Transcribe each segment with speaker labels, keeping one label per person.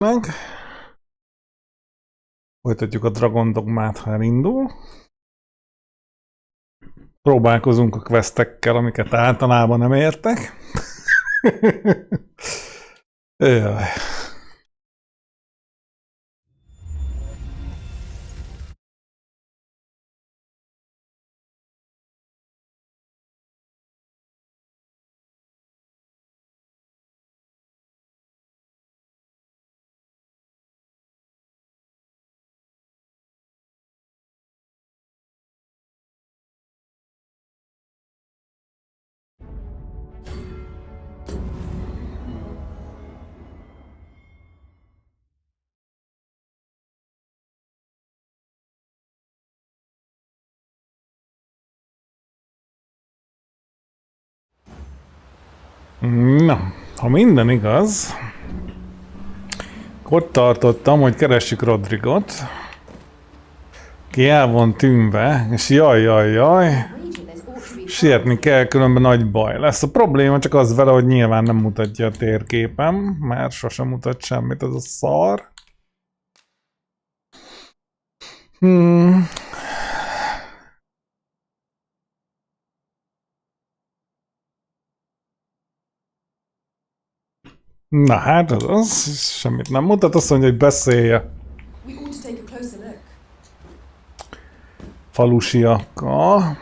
Speaker 1: Meg. Folytatjuk a Dragon Dogmát, ha elindul. Próbálkozunk a questekkel, amiket általában nem értek. Jaj. Na, ha minden igaz, ott tartottam, hogy keressük Rodrigot, ki el van tűnve, és jaj, sietni kell, különben nagy baj lesz. A probléma csak az vele, hogy nyilván nem mutatja a térképem, mert sosem mutat semmit, ez a szar. Na hát, az semmit nem mutat, azt mondja, hogy beszélje. Falusiakkal.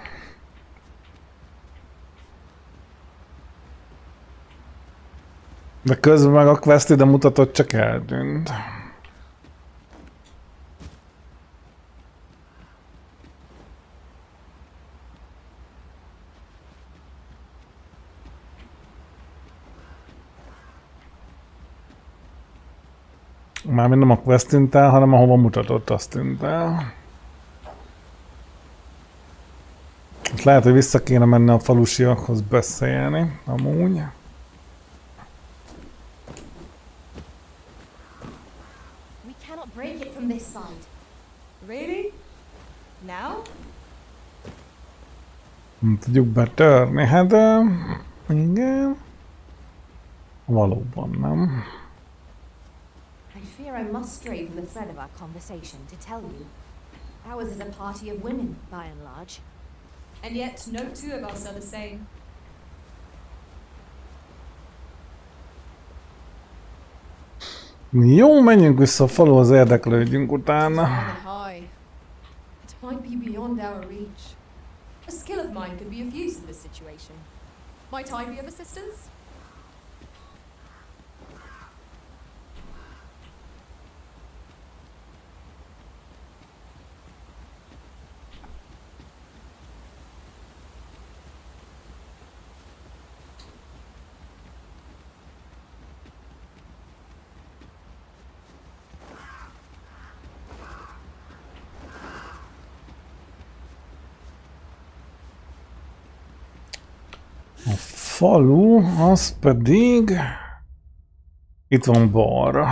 Speaker 1: De közben meg a quest ide mutatott, csak eltűnt. Mármint nem a quest tűnt el, hanem ahova mutatott, azt tűnt el. Lehet, hogy vissza kéne menni a falusiakhoz beszélni, amúgy.
Speaker 2: We cannot break it from this side. Really? Now?
Speaker 1: Nem tudjuk betörni, hát igen. Valóban nem.
Speaker 2: I fear I must stray from the thread of our conversation to tell you. Ours is a party of women, by and large.
Speaker 3: And yet, no two of us are the same.
Speaker 1: Jó, menjünk vissza a faluhoz, érdeklődjünk utána.
Speaker 3: High. It might be beyond our reach. A skill of mine could be of use in this situation. Might I be of assistance?
Speaker 1: A falu, az pedig itt van balra.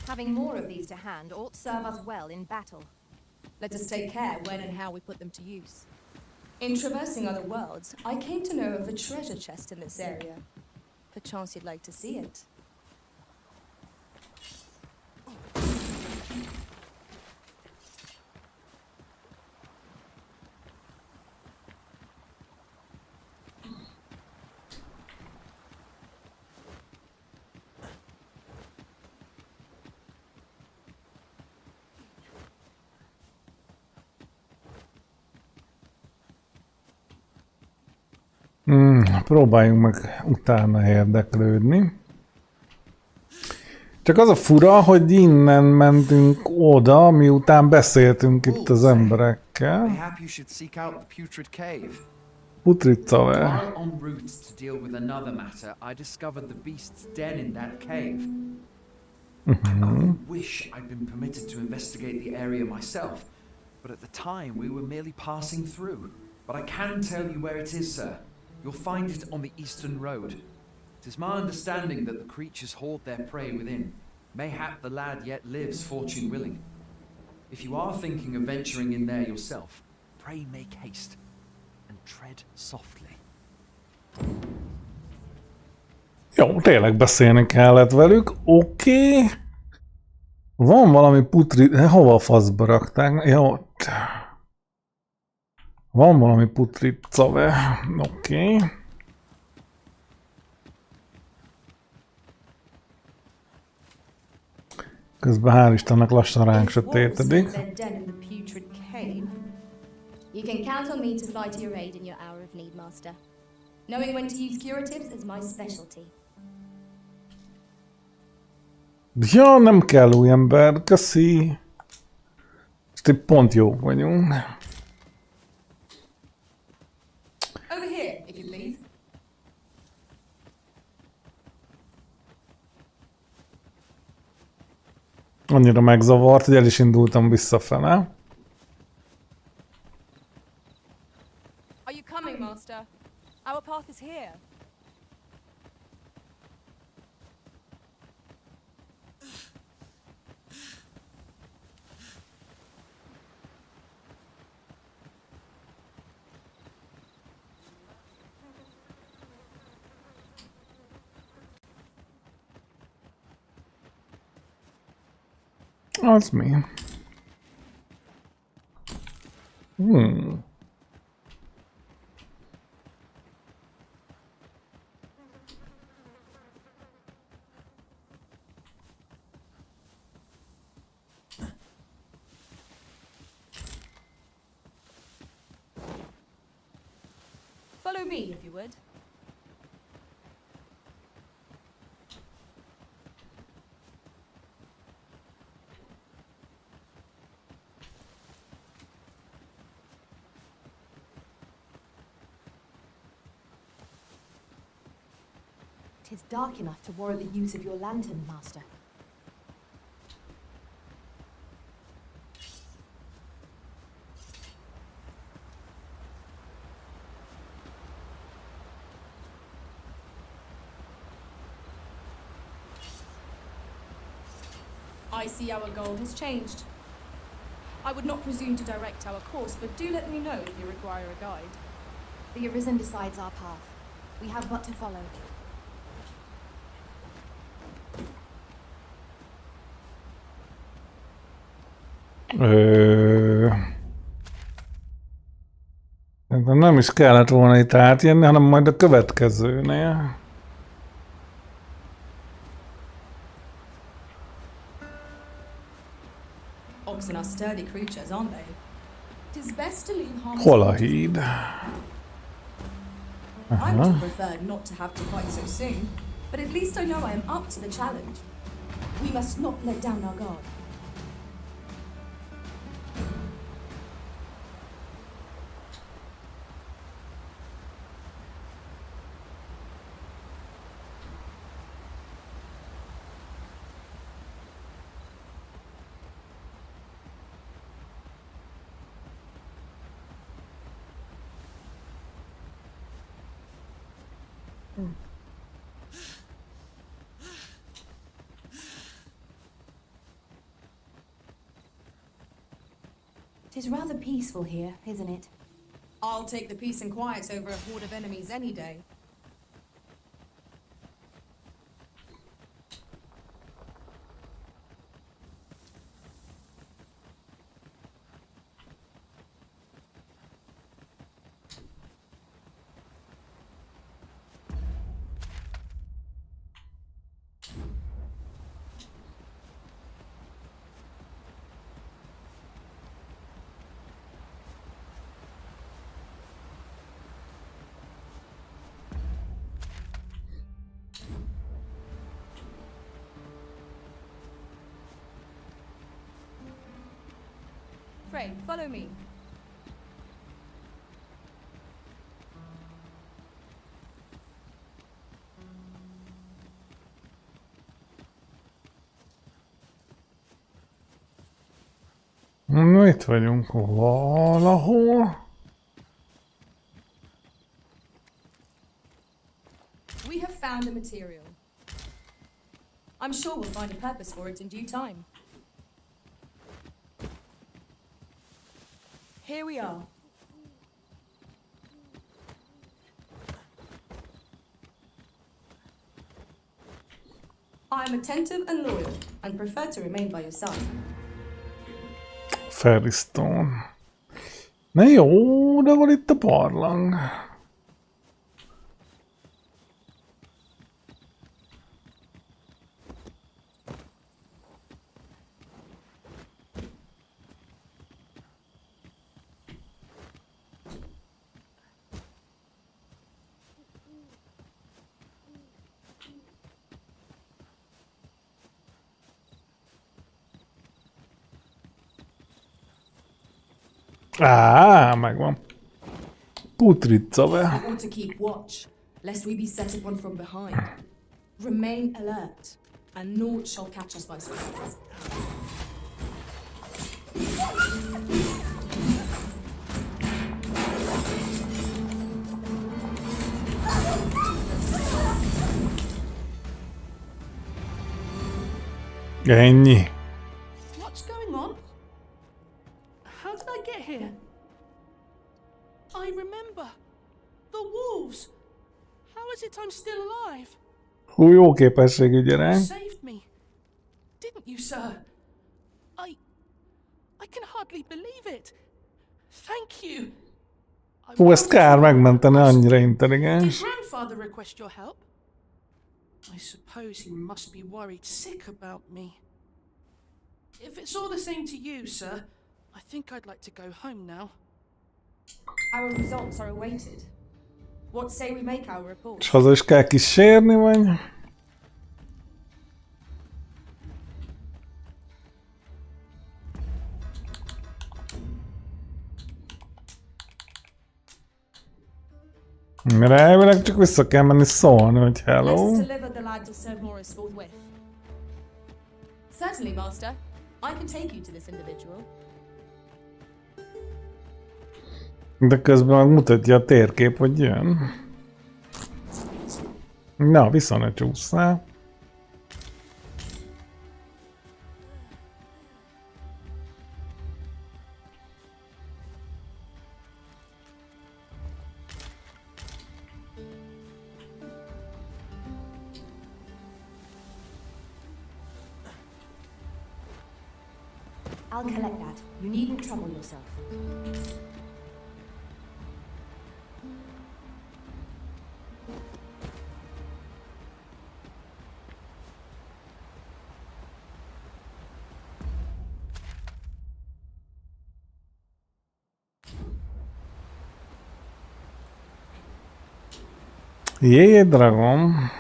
Speaker 2: Having more of these to hand ought serve us well in battle.
Speaker 3: Let us take care when and how we put them to use. In traversing other worlds, I came to know of a treasure chest in this area. Perchance you'd like to see it.
Speaker 1: Próbáljunk meg utána érdeklődni. Csak az a fura, hogy innen mentünk oda, miután beszéltünk itt az emberekkel.
Speaker 4: Mayhap you should seek out the putrid cave.
Speaker 1: Putrid Cave.
Speaker 4: While en route to deal with another matter, I discovered the beast's den in that cave. I only wish I'd been permitted to investigate the area myself, but at the time we were merely passing through. But I can tell you where it is, sir. You'll find it on the eastern road. It is my understanding that the creatures hoard their prey within. Mayhap the lad yet lives, fortune willing. If you are thinking of venturing in there yourself, pray make haste and tread softly.
Speaker 1: Jó, tényleg beszélni kellett velük. Oké. Van valami putrid... Hova a faszba rakták? Jó. Van valami putrid Cave. Oké. Közben hál' Istennek lassan ránk sötétedik.
Speaker 3: Their den in the putrid cave. You can count on me to fly to your aid in your hour of need, Master. Knowing when to use curatives is my specialty.
Speaker 1: Ja, nem kell új ember, köszi. Most itt pont jók vagyunk.
Speaker 3: Over here, if you please.
Speaker 1: Annyira megzavart, hogy el is indultam visszafele.
Speaker 3: Are you coming, Master? Our path is here.
Speaker 1: Az mi?
Speaker 3: Follow me, if you would.
Speaker 2: It is dark enough to warrant the use of your lantern, Master.
Speaker 3: I see our goal has changed. I would not presume to direct our course, but do let me know if you require a guide.
Speaker 2: The Arisen decides our path. We have but to follow.
Speaker 1: Nem is kellett volna itt átjönni, hanem majd a következőnél.
Speaker 3: Oxen are sturdy creatures, aren't they? It is best to leave harm's
Speaker 1: Hol a
Speaker 3: way to
Speaker 1: híd?
Speaker 3: I would have preferred not to have to fight so soon, but at least I know I am up to the challenge. We must not let down our guard.
Speaker 2: It is rather peaceful here, isn't it?
Speaker 3: I'll take the peace and quiet over a horde of enemies any day. afraid. Follow me.
Speaker 1: Na, itt vagyunk valahol.
Speaker 3: We have found the material. I'm sure we'll find a purpose for it in due time. Here we are. I am attentive and loyal, and prefer to remain by your side.
Speaker 1: Ferrystone. Na jó, de hol itt a barlang? Á, megvan. Putricave.
Speaker 3: We ought to keep watch, lest we be set upon from behind. Remain alert, and naught shall catch us by surprise.
Speaker 1: Ennyi.
Speaker 5: What's going on? How did I get here? I remember. The wolves. How is it I'm still alive?
Speaker 1: Hú, jó képességű gyerek.
Speaker 5: You saved me. Didn't you, sir? I can hardly believe it. Thank you.
Speaker 1: Hú, ezt kár megmenteni, annyira
Speaker 5: Did
Speaker 1: intelligens.
Speaker 5: grandfather request your help? I suppose he must be worried sick about me. If it's all the same to you, sir, I think I'd like to go home now.
Speaker 3: Our results are awaited. What say we make our report?
Speaker 1: És haza is kell kísérni, vagy? Mert elvileg csak vissza kell menni szólni, hogy
Speaker 3: Let us
Speaker 1: hello.
Speaker 3: deliver the lads of Sir Morris forthwith. Certainly, master. I can take you to this individual.
Speaker 1: De közben meg mutatja a térkép, hogy jön. Na, vissza ne csúszszál.
Speaker 2: I'll collect that. You needn't trouble yourself.
Speaker 1: Jé, dragom.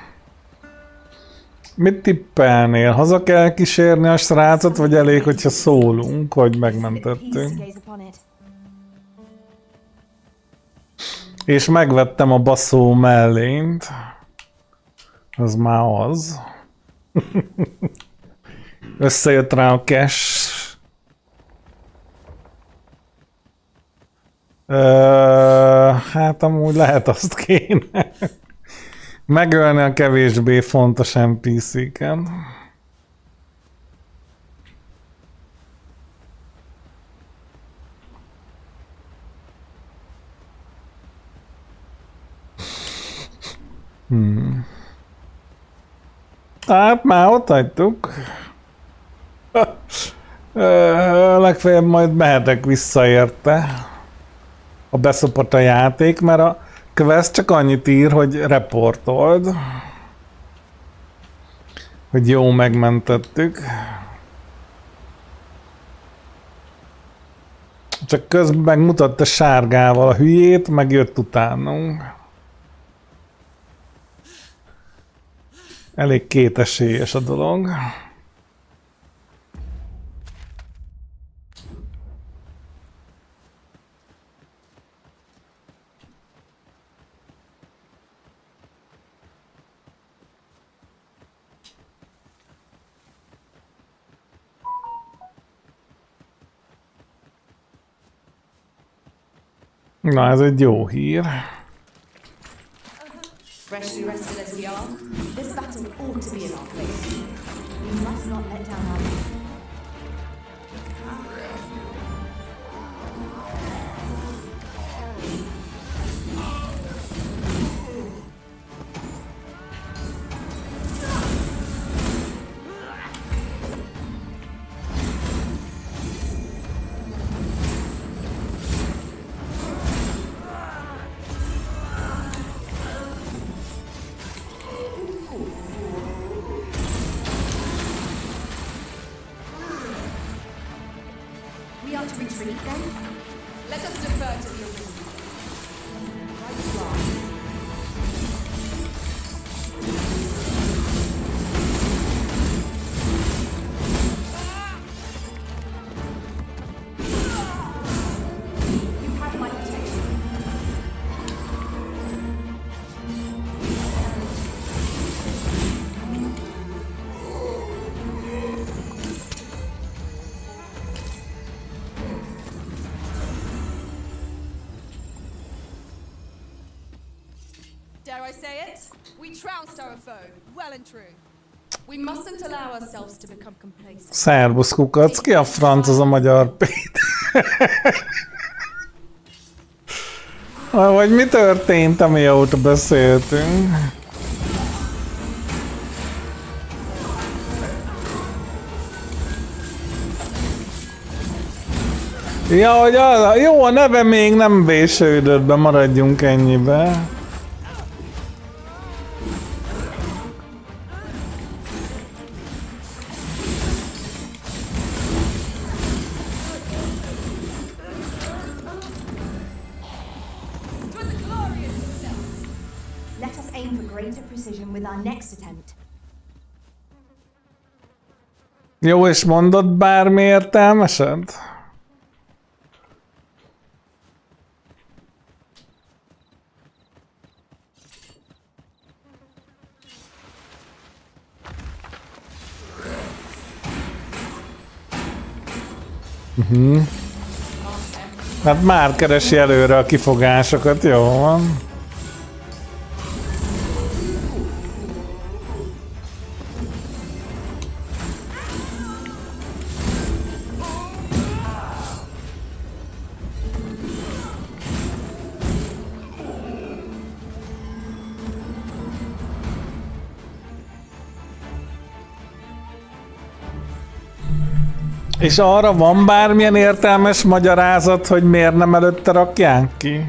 Speaker 1: Mit tippelnél? Haza kell kísérni a srácot, vagy elég, hogyha szólunk, hogy megmentettünk? És megvettem a baszó mellényt. Az már az. Összejött rá a cash. Hát amúgy lehet azt kéne. Megölni a kevésbé fontos NPC-ken. Hát már ott hagytuk. Legfeljebb majd mehetek vissza érte. Ha beszopott a játék, mert a quest csak annyit ír, hogy reportold. Hogy jó, megmentettük. Csak közben megmutatta sárgával a hülyét, meg jött utánunk. Elég kétesélyes a dolog. Na, ez egy jó hír.
Speaker 3: Freshly rested as we are, this battle ought to be in our favor. We must not let down our men.
Speaker 2: We are to retreat then?
Speaker 3: Let us defer to the original.
Speaker 2: Right you are. You have my protection.
Speaker 3: Dare I say it? We trounced our foe, well and true. We mustn't allow ourselves to become complacent.
Speaker 1: Szerbusz kukac, ki a franc az a magyar Péter? Vagy mi történt, amióta beszéltünk? Ja, hogy jó, a neve még nem vésődött be, maradjunk ennyibe.
Speaker 2: Let us aim for greater precision with our next attempt.
Speaker 1: Jó, és mondod bármi értelmeset? Hát már keresi előre a kifogásokat, jó van. És arra van bármilyen értelmes magyarázat, hogy miért nem előtte rakják ki?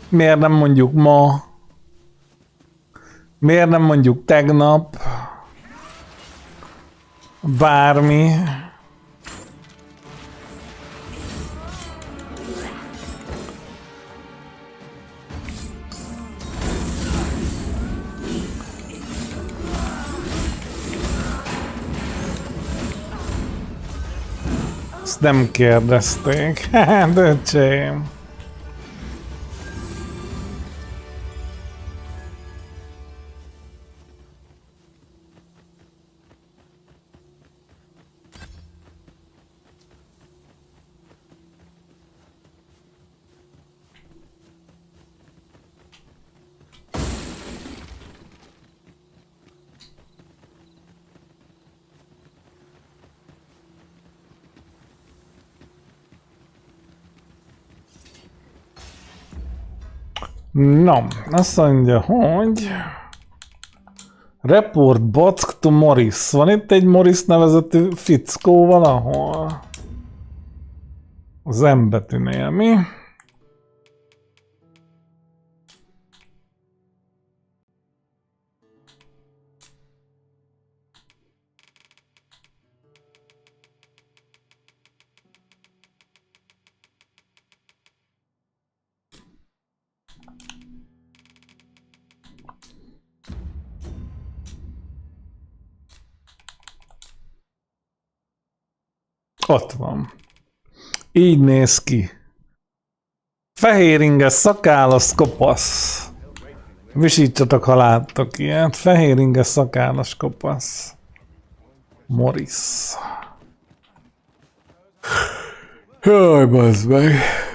Speaker 1: Miért nem mondjuk ma? Miért nem mondjuk tegnap? Bármi. Ezt nem kérdezték. Hát, öcsém. No, azt mondja, hogy... Report Bock to Morris. Van itt egy Morris nevezetű fickó valahol? Az M betűnél mi? Ott van. Így néz ki. Fehéringes szakállas kopasz. Visítsatok, ha láttok ilyet. Fehéringes szakállas kopasz. Morris. Jaj, bazd meg.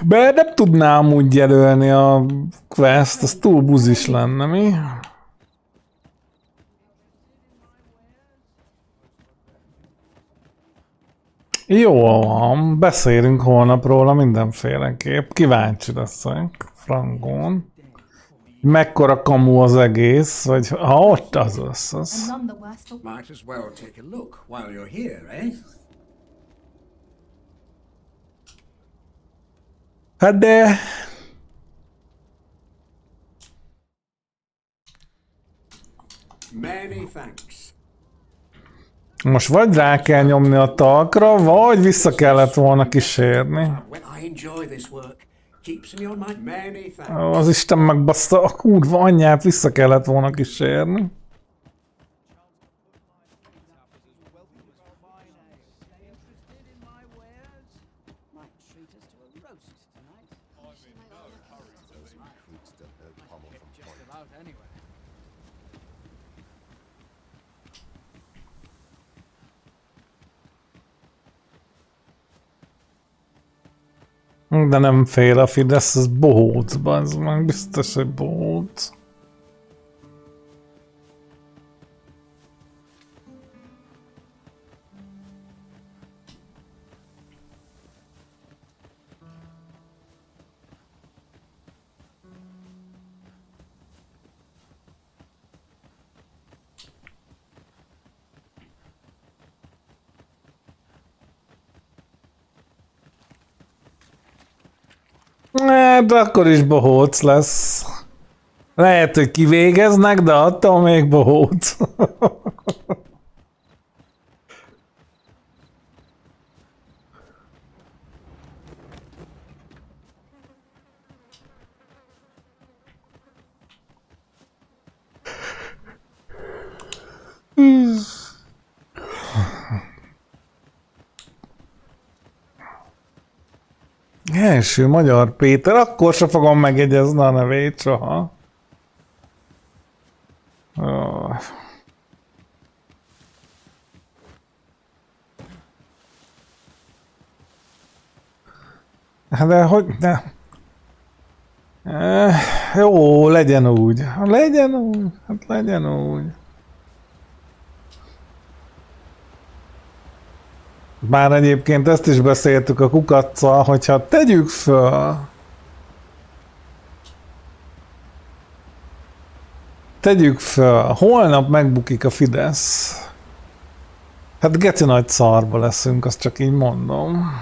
Speaker 1: Mert nem tudnám úgy jelölni a quest, az túl buzis lenne, mi? Jó van, beszélünk holnap róla mindenféleképp. Kíváncsi leszek, frankon. Mekkora kamu az egész, vagy ha ott az.
Speaker 2: And none the worse for
Speaker 6: Might as well take a look while you're here, eh?
Speaker 1: Hát de...
Speaker 6: Many thanks.
Speaker 1: Most vagy rá kell nyomni a talkra, vagy vissza kellett volna kísérni.
Speaker 6: When I enjoy this work, keeps me on my many thanks.
Speaker 1: Az Isten megbassza a kurva anyját, vissza kellett volna kísérni. De nem fél a Fidesz, ez bohóc, bazd meg, biztos, hogy bohóc. De akkor is bohóc lesz. Lehet, hogy kivégeznek, de attól még bohóc. Első magyar Péter, akkor se fogom megjegyezni a nevét soha. De hogy... De... Jó, legyen úgy. Legyen úgy. Hát legyen úgy. Bár egyébként ezt is beszéltük a kukacccal, hogyha tegyük föl. Tegyük föl, holnap megbukik a Fidesz. Hát geci nagy szarba leszünk, azt csak így mondom.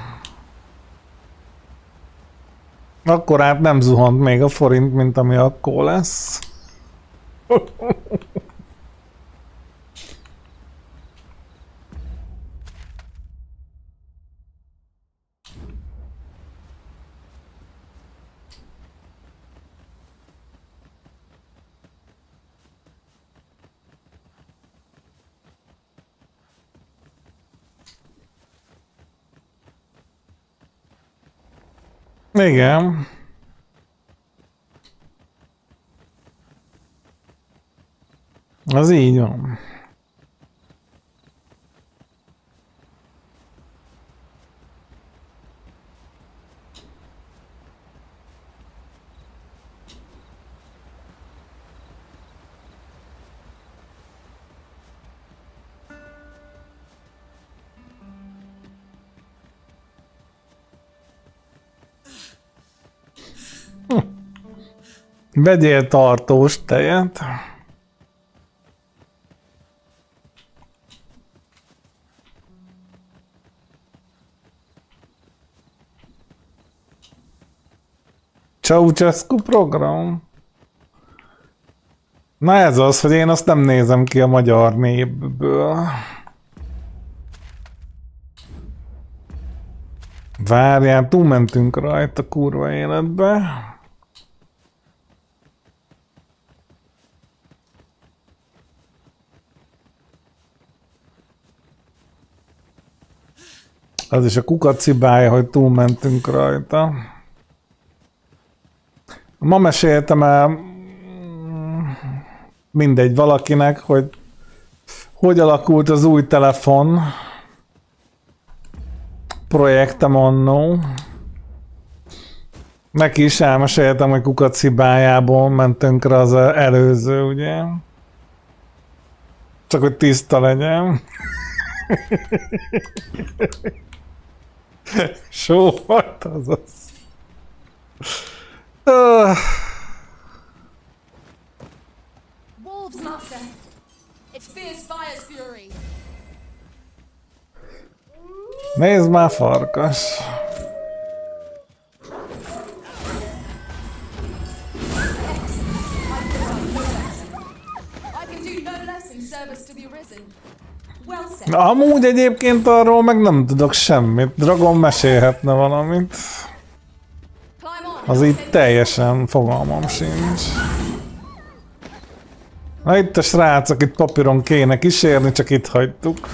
Speaker 1: Akkor át nem zuhant még a forint, mint ami akkor lesz. Igen. Az így van. Vegyél tartós tejet. Ceausescu program. Na ez az, hogy én azt nem nézem ki a magyar népből. Várjál, túlmentünk rajta kurva életbe. Az is a kukacibája, hogy túlmentünk rajta. Ma meséltem el mindegy valakinek, hogy alakult az új telefon. projektem annó. Neki is elmeséltem, hogy kukac hibájából ment tönkre az előző, ugye? Csak hogy tiszta legyen. Só volt azaz.
Speaker 3: Wolves, Master! It fears fire's fury!
Speaker 1: Nézd már, farkas!
Speaker 3: I can do no less in service to be risen. Well said.
Speaker 1: Amúgy egyébként arról meg nem tudok semmit. Dragon mesélhetne valamit.
Speaker 3: Climb on!
Speaker 1: Az így teljesen fogalmam sincs. Na itt a srácok, itt papíron kéne kísérni, csak itt hagytuk.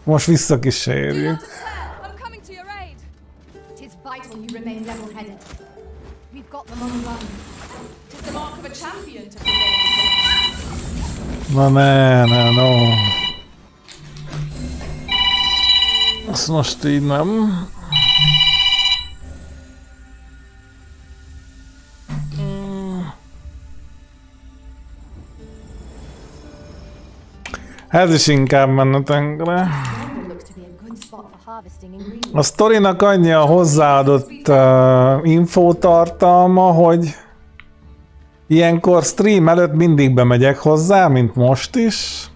Speaker 1: Most visszakísérjük.
Speaker 3: I'm coming to your aid!
Speaker 2: It is vital you remain level-headed. We've got them on the run.
Speaker 3: Tis the mark of a champion to prevail.
Speaker 1: Na ne, no. Azt most így nem. Ez is inkább menne tönkre.
Speaker 2: Dogma looks to be a good spot for harvesting ingredients.
Speaker 1: A sztorinak annyi a hozzáadott infótartalma, hogy ilyenkor stream előtt mindig bemegyek hozzá, mint most is.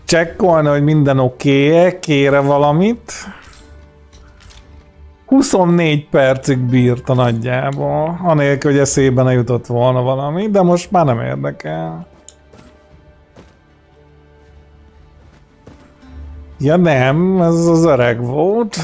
Speaker 1: Csekkolni, hogy minden oké-e, kére valamit. 24 percig bírta nagyjából, anélkül, hogy eszébe ne jutott volna valami, de most már nem érdekel. Ja nem, ez az öreg volt.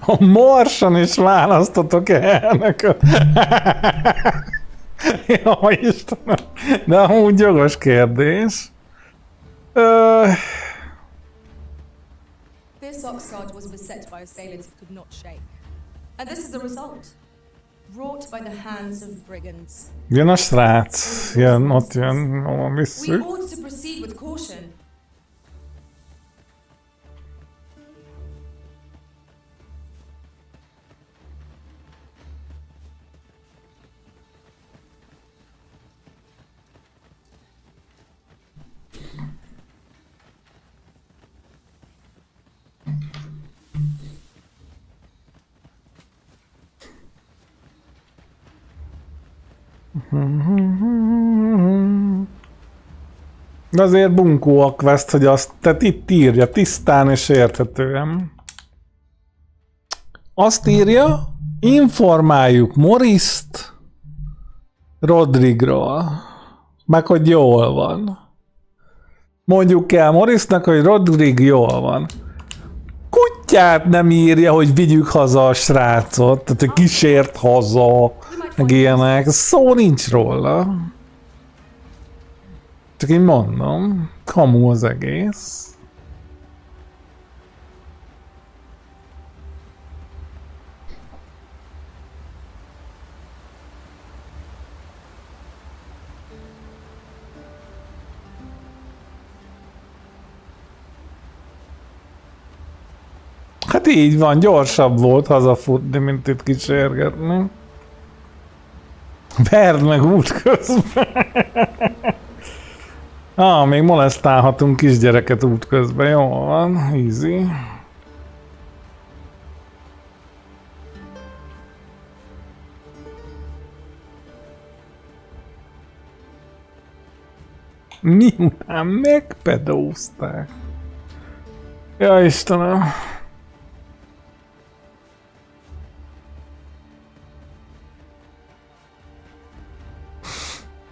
Speaker 1: A Marson is választotok elnököt. Jaj, Istenem. De amúgy jogos kérdés.
Speaker 3: This Oxguard was beset by assailants it could not shake. And this is the result. Wrought by the hands of brigands.
Speaker 1: Jön a srác. Jön, ott jön. Hol
Speaker 3: We
Speaker 1: visszük.
Speaker 3: ought to proceed with caution.
Speaker 1: De azért bunkó a quest, hogy azt, tehát itt írja tisztán és érthetően. Azt írja, informáljuk Morist Rodrigról, meg hogy jól van. Mondjuk el Morisnak, hogy Rodrig jól van. Kutyát nem írja, hogy vigyük haza a srácot, tehát hogy kísért haza, meg ilyenek. Szó nincs róla. Csak én mondom, kamu az egész. Hát így van, gyorsabb volt hazafutni, mint itt kísérgetni. Verd meg útközben. Még molesztálhatunk kisgyereket útközben, jó van, easy. Miután megpedózták. Ja Istenem.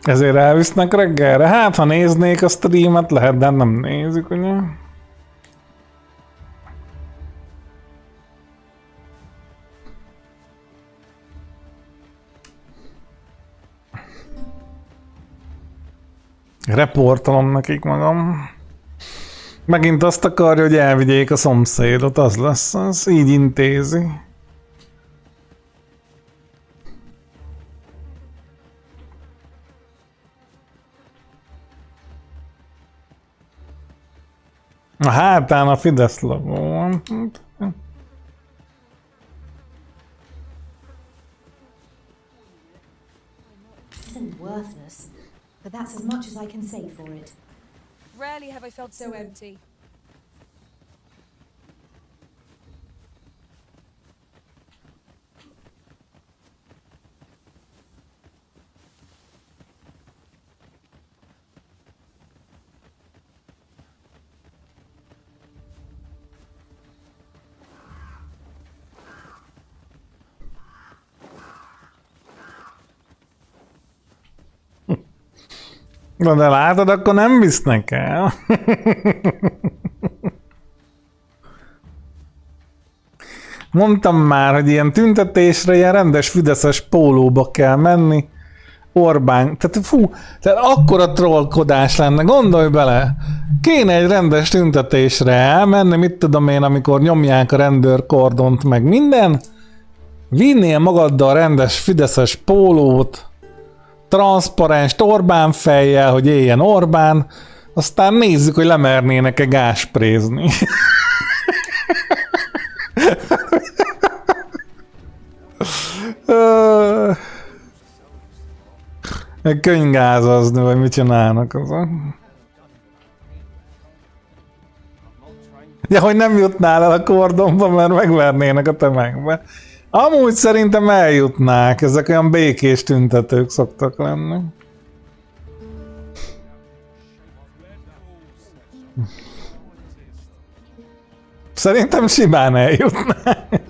Speaker 1: Ezért elvisznek reggelre? Hát, ha néznék a streamet, lehet, de nem nézik, ugye? Reportolom nekik magam. Megint azt akarja, hogy elvigyék a szomszédot, az lesz, az így intézi. A hátán a Fidesz logó van.
Speaker 2: Isn't worthless, but that's as much as I can say for it.
Speaker 3: Rarely have I felt so empty.
Speaker 1: Na de látod, akkor nem visznek el. Mondtam már, hogy ilyen tüntetésre ilyen rendes fideszes pólóba kell menni. Orbán, tehát fú, tehát akkora trollkodás lenne, gondolj bele. Kéne egy rendes tüntetésre elmenni, mit tudom én, amikor nyomják a rendőrkordont meg minden. Vinnél magaddal rendes fideszes pólót, transzparens Orbán fejjel, hogy éljen Orbán, aztán nézzük, hogy lemernének-e gásprézni. Könygázazni, vagy mit csinálnak azok. Ja, hogy nem jutnál el a kordonba, mert megvernének a tömegbe. Amúgy szerintem eljutnák, ezek olyan békés tüntetők szoktak lenni. Szerintem simán eljutnák.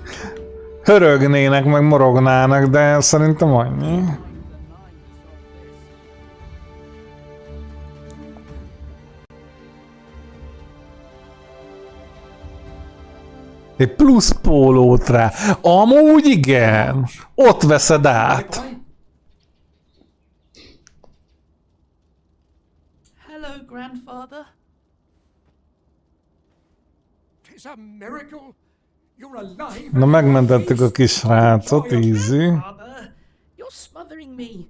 Speaker 1: Hörögnének, meg morognának, de szerintem annyi. Egy plusz pólót rá. Amúgy igen. Ott veszed át.
Speaker 5: Hello, grandfather.
Speaker 6: Tis a miracle. You're alive.
Speaker 1: Na megmentettük a kis srácot, easy.
Speaker 5: Father, you're smothering me.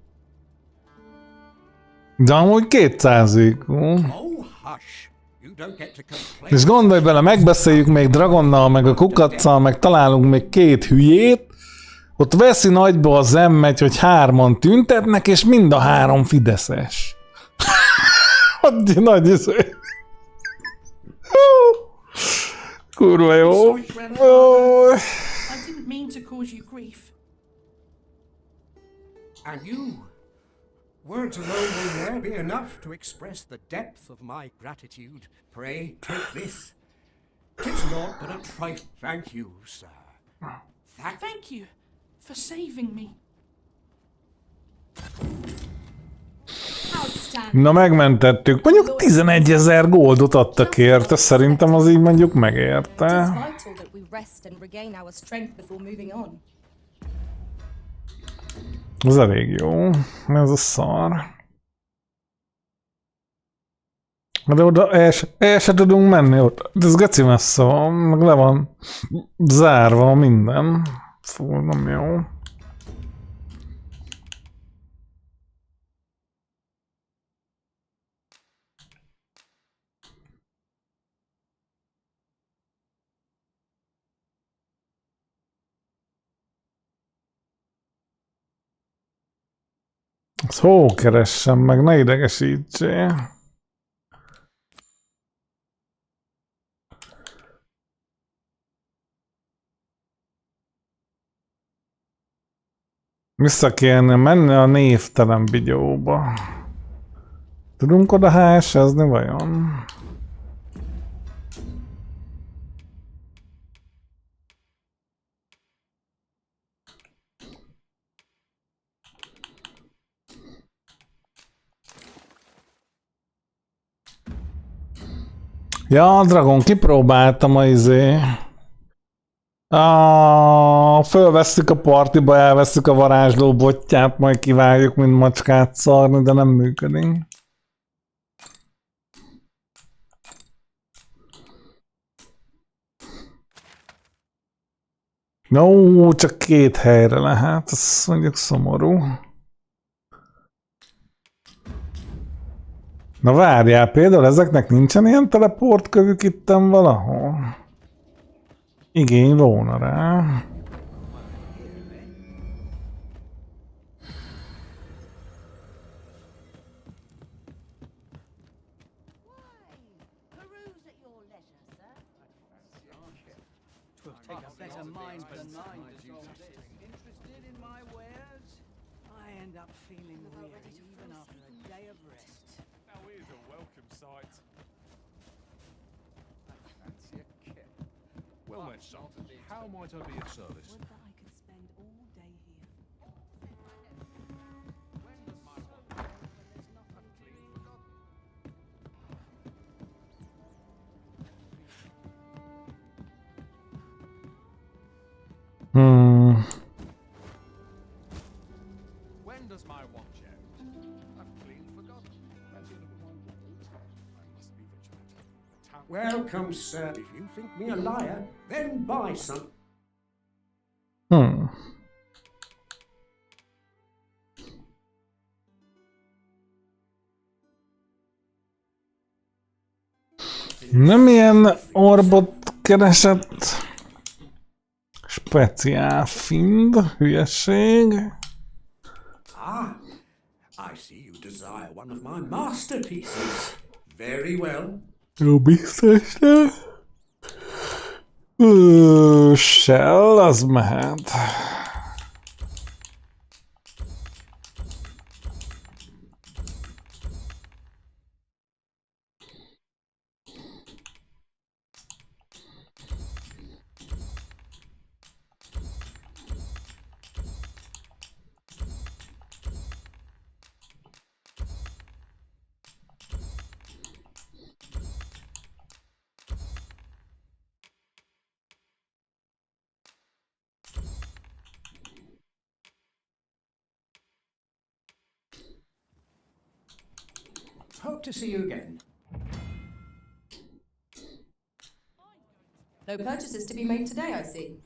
Speaker 1: De amúgy 200 IQ.
Speaker 6: Oh, hush. You don't get to complain.
Speaker 1: És gondolj bele, megbeszéljük még Dragonnal, meg a Kukaccal, meg találunk még 2 hülyét, ott veszi nagyba az M1, hogy 3-an tüntetnek, és mind a 3 fideszes. Nagy izé. Kurva jó.
Speaker 5: Sorry, grandfather. I didn't mean to cause you grief.
Speaker 6: And you. Words alone will ne'er be enough to express the depth of my gratitude. Pray, take this. 'Tis naught but a trifle. Thank you, sir.
Speaker 5: Thank you for saving me.
Speaker 3: Outstanding.
Speaker 1: Na megmentettük. Mondjuk 11 000 goldot adtak érte, szerintem az így mondjuk
Speaker 3: It
Speaker 1: megérte.
Speaker 3: is vital that we rest and regain our strength before moving on.
Speaker 1: Ez elég jó. Ez a szar. De oda el se tudunk menni ott. Ez geci messze van, meg le van zárva minden. Fú, nem jó. Ezt hol keressem meg, ne idegesítsél. Vissza kéne menni a névtelen bigyóba. Tudunk oda HS-ezni vajon? Ja, Dragon, kipróbáltam a fölvesszük a partiba, elvesszük a varázsló botját, majd kiváljuk, mint macskát szarni, de nem működik. No, csak 2 helyre lehet, ez mondjuk szomorú. Na várjál, például ezeknek nincsen ilyen teleportkövük itten valahol? Igény volna rá.
Speaker 7: Take a better mind than mine. Interested in my wares? I end up feeling weary even after a day of rest.
Speaker 8: Now here's a welcome sight. Fancy a kit. Well met, son. How might I be of service?
Speaker 9: Would that I could spend all day here.
Speaker 8: When does my watch end? When there's nothing clean forgotten. When does my watch end? I've clean forgotten. Fancy a little wine with oats? I must be vigilant. The town.
Speaker 6: Welcome, sir. If you think me a liar, then buy some.
Speaker 1: Nem ilyen orbot keresett. Speciál find, hülyeség.
Speaker 6: Ah, I see you desire one of my masterpieces. Very well.
Speaker 1: Jó, biztos nem? Shell, az mehet.
Speaker 6: Hope to see you again.
Speaker 3: No purchases to be made today, I see.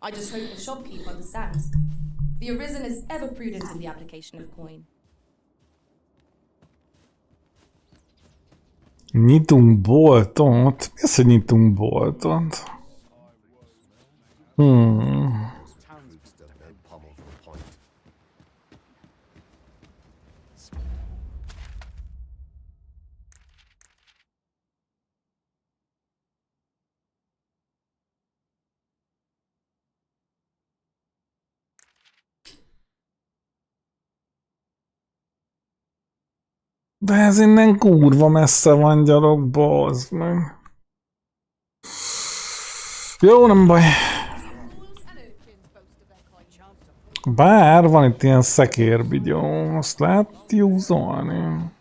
Speaker 3: I just hope the shopkeep understands. The Arisen is ever prudent in the application of coin.
Speaker 1: Nyitunk boltot? Mi az, hogy nyitunk boltot? De ez innen kurva messze van, gyalog, bazd meg. Jó, nem baj. Bár van itt ilyen szekérbigyó, azt lehet júzolni.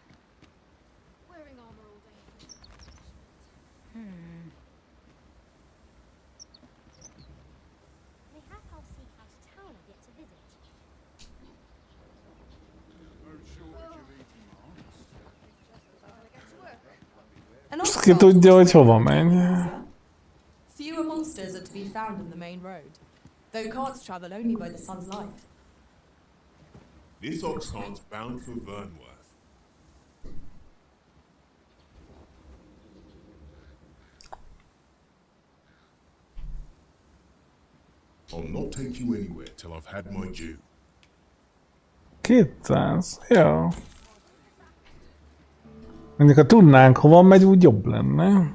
Speaker 1: Azt ki tudja, hogy hova megy.
Speaker 3: Fewer monsters are to be found on the main road, though carts travel only by the sun's light.
Speaker 10: This ox cart's bound for Vernworth. I'll not take you anywhere till I've had my due.
Speaker 1: 200, jó. Mondjuk, ha tudnánk, hova megy, úgy jobb lenne.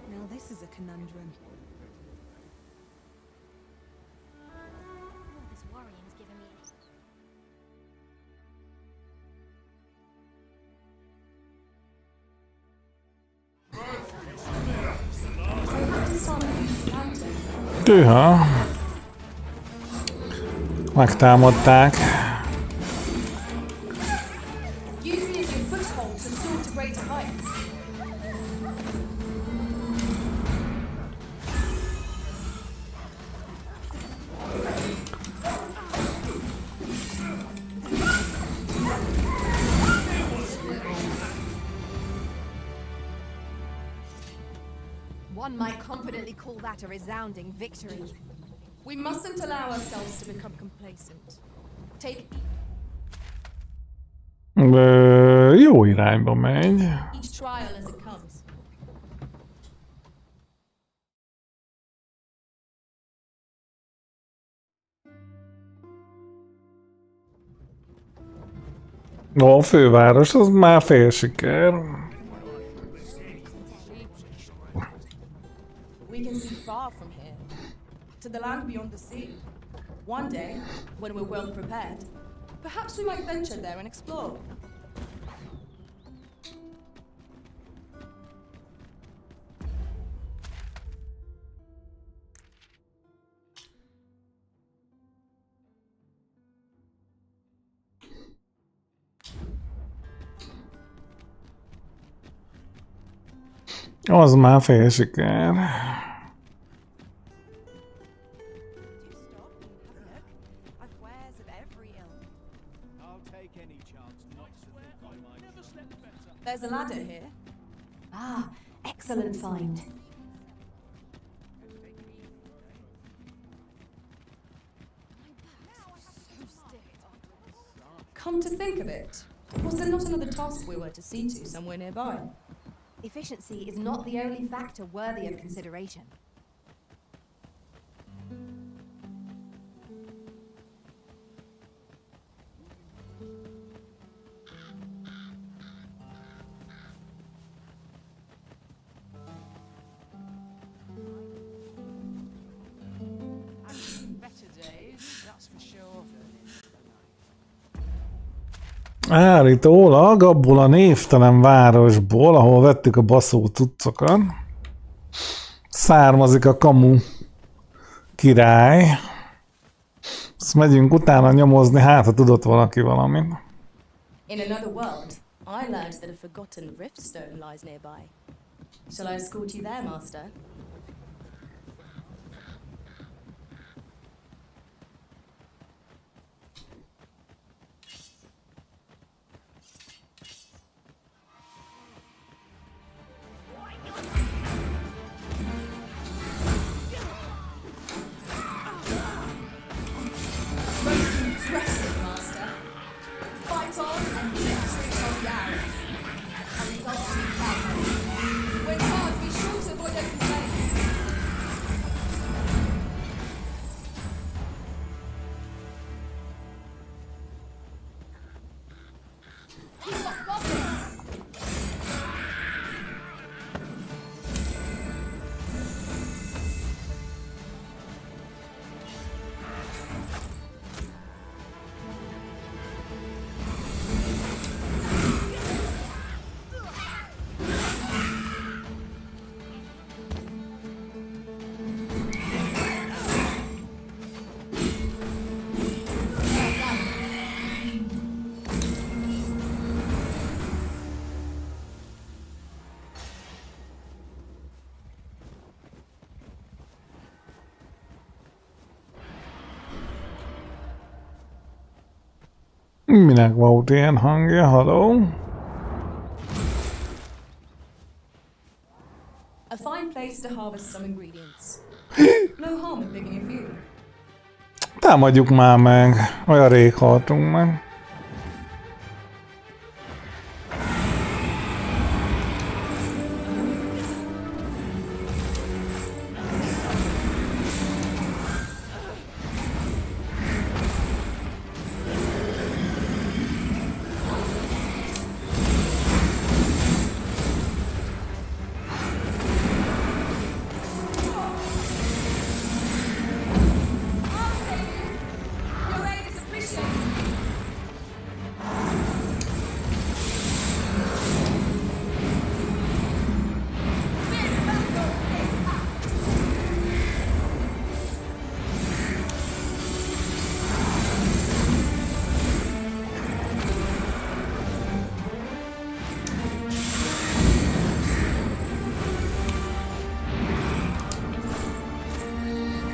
Speaker 9: Now this is a conundrum.
Speaker 2: All this worrying is giving me...
Speaker 1: Tűha. Megtámadták.
Speaker 3: Use it as your foothold to soar to greater heights.
Speaker 2: One might confidently call that a resounding victory.
Speaker 3: We mustn't allow ourselves to become complacent. Take
Speaker 1: Jó irányba megy.
Speaker 3: each trial as it comes.
Speaker 1: A főváros, az már fél siker.
Speaker 3: We can see far from here, to the land beyond the sea. One day, when we're well prepared, perhaps we might venture there and explore.
Speaker 1: Az már fél siker.
Speaker 3: There's a ladder here.
Speaker 2: Ah, excellent find.
Speaker 3: Come to think of it, was there not another task we were to see to somewhere nearby?
Speaker 2: Efficiency is not the only factor worthy of consideration.
Speaker 1: Állítólag abból a névtelen városból, ahol vettük a baszó cuccokat, származik a kamu király. Ezt megyünk utána nyomozni, hát ha tudott valaki valamit.
Speaker 3: In another world, I learned that a forgotten riftstone lies nearby. Shall I escort you there, Master?
Speaker 1: Minek volt ilyen hangja? Hello?
Speaker 3: A fine place to harvest some ingredients. No harm in picking a few.
Speaker 1: Támadjuk már meg. Olyan rég haltunk meg.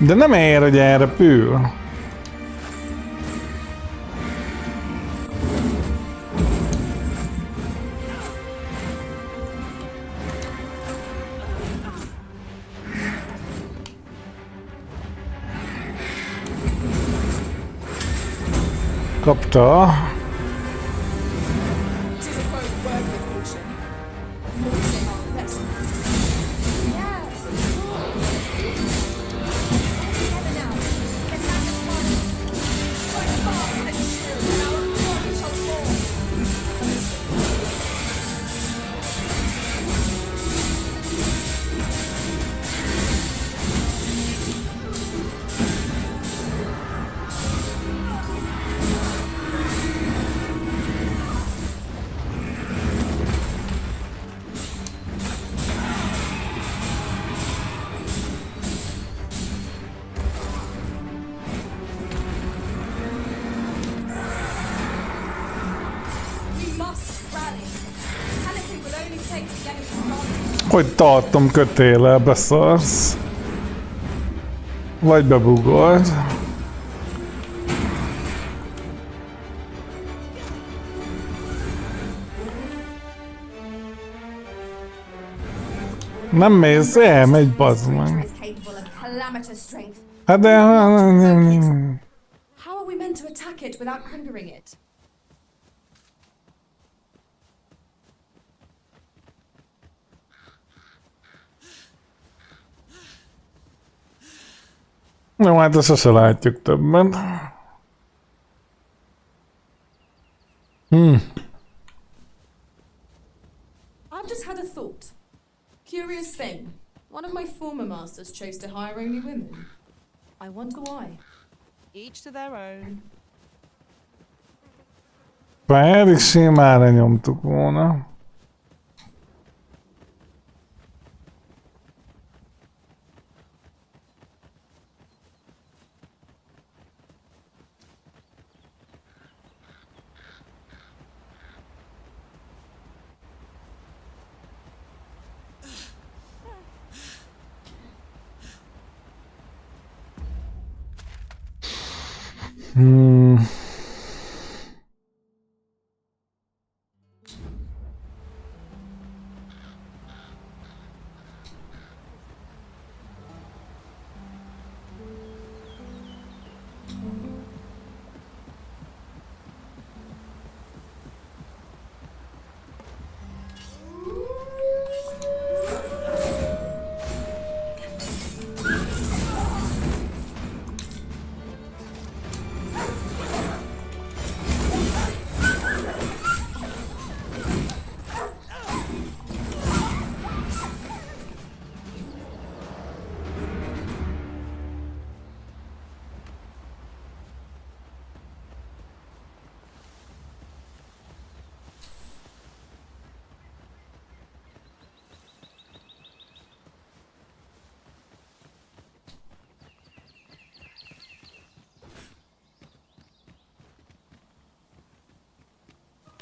Speaker 1: De nem ér, hogy elrepül. kapta.
Speaker 3: It is a folk word with caution. More say our lesson. Yes, of course. Together now. Get back at once. Fight fast and true, and our glory shall fall. We must rally. Anything will only take to get us advantage.
Speaker 1: Hogy tartom kötéllel, beszarsz. Vagy bebugolt. Nem mész, elmegy, bazd meg.
Speaker 2: Is capable of calamitous strength.
Speaker 1: Hát de...
Speaker 3: How are we meant to attack it without hindering it?
Speaker 1: Jó, hát ezt sose látjuk többen.
Speaker 3: I've just had a thought. Curious thing. One of my former masters chose to hire only women. I wonder why.
Speaker 5: Each to their own.
Speaker 1: Pedig simára nyomtuk volna.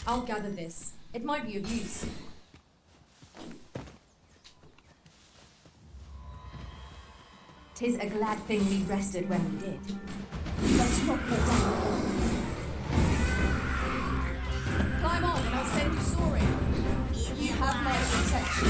Speaker 3: I'll gather this. It might be of use.
Speaker 2: Tis a glad thing we rested when we did. Let's not go down.
Speaker 3: Climb on and I'll send you soaring. You have my protection.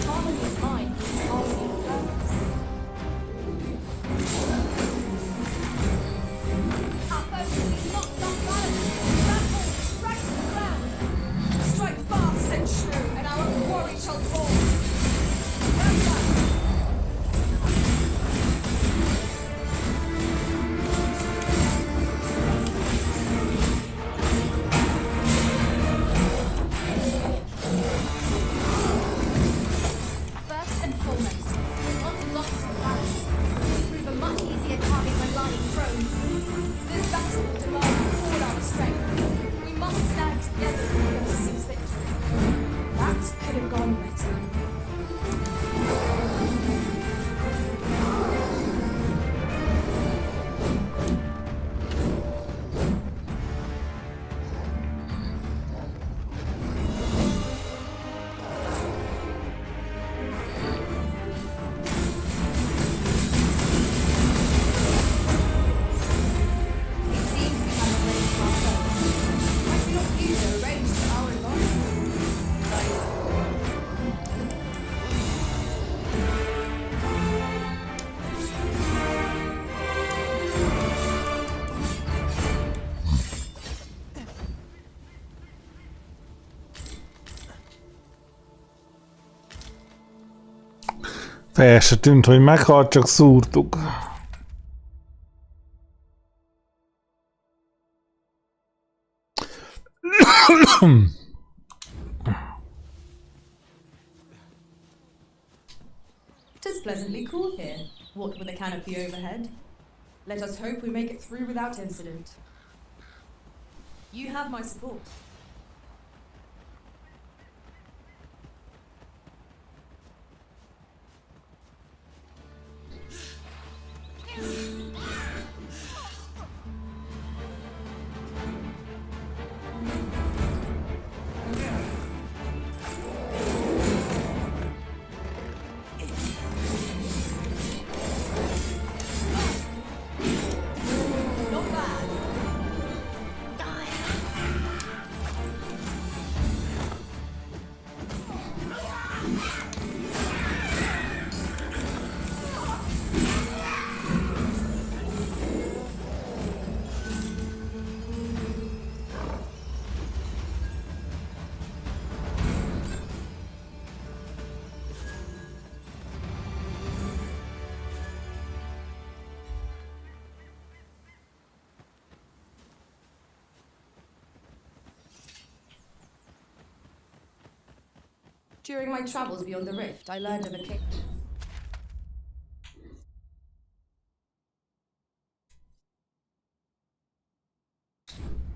Speaker 3: Harmony of mind is harmony of purpose.
Speaker 2: Our focus is locked on balance. That ball strikes the ground.
Speaker 1: Fel se tűnt, hogy meghalt, csak szúrtuk.
Speaker 3: Tis pleasantly cool here, what with a canopy overhead. Let us hope we make it through without incident. You have my support. During my travels beyond the rift, I learned of a king.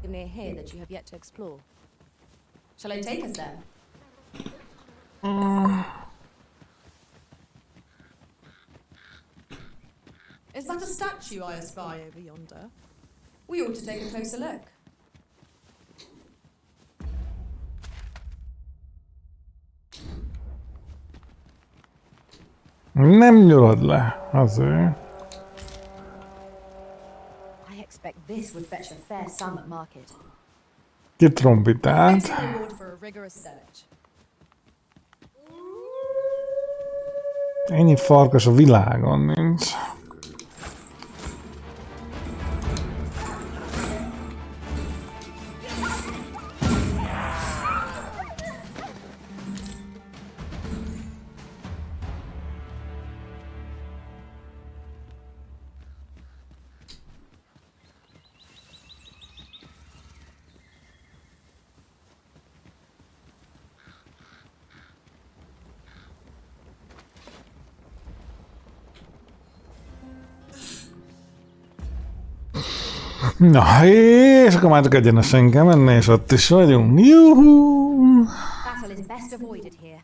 Speaker 3: Near here that you have yet to explore. Shall I take us there? Is that a statue I espy over yonder? We ought to take a closer look.
Speaker 1: Nem nyúlod le, azért.
Speaker 2: I expect this would fetch a fair sum at market.
Speaker 1: Kitrombitált.
Speaker 3: Fitting reward for a rigorous search.
Speaker 1: Ennyi farkas a világon nincs. Na, és akkor már csak egyenesen kell menni, és ott is vagyunk. Juhú!
Speaker 2: Battle is best avoided here.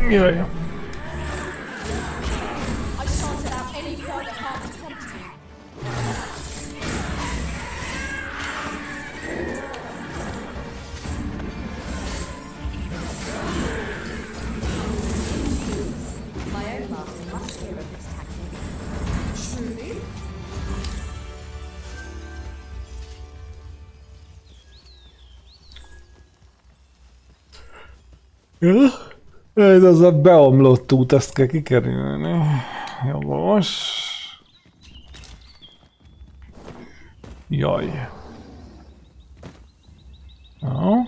Speaker 1: Jaj.
Speaker 3: I shan't allow any further harm to come to you.
Speaker 2: My own master must hear of this tactic.
Speaker 3: Truly?
Speaker 1: Ja? Ez az a beomlott út, ezt kell kikerülni. Jogos. Jaj. Ja.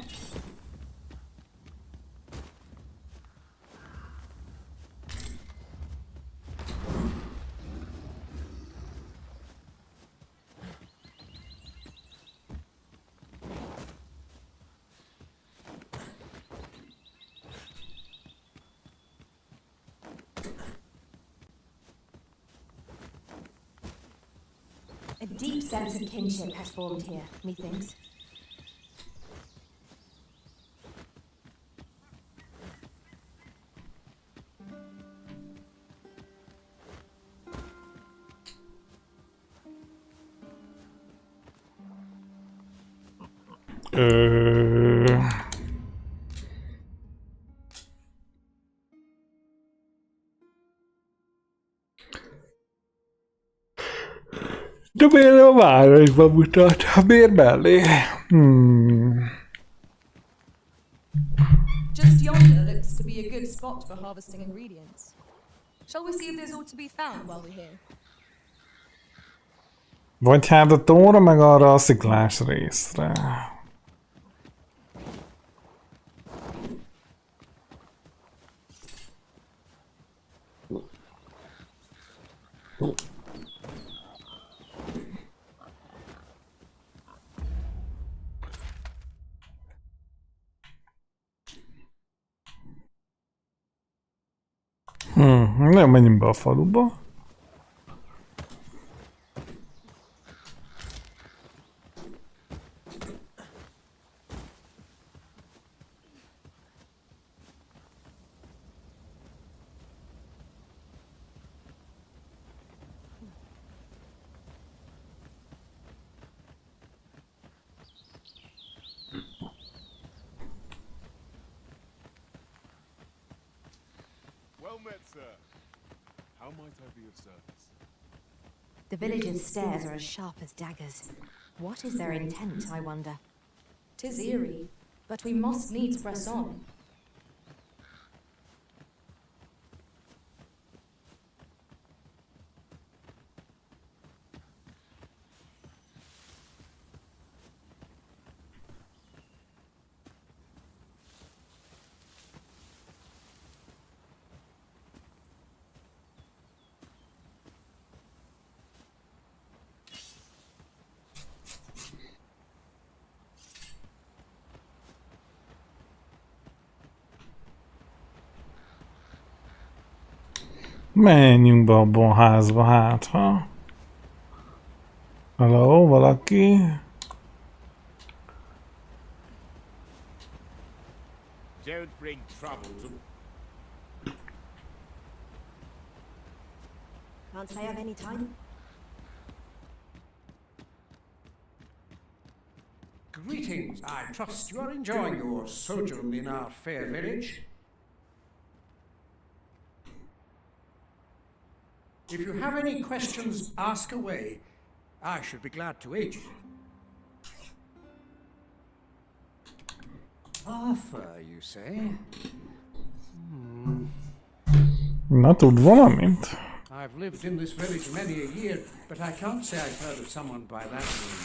Speaker 2: A deep sense of kinship has formed here, methinks.
Speaker 1: De miért a városban mutat? Miért mellé?
Speaker 3: Just yonder looks to be a good spot for harvesting ingredients. Shall we see if there's aught to be found while we're here?
Speaker 1: Vagy hát a tóra, meg arra a sziklás részre. Na, menjünk be a faluba.
Speaker 8: Well met, sir. How might I be of service?
Speaker 2: The villagers' stares are as sharp as daggers. What is their intent, I wonder?
Speaker 3: 'Tis eerie, but we must needs press on.
Speaker 1: Menjünk be abban a házba, hát ha. Hello, valaki?
Speaker 8: Don't bring trouble to...
Speaker 2: Can't say I've any time.
Speaker 6: Greetings. I trust you are enjoying your sojourn in our fair village. If you have any questions, ask away. I should be glad to aid you. Arthur, you say?
Speaker 1: Na, tud valamit?
Speaker 6: I've lived in this village many a year, but I can't say I've heard of someone by that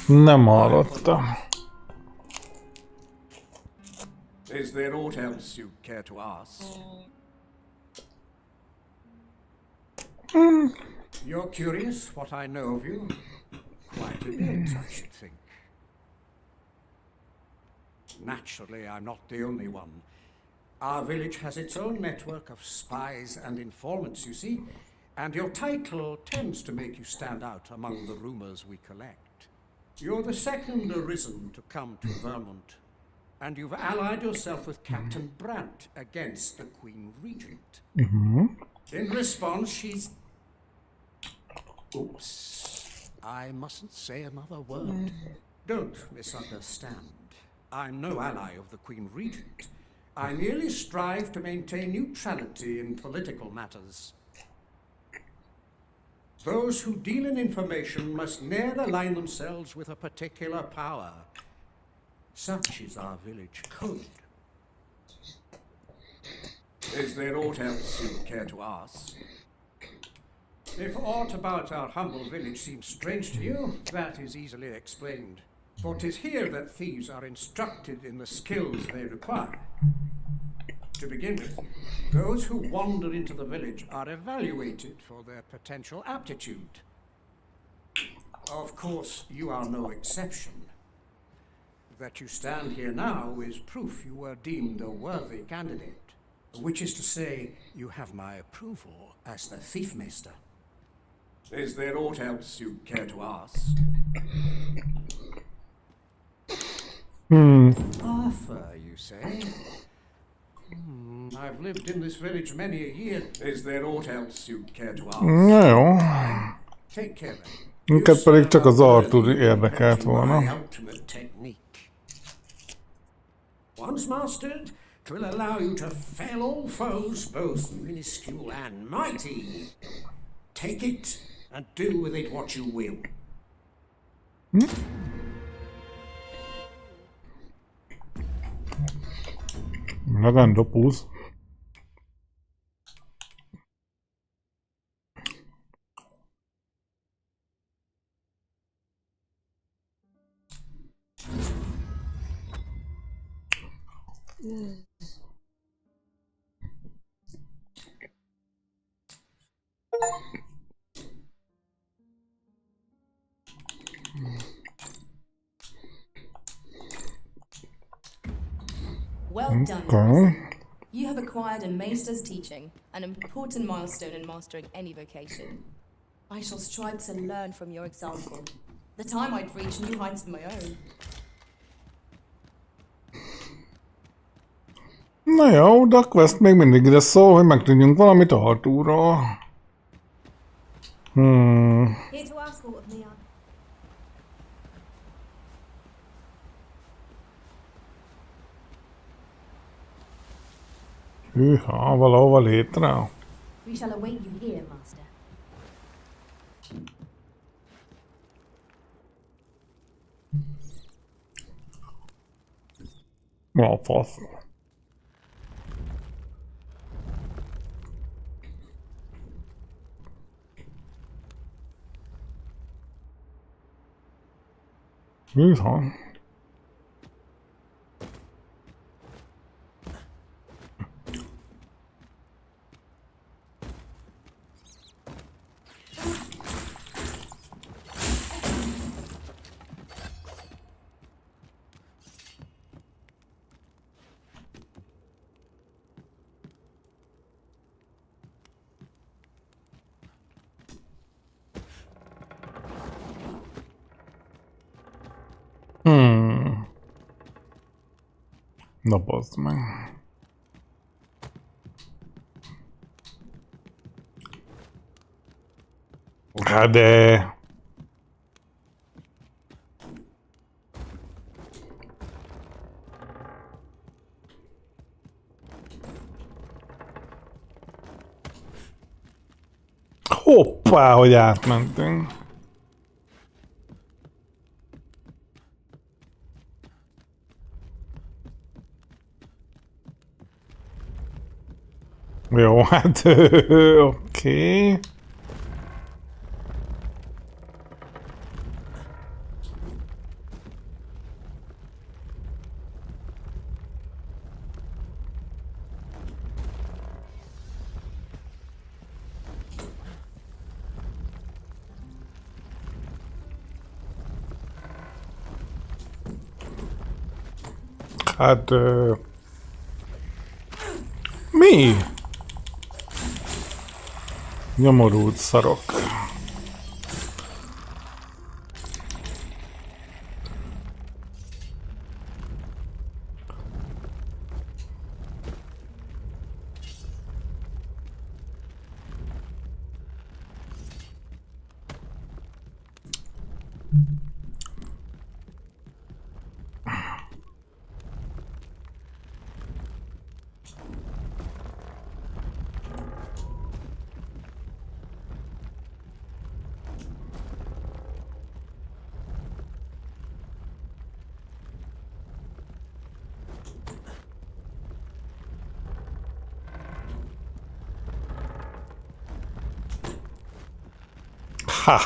Speaker 6: name.
Speaker 1: Nem hallottam.
Speaker 6: Is there aught else you care to ask? You're curious what I know of you? Quite a bit, I should think. Naturally, I'm not the only one. Our village has its own network of spies and informants, you see, and your title tends to make you stand out among the rumors we collect. You're the second arisen to come to Vermont, and you've allied yourself with Captain Brandt against the Queen Regent. In response, she's... Oops. I mustn't say another word. Don't misunderstand. I'm no ally of the Queen Regent. I merely strive to maintain neutrality in political matters. Those who deal in information must ne'er align themselves with a particular power. Such is our village code. Is there aught else you care to ask? If aught about our humble village seems strange to you, that is easily explained. For 'tis here that thieves are instructed in the skills they require. To begin with, those who wander into the village are evaluated for their potential aptitude. Of course, you are no exception. That you stand here now is proof you were deemed a worthy candidate. Which is to say, you have my approval as the Thiefmeister. Is there aught else you care to ask? Arthur, you say? I've lived in this village many a year. Is there aught else you care to ask?
Speaker 1: Na jó.
Speaker 6: Take care then.
Speaker 1: Minket pedig csak az Arthur érdekelt volna.
Speaker 6: Once mastered, 'twill allow you to fell all foes, both minuscule and mighty. Take it and do with it what you will.
Speaker 1: Megándopúz.
Speaker 2: Well done.
Speaker 1: Okay.
Speaker 3: You have acquired a maester's teaching, an important milestone in mastering any vocation. I shall strive to learn from your example. The time I'd reach new heights of my own.
Speaker 1: Na jó, de a quest még mindig ide szól, hogy megtudjunk valamit Artúrról.
Speaker 2: Here to ask all of me,
Speaker 1: Hűha, valahova létre.
Speaker 2: We shall await you here, master.
Speaker 1: A fasz. Hűha. Na bazd meg. Hát de... Hoppá, hogy átmentünk. Jó, hát oké. Hát... Mi? Nyomorult szarok. Ha!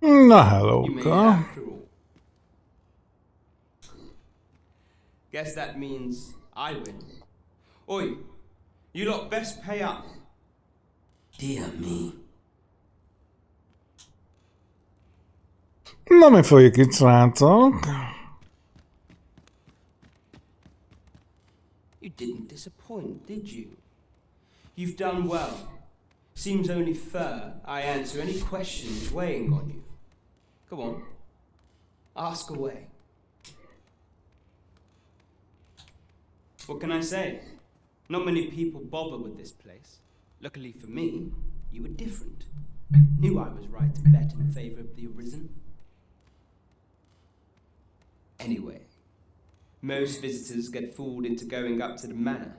Speaker 1: Na, hello,
Speaker 11: You made it after all. Guess that means I win. Oi, you lot best pay up. Dear me.
Speaker 1: Na, mi folyik itt, srácok?
Speaker 11: You didn't disappoint, did you? You've done well. Seems only fair I answer any questions weighing on you. Come on, ask away. What can I say? Not many people bother with this place. Luckily for me, you were different. Knew I was right to bet in favor of the Arisen. Anyway, most visitors get fooled into going up to the manor.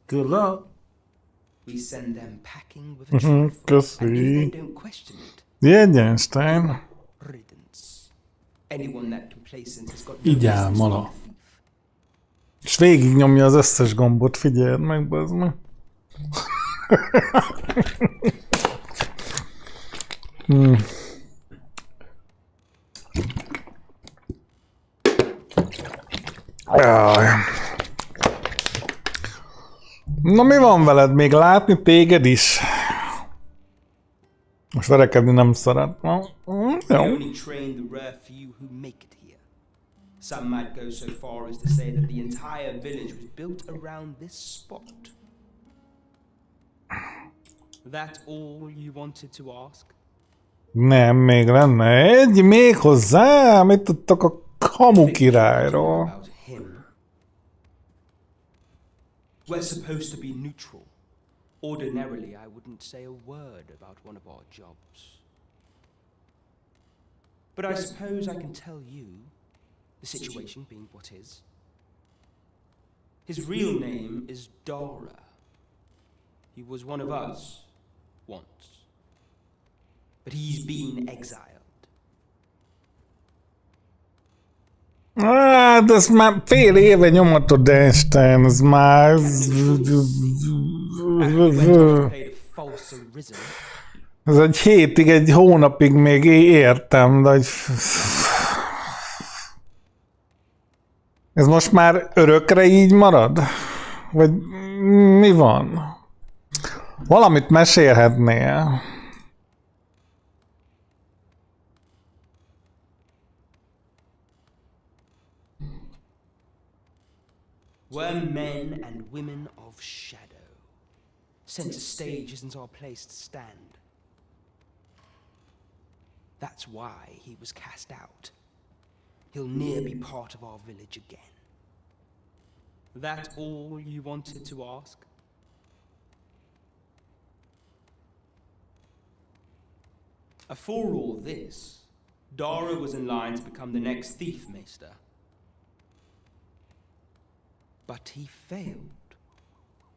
Speaker 1: Good luck.
Speaker 11: We send them packing with a trifle, and if they don't question it,
Speaker 1: Végigjátszás.
Speaker 11: riddance. Anyone that complacent has got
Speaker 1: Így áll, mala. És végignyomja az összes gombot, figyeld meg, bazd meg. Jaj. Na mi van veled? Még látni téged is? Most verekedni nem szeretem.
Speaker 11: We
Speaker 1: Jó.
Speaker 11: only train the rare few who make it here. Some might go so far as to say that the entire village was built around this spot. That all you wanted to ask?
Speaker 1: Nem, még lenne egy, még hozzá, mit tudtok a Kamu királyról?
Speaker 11: About him. We're supposed to be neutral. Ordinarily, I wouldn't say a word about one of our jobs. But I suppose I can tell you, the situation being what is. His real name is Dara. He was one of us once. But he's been exiled.
Speaker 1: Hát, ezt már fél éve nyomatod, Einstein, ez már... Ez egy hétig, egy hónapig még értem, de hogy... Ez most már örökre így marad? Vagy mi van? Valamit mesélhetnél.
Speaker 11: We're men and women of shadow. Center stage isn't our place to stand. That's why he was cast out. He'll ne'er be part of our village again. That all you wanted to ask? For all this, Dara was in line to become the next thief maester. But he failed.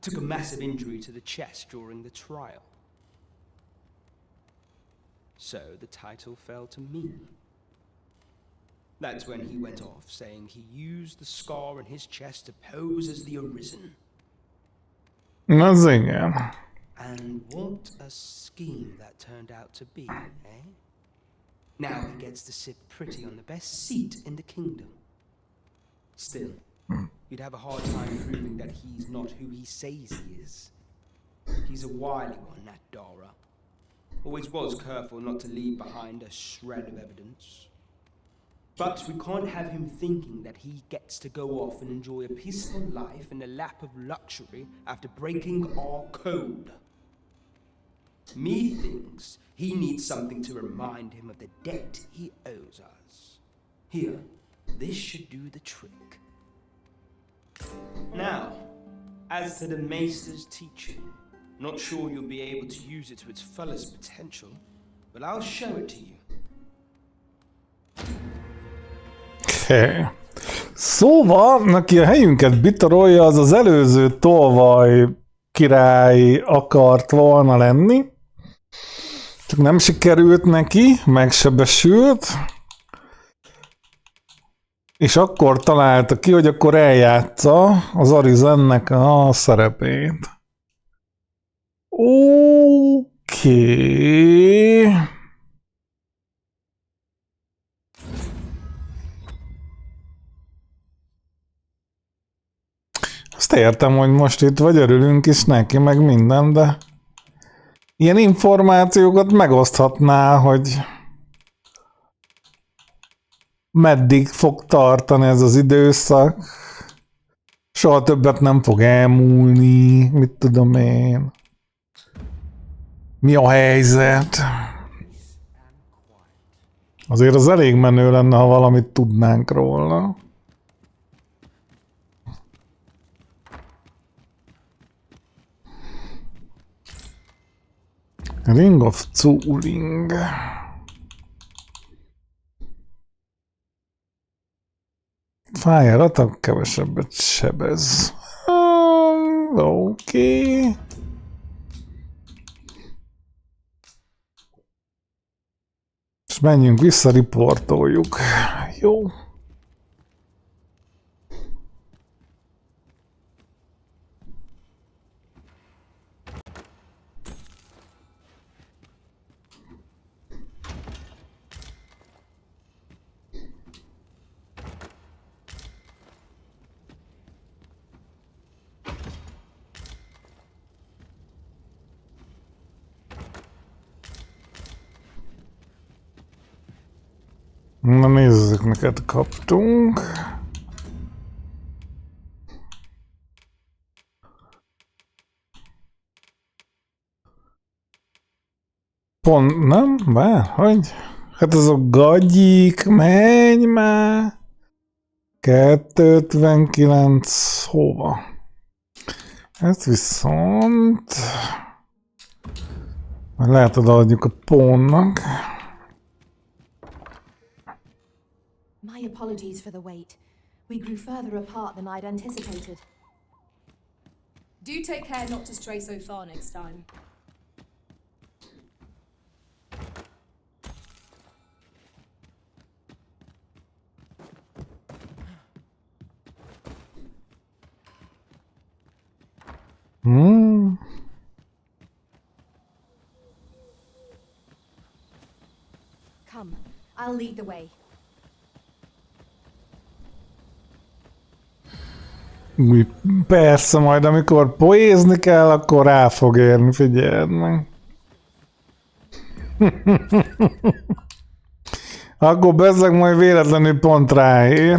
Speaker 11: Took a massive injury to the chest during the trial. So the title fell to me. That's when he went off, saying he used the scar in his chest to pose as the Arisen.
Speaker 1: Az igen.
Speaker 11: And what a scheme that turned out to be, eh? Now he gets to sit pretty on the best seat in the kingdom. Still, you'd have a hard time proving that he's not who he says he is. He's a wily one, that Dara. Always was careful not to leave behind a shred of evidence. But we can't have him thinking that he gets to go off and enjoy a peaceful life in the lap of luxury after breaking our code. Methinks he needs something to remind him of the debt he owes us. Here, this should do the trick. Now, as to the Maester's teaching, not sure you'll be able to use it to its fullest potential, but I'll show it to you.
Speaker 1: Okay. Szóval, aki a helyünket bitorolja, az az előző tolvaj király akart volna lenni. Csak nem sikerült neki, megsebesült. És akkor találta ki, hogy akkor eljátsza az Arisennek a szerepét. Oké. Azt értem, hogy most itt vagy örülünk is neki, meg minden, de ilyen információkat megoszthatná, hogy meddig fog tartani ez az időszak. Soha többet nem fog elmúlni, mit tudom én. Mi a helyzet? Azért az elég menő lenne, ha valamit tudnánk róla. Ring of Zuling. Fire attack kevesebbet sebez. Oké. És menjünk vissza, riportoljuk. Jó. Na nézzük, miket kaptunk. Pont, nem? Vár, hogy? Hát azok gagyik, menj már! 259 hova? Ez viszont... Lehet odaadjuk a pónnak.
Speaker 2: My apologies for the wait. We grew further apart than I'd anticipated.
Speaker 3: Do take care not to stray so far next time.
Speaker 2: Come, I'll lead the way.
Speaker 1: Persze, majd amikor poézni kell, akkor rá fog érni, figyeld meg. Akkor bezzeg majd véletlenül pont ráér.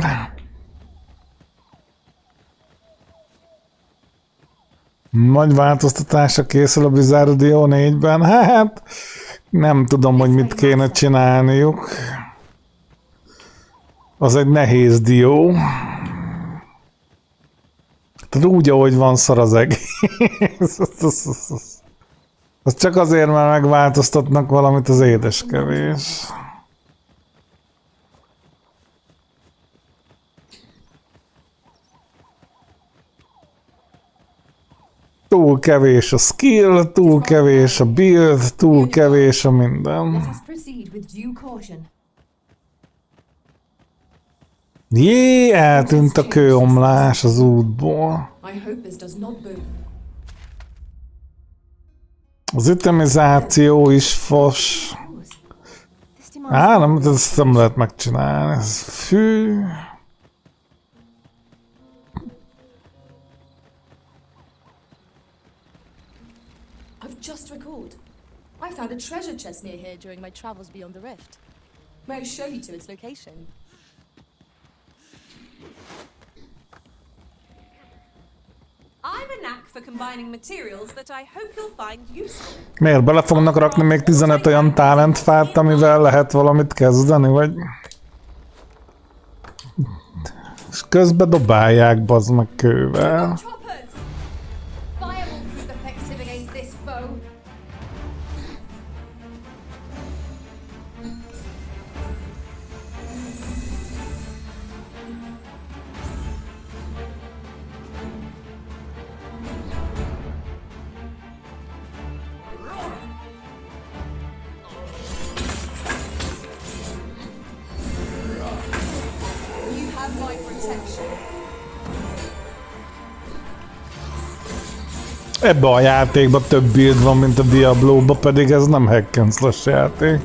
Speaker 1: Nagy változtatásra készül a Bizarro Dio 4-ben. Hát, nem tudom, hogy mit kéne csinálniuk. Az egy nehéz dió. Tehát úgy, ahogy van, szar az egész. Az csak azért, mert megváltoztatnak valamit, az édeskevés. Túl kevés a skill, túl kevés a build, túl kevés a minden. Jé, eltűnt a kőomlás az útból. Az ütemizáció is fos. Á, nem, ezt nem lehet megcsinálni. Ez fű.
Speaker 3: Just recalled. I found a treasure chest near here during my travels beyond the rift. May I show you to its location? I've a knack for combining materials that I hope you'll find useful.
Speaker 1: Miért bele fognak rakni még 15 olyan talentfát, amivel lehet valamit kezdeni, vagy... És közben dobálják, bazd meg kővel. Ebbe a játékban több build van, mint a Diablo-ba, pedig ez nem hack and slash játék.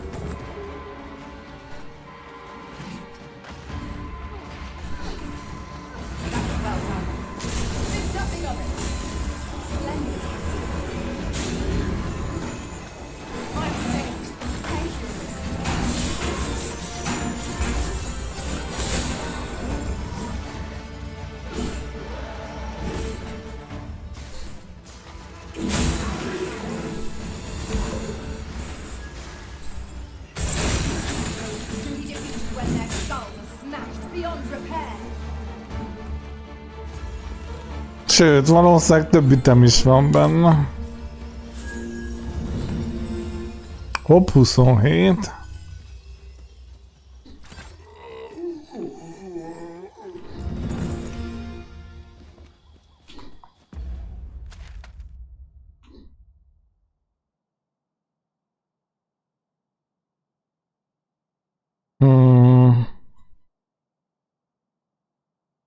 Speaker 1: Sőt, valószínűleg több ütem is van benne. Hopp, 27.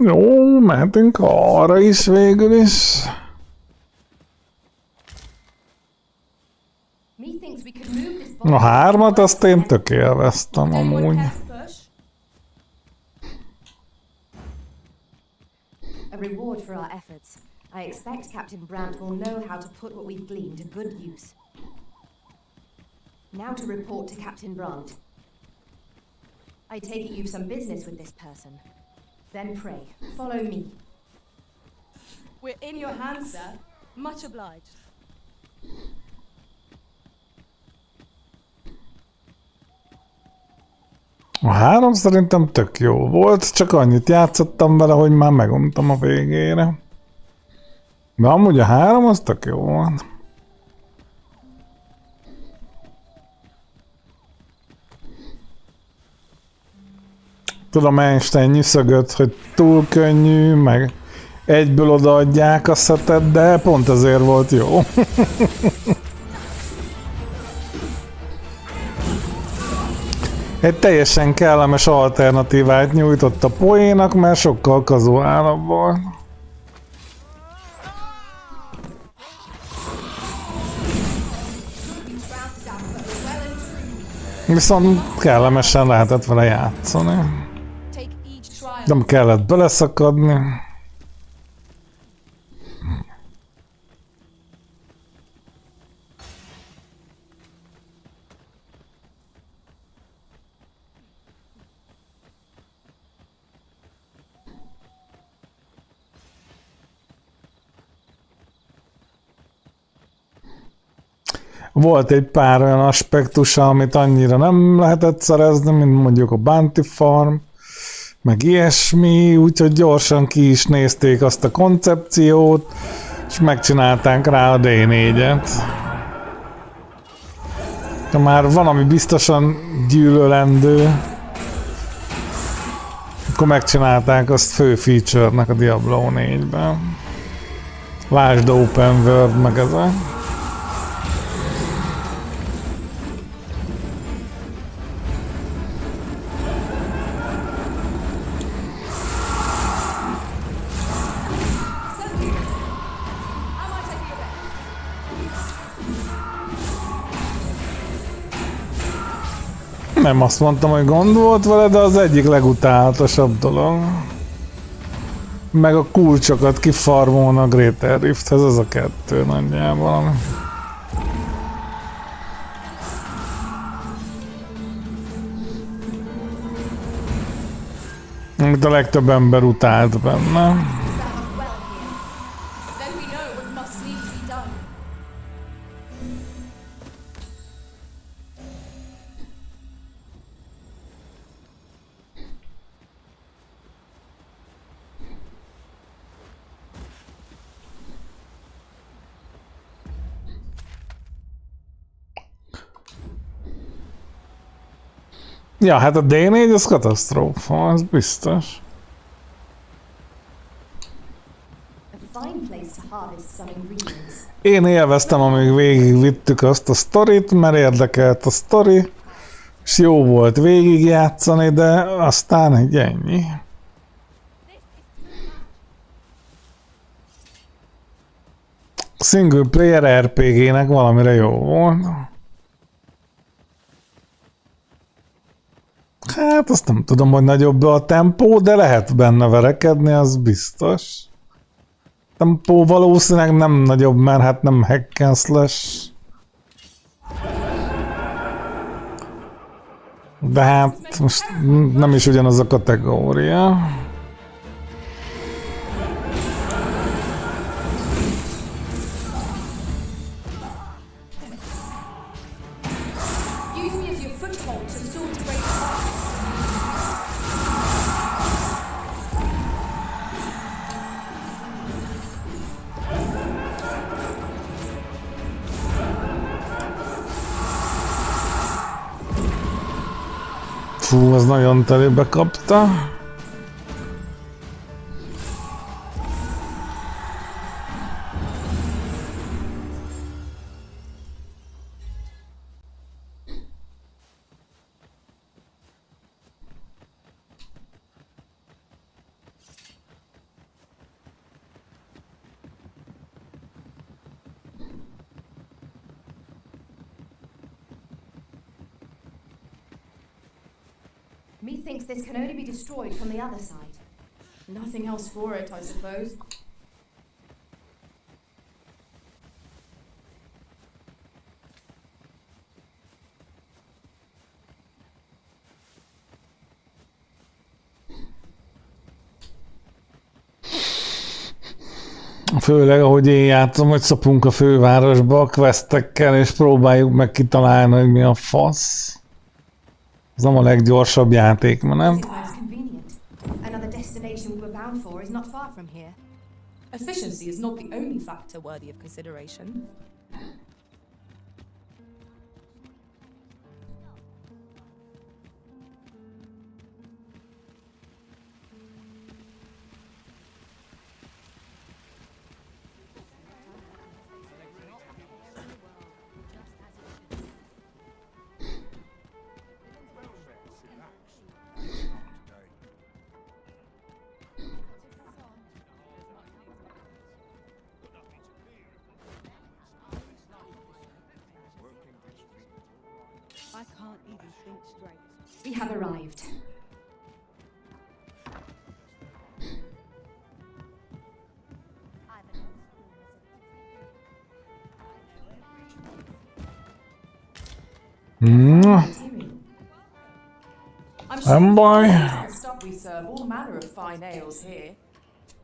Speaker 1: Jó, mehetünk arra is végül is. A 3-at azt én tök élveztem amúgy.
Speaker 2: A reward for our efforts. I expect Captain Brandt will know how to put what we've gleaned to good use. Now to report to Captain Brandt. I take it you've some business with this person. Then pray, follow me.
Speaker 3: We're in your hands, sir. Much obliged.
Speaker 1: A 3 szerintem tök jó volt, csak annyit játszottam vele, hogy már meguntam a végére. De amúgy a 3 az tök jó volt. Tudom, Einstein nyüszögött, hogy túl könnyű, meg egyből odaadják a szetet, de pont ezért volt jó. Egy teljesen kellemes alternatívát nyújtott a poénak, mert sokkal kazuálabb volt. Viszont kellemesen lehetett vele játszani. Nem kellett beleszakadni. Volt egy pár olyan aspektusa, amit annyira nem lehetett szerezni, mint mondjuk a Bounty Farm, meg ilyesmi, úgyhogy gyorsan ki is nézték azt a koncepciót, és megcsinálták rá a D4-et. De már van, ami biztosan gyűlölendő, akkor megcsinálták azt fő feature-nek a Diablo 4-ben. Lásd Open World, meg ezek. Nem azt mondtam, hogy gond volt vele, de az egyik legutálatosabb dolog. Meg a kulcsokat kifarmolna a Greater Rifthez, ez a 2 nagyjából. Amit a legtöbb ember utált benne. Ja, hát a D4 az katasztrófa, az biztos. Én élveztem, amíg végigvittük azt a sztorit, mert érdekelt a sztori, és jó volt végigjátszani, de aztán így ennyi. Single player RPG-nek valamire jó volt. Hát azt nem tudom, hogy nagyobb a tempó, de lehet benne verekedni, az biztos. Tempó valószínűleg nem nagyobb, mert hát nem hack and slash. De hát most nem is ugyanaz a kategória. Fú, az nagyon telébe kapta.
Speaker 2: Methinks this can only be destroyed from the other side.
Speaker 3: Nothing else for it, I suppose.
Speaker 1: Főleg, ahogy én játszom, hogy szopunk a fővárosba a questekkel, és próbáljuk meg kitalálni, hogy mi a fasz. Ez nem a leggyorsabb játékmenet.
Speaker 2: Another destination we were bound for is not far from here.
Speaker 3: Efficiency is not the only factor worthy of consideration.
Speaker 9: I can't even think straight.
Speaker 2: We have arrived.
Speaker 3: I'm
Speaker 1: Nem baj.
Speaker 3: the stuff we serve all manner of fine ales here.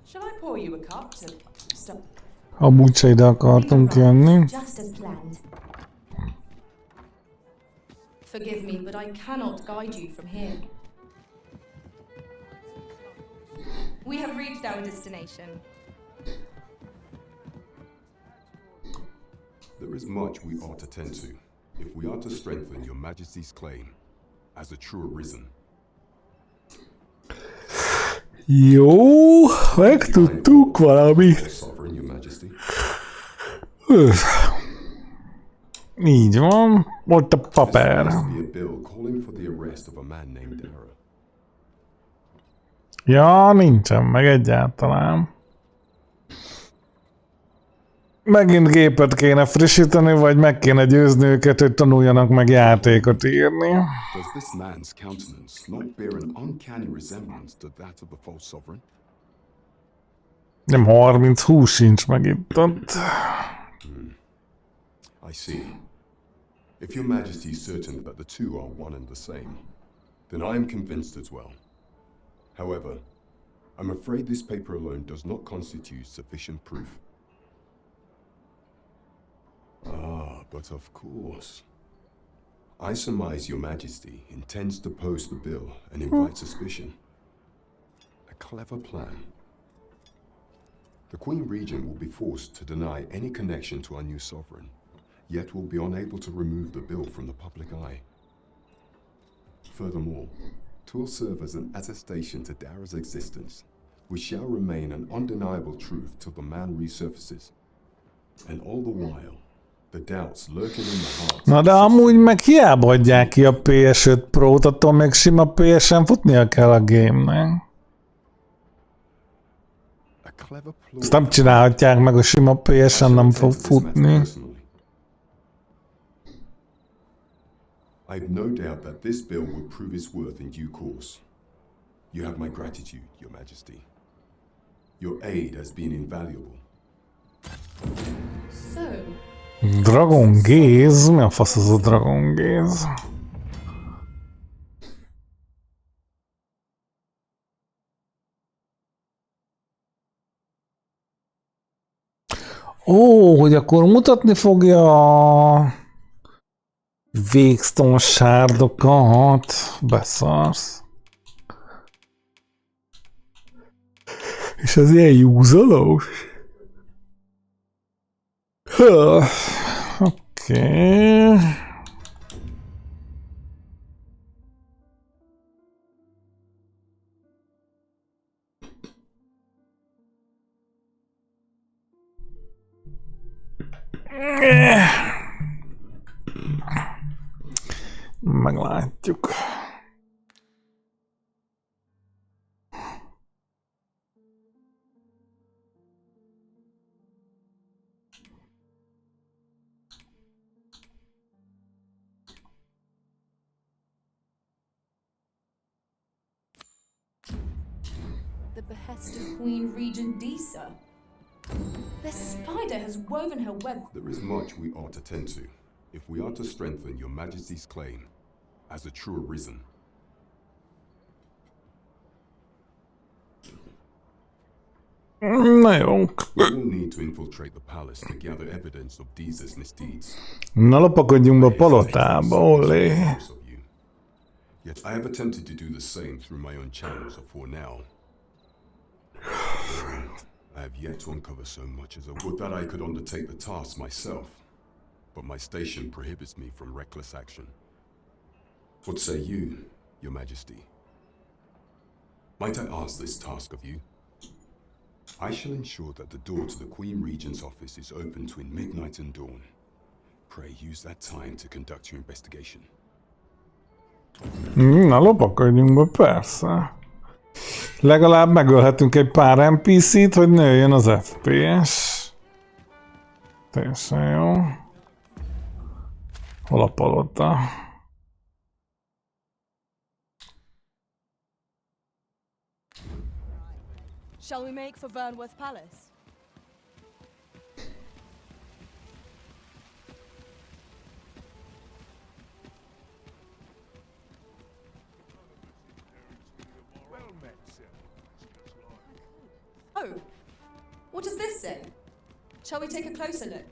Speaker 3: Shall I pour you a cup to stop?
Speaker 1: Amúgy se ide akartunk jönni.
Speaker 2: Just as planned.
Speaker 3: Forgive me, but I cannot guide you from here. We have reached our destination.
Speaker 10: There is much we ought to tend to, if we are to strengthen your majesty's claim as a true arisen.
Speaker 1: Jó, megtudtuk valamit.
Speaker 10: Sovereign, your majesty.
Speaker 1: Így van, ott a papír.
Speaker 10: There must be a bill calling for the arrest of a man named Dara.
Speaker 1: Ja, nincsen meg egyáltalán. Megint gépet kéne frissíteni, vagy meg kéne győzni őket, hogy tanuljanak meg játékot írni.
Speaker 10: Does this man's countenance not bear an uncanny resemblance to that of the false sovereign?
Speaker 1: Nem 30-20 sincs meg itt ott.
Speaker 10: I see. If your majesty is certain that the two are one and the same, then I am convinced as well. However, I'm afraid this paper alone does not constitute sufficient proof. Ah, but of course. I surmise your majesty intends to post the bill and invite suspicion. A clever plan. The Queen Regent will be forced to deny any connection to our new sovereign, yet will be unable to remove the bill from the public eye. Furthermore, 'twill serve as an attestation to Dara's existence, which shall remain an undeniable truth till the man resurfaces. And all the while, the doubts lurking in the hearts.
Speaker 1: Na de amúgy meg hiába adják ki a PS5 Pro-t, attól még sima PS-en futnia kell a game-nek. Ezt nem csinálhatják meg, a sima PS-en nem fog futni.
Speaker 10: I've no doubt that this bill will prove its worth in due course. You have my gratitude, your majesty. Your aid has been invaluable.
Speaker 3: So,
Speaker 1: Dragon Gaze? Mi a fasz az a Dragon Gaze? Ó, hogy akkor mutatni fogja a Végstone sárdokat. Beszarsz. És ez ilyen júzolós? Oké. Meglátjuk.
Speaker 3: the behest of Queen Regent Disa. The spider has woven her web.
Speaker 10: There is much we ought to tend to, if we are to strengthen your majesty's claim as a true arisen.
Speaker 1: Na jó.
Speaker 10: We will need to infiltrate the palace to gather evidence of Deez's misdeeds.
Speaker 1: Na lopakodjunk be a palotába, olé.
Speaker 10: Yet I have attempted to do the same through my own channels before now. I have yet to uncover so much as I would that I could undertake the task myself, but my station prohibits me from reckless action. What say you, Your Majesty? Might I ask this task of you? I shall ensure that the door to the Queen Regent's office is open between midnight and dawn. Pray use that time to conduct your investigation.
Speaker 1: Na lopakodjunk be, persze. Legalább megölhetünk egy pár NPC-t, hogy nőjön az FPS. Teljesen jó. Hol a palota?
Speaker 3: Shall we make for Vernworth Palace?
Speaker 8: Well met, sir.
Speaker 3: Oh, what does this say? Shall we take a closer look?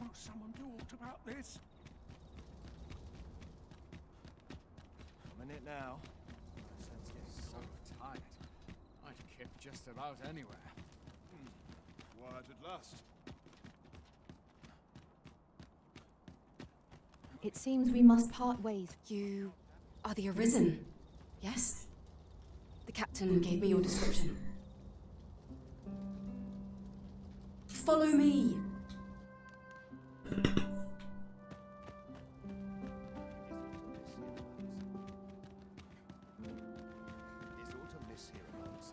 Speaker 8: Will someone do aught about this? I'm in it now. My sense is so tired. I'd kip just about anywhere. Quiet at last.
Speaker 2: It seems we must part ways.
Speaker 3: You are the Arisen, yes? The captain gave me your description. Follow me!
Speaker 8: Is aught amiss hereabouts?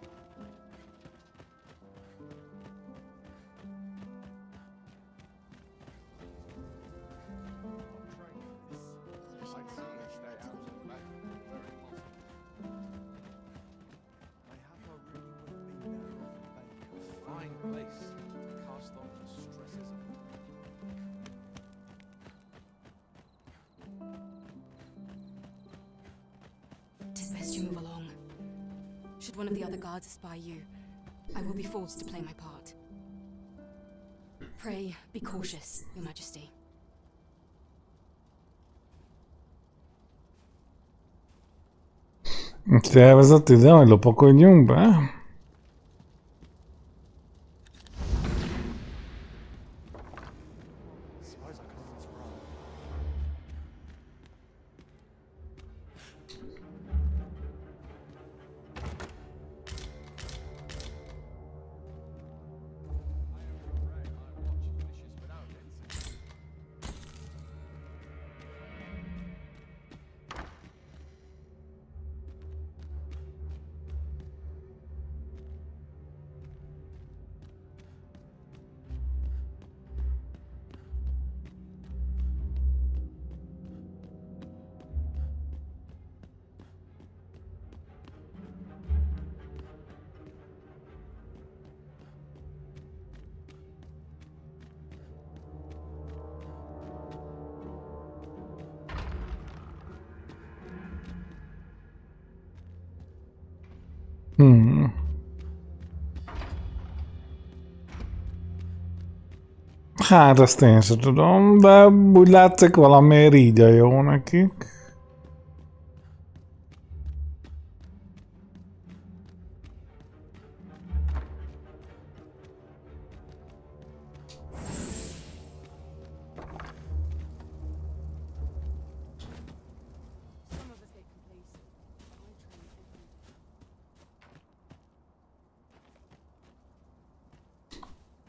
Speaker 8: I'd certainly stay out of the back. Very possible. I have a really would be narrow of the bank. A fine place to cast off the stresses of
Speaker 3: Tis best you move along. Should one of the other guards espy you, I will be forced to play my part. Pray, be cautious, Your Majesty.
Speaker 1: Te elvezett ide, hogy lopakodjunk be? Hát ezt én sem tudom, de úgy látszik valamiért így a jó nekik.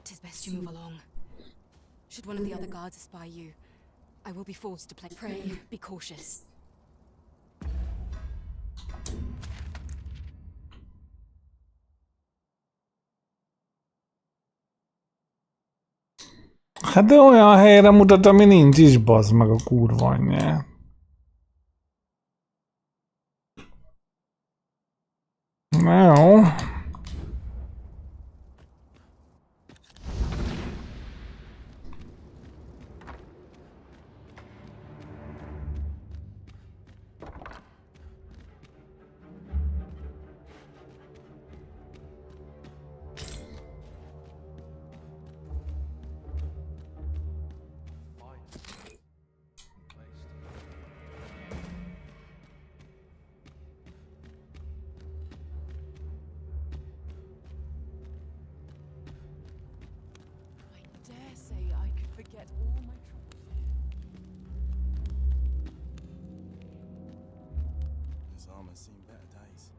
Speaker 3: Tis best you move along. Should one of the other guards espy you, I will be forced to play. Pray, be cautious.
Speaker 1: Hát de olyan helyre mutat, ami nincs is, bazd meg a kurva anyját. Na jó.
Speaker 7: forget all my troubles.
Speaker 12: This armor's seen better days.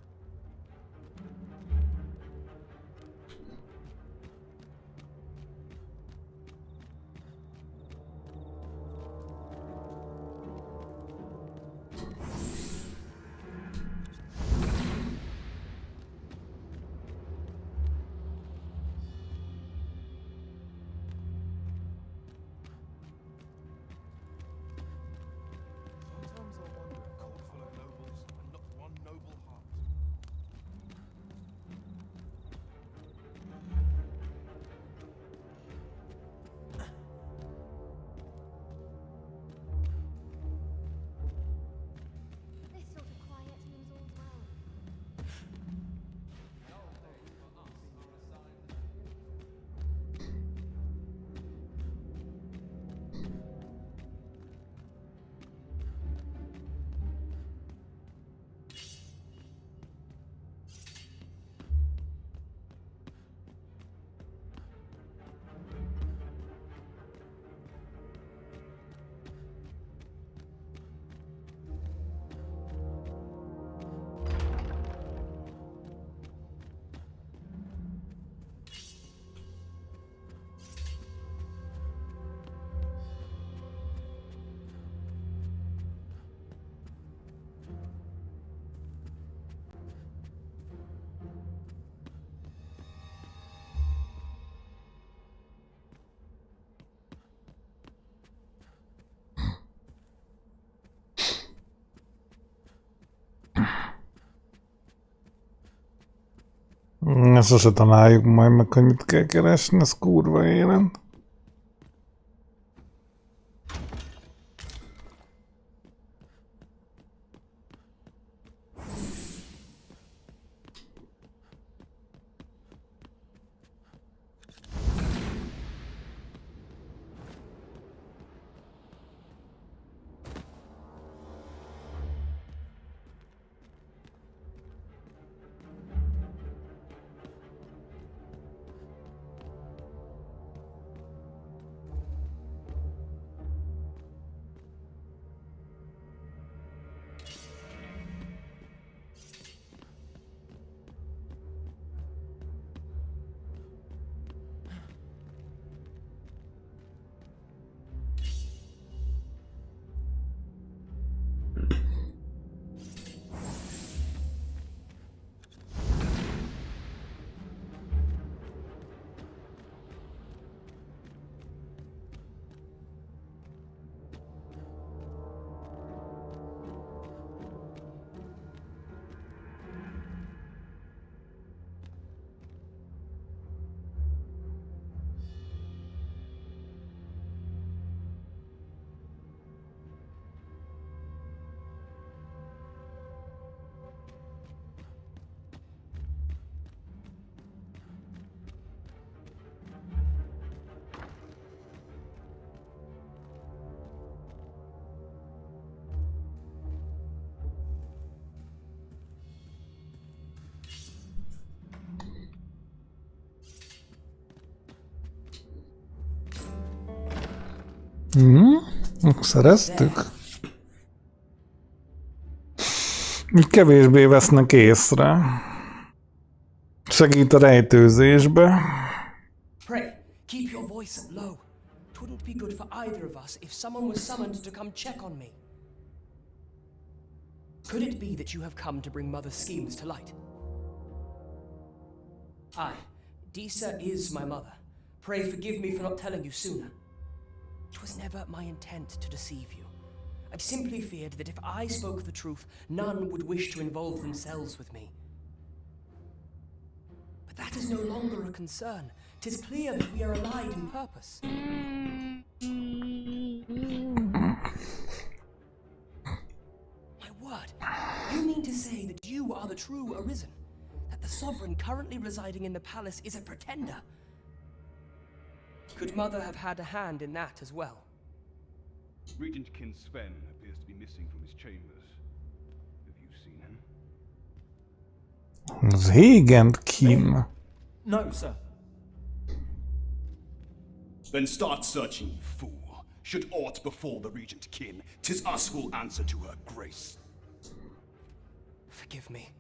Speaker 8: Sometimes I wonder a court full of nobles and not one noble heart.
Speaker 2: This sort of quiet means all's well.
Speaker 1: Sose találjuk majd meg, hogy mit kell keresni, ez kurva élen. Szereztük? Így kevésbé vesznek észre. Segít a rejtőzésbe.
Speaker 11: Pray, keep your voice low. Twouldn't be good for either of us if someone was summoned to come check on me. Could it be that you have come to bring Mother's schemes to light? Aye, Disa is my mother. Pray forgive me for not telling you sooner. It was never my intent to deceive you. I simply feared that if I spoke the truth, none would wish to involve themselves with me. But that is no longer a concern. 'Tis clear that we are allied in purpose. My word, you mean to say that you are the true Arisen? That the sovereign currently residing in the palace is a pretender? Could Mother have had a hand in that as well?
Speaker 13: Regent Kin Sven appears to be missing from his chambers. Have you seen him?
Speaker 1: Régent Kim.
Speaker 14: No, sir.
Speaker 13: Then start searching, you fool. Should aught befall the regent kin, 'tis us who'll answer to her grace.
Speaker 11: Forgive me.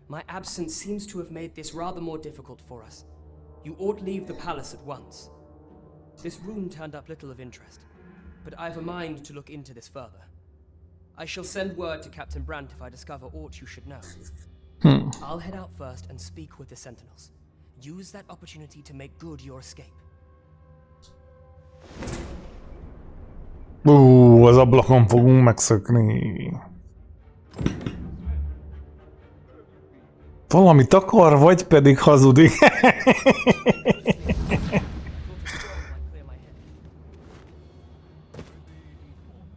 Speaker 11: My absence seems to have made this rather more difficult for us. You ought leave the palace at once. This room turned up little of interest, but I've a mind to look into this further. I shall send word to Captain Brandt if I discover aught you should know. I'll head out first and speak with the sentinels. Use that opportunity to make good your escape.
Speaker 1: Az ablakon fogunk megszökni. Valamit akar, vagy pedig hazudik.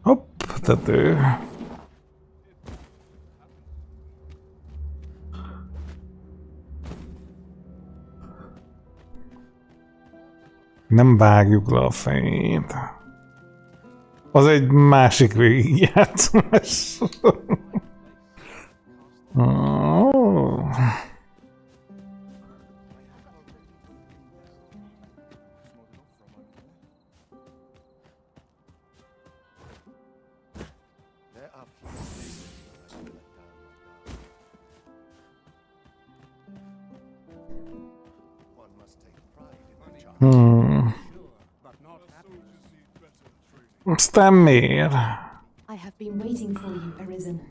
Speaker 1: Hopp, tető. Nem vágjuk le a fejét. Az egy másik végigjátszás. Oh. Aztán miért?
Speaker 2: I have been waiting for you, Arisen.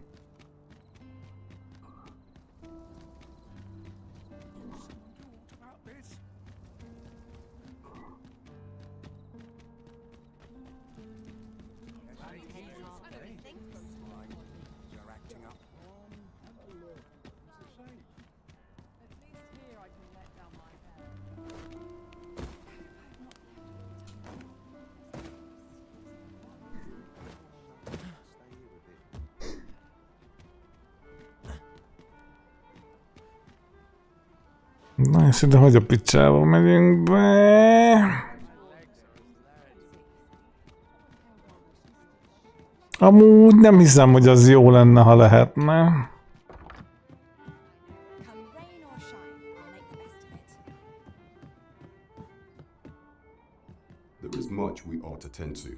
Speaker 1: Na és ide hogy a picsába megyünk be? Amúgy nem hiszem, hogy az jó lenne, ha lehetne.
Speaker 10: There is much we ought to tend to,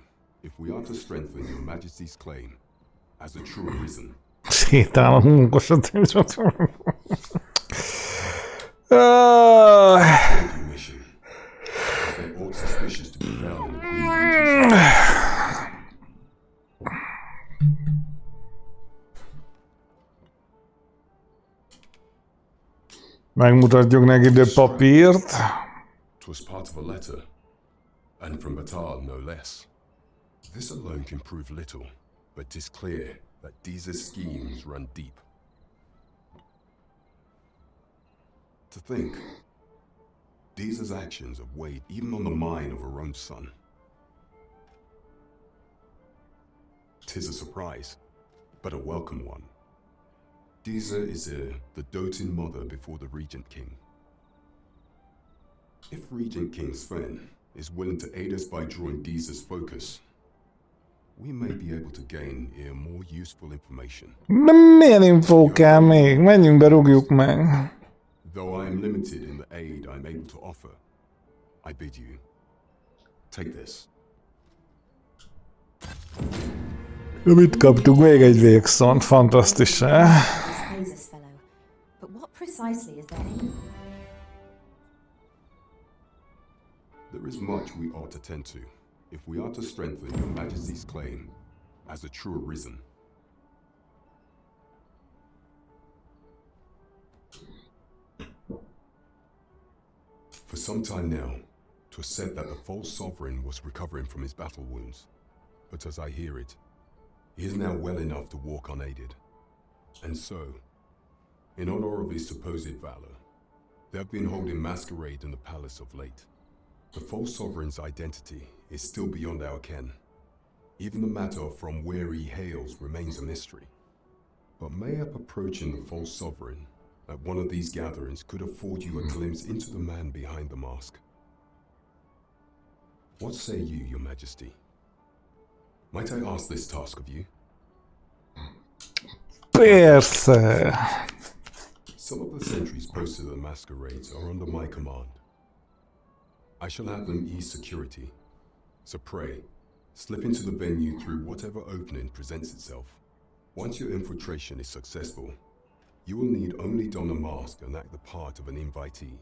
Speaker 10: if we are to strengthen your majesty's claim as a true reason.
Speaker 1: Sétál a munkosat. Megmutatjuk neki ide papírt.
Speaker 10: 'Twas part of a letter, and from Batal no less. This alone can prove little, but 'tis clear that Deeza's schemes run deep. To think, Deeza's actions have weighed even on the mind of her own son. 'Tis a surprise, but a welcome one. Deeza is the doting mother before the Regent King. If Regent King Sven is willing to aid us by drawing Deeza's focus, we may be able to gain here more useful information.
Speaker 1: Milyen infó kell még? Menjünk be, rúgjuk meg.
Speaker 10: Though I am limited in the aid I'm able to offer, I bid you, take this.
Speaker 1: Mit kaptuk? Még egy végszont, fantasztikus.
Speaker 2: But what precisely is their aim?
Speaker 10: There is much we ought to tend to, if we are to strengthen your majesty's claim as a true arisen. For some time now, 'twas said that the false sovereign was recovering from his battle wounds, but as I hear it, he is now well enough to walk unaided. And so, in honor of his supposed valor, they have been holding masquerade in the palace of late. The false sovereign's identity is still beyond our ken. Even the matter from where he hails remains a mystery. But mayhap approaching the false sovereign at one of these gatherings could afford you a glimpse into the man behind the mask. What say you, your majesty? Might I ask this task of you?
Speaker 1: Persze.
Speaker 10: Some of the sentries posted at the masquerades are under my command. I shall have them ease security, So pray, slip into the venue through whatever opening presents itself. Once your infiltration is successful, you will need only don a mask and act the part of an invitee.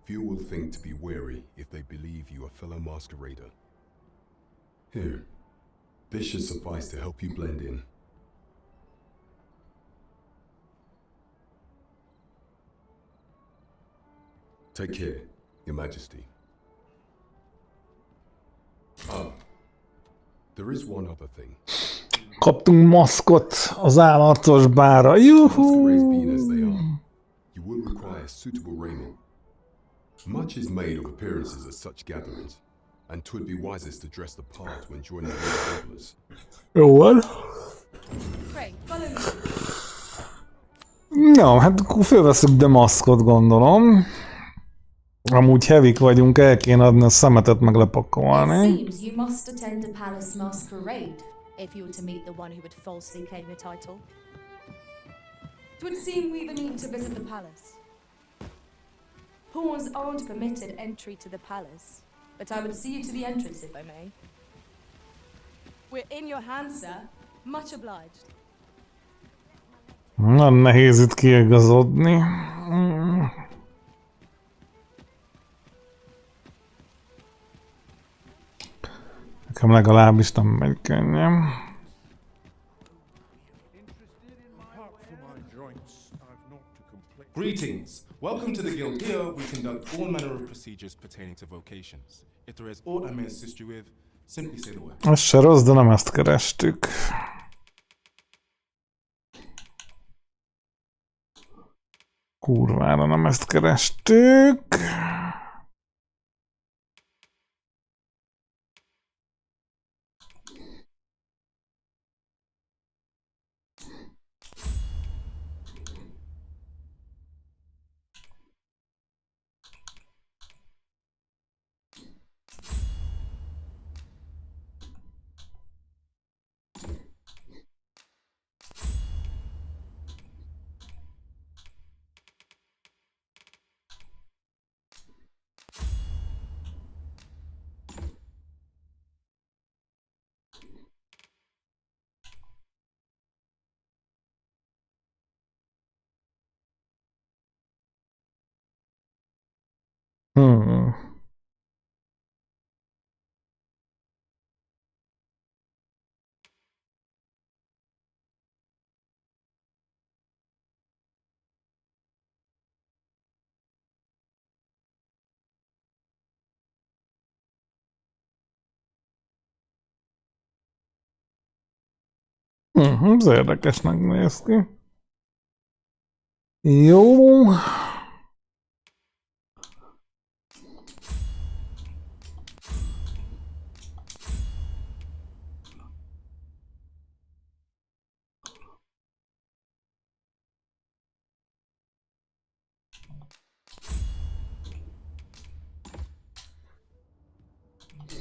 Speaker 10: Few will think to be wary if they believe you a fellow masquerader. Here, this should suffice to help you blend in. Take care, Your Majesty. Ah, there is one other thing.
Speaker 1: Kaptunk maszkot az állatos bárra.
Speaker 10: Masquerades being as
Speaker 1: Juhu!
Speaker 10: they are, you will require suitable raiment. Much is made of appearances at such gatherings, and 'twould be wisest to dress the part when joining the travelers.
Speaker 1: Jó van.
Speaker 3: Pray, follow me.
Speaker 1: Na, hát akkor fölveszünk de maszkot, gondolom. Amúgy hevik vagyunk, el kéne adni a szemetet meg
Speaker 2: It
Speaker 1: lepakolni.
Speaker 2: seems you must attend a palace masquerade if you were to meet the one who would falsely claim your title.
Speaker 3: It would seem we even need to visit the palace. Pawns aren't permitted entry to the palace, but I would see you to the entrance if I may. We're in your hands, sir. Much obliged.
Speaker 1: Nem nehéz itt kiigazodni. Nekem legalábbis nem megy könnyen.
Speaker 12: Greetings! Welcome to the guild. Here we conduct all manner of procedures pertaining to vocations. If there is aught I may assist you with, simply say the word.
Speaker 1: Ez se rossz, de nem ezt kerestük. Kurvára nem ezt kerestük. Ez érdekesnek néz ki. Jó.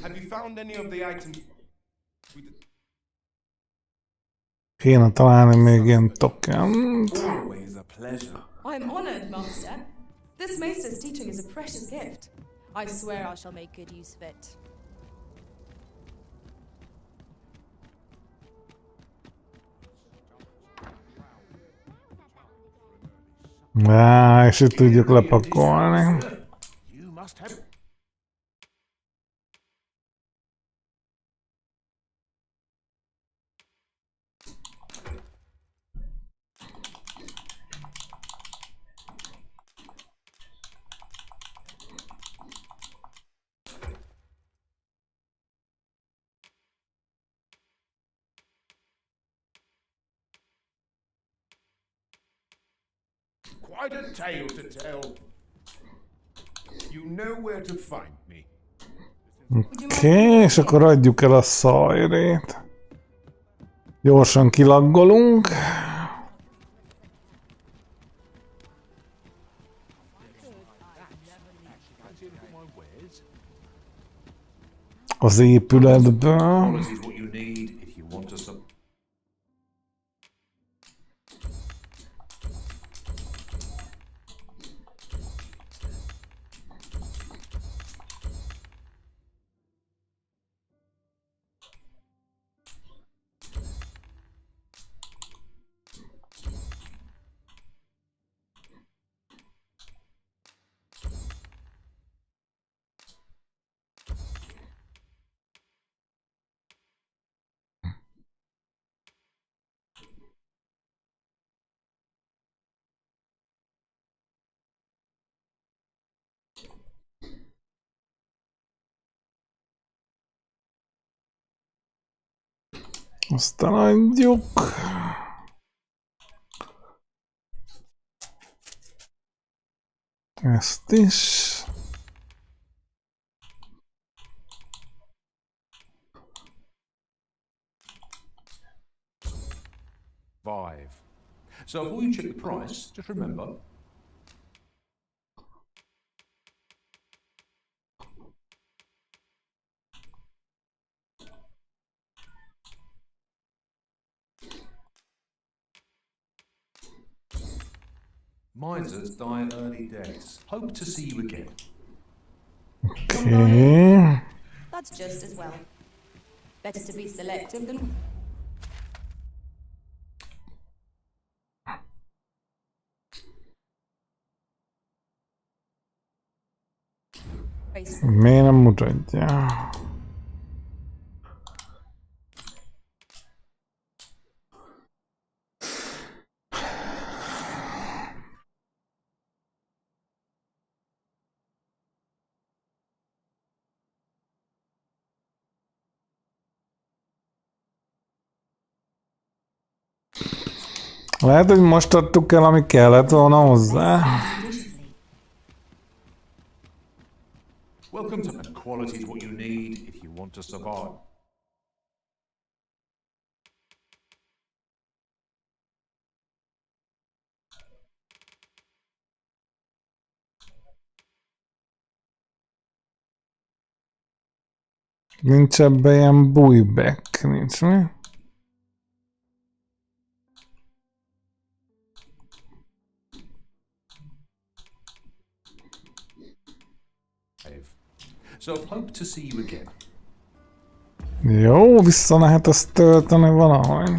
Speaker 12: Have you found any of the items?
Speaker 1: Kéne találni még ilyen tokent.
Speaker 12: Always a pleasure.
Speaker 3: I'm honored, Master. This Maester's teaching is a precious gift. I swear I shall make good use of it.
Speaker 1: És itt tudjuk lepakolni.
Speaker 12: You must have.
Speaker 14: Quite a tale to tell. You know where to find me.
Speaker 1: Oké, és akkor adjuk el a szajrét. Gyorsan kilaggolunk. Az épületből. Aztán adjuk. Ezt is.
Speaker 14: Five. So before you check the price, just remember. Misers die early deaths. Hope to see you again.
Speaker 1: Okay.
Speaker 3: That's just as well. Better to be selective than...
Speaker 1: Miért nem mutatja? Lehet, hogy most adtuk el, ami kellett volna hozzá.
Speaker 14: Welcome to and quality is what you need if you want to survive.
Speaker 1: Nincs ebben ilyen bújback, nincs mi?
Speaker 14: So hope to see you again.
Speaker 1: Jó, vissza lehet ezt tölteni valahogy.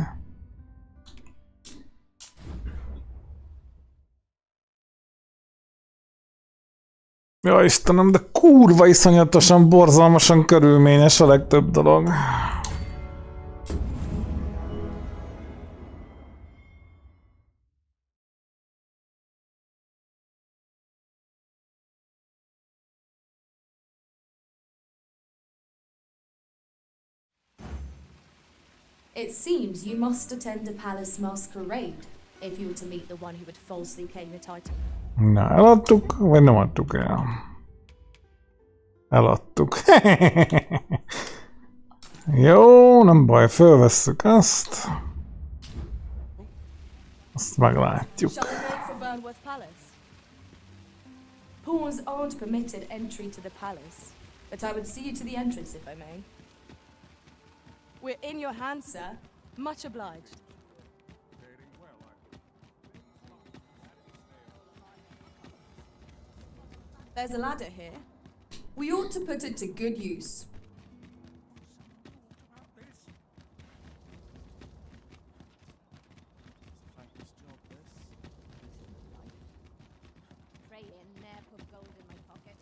Speaker 1: Ja Istenem, de kurva iszonyatosan, borzalmasan körülményes a legtöbb dolog.
Speaker 3: It seems you must attend a palace masquerade if you were to meet the one who would falsely claim the title.
Speaker 1: Na, eladtuk, vagy nem adtuk el? Eladtuk. Jó, nem baj, fölvesszük azt. Azt meglátjuk.
Speaker 3: Shall we make for Burnworth Palace? Pawns aren't permitted entry to the palace, but I would see you to the entrance if I may. We're in your hands, sir. Much obliged. There's a ladder here. We ought to put it to good use.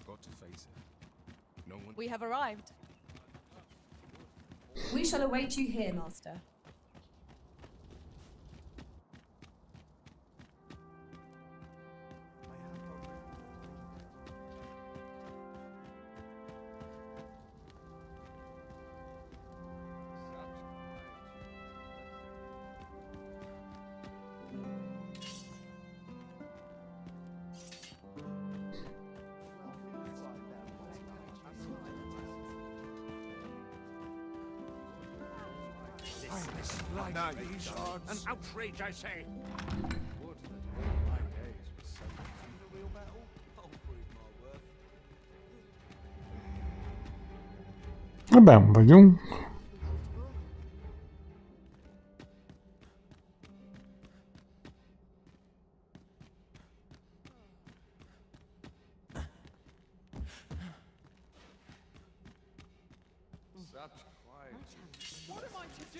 Speaker 14: Got to face it. No one.
Speaker 3: We have arrived. We shall await you here, master.
Speaker 6: An outrage, I say.
Speaker 1: Benn vagyunk.
Speaker 5: What am I to do?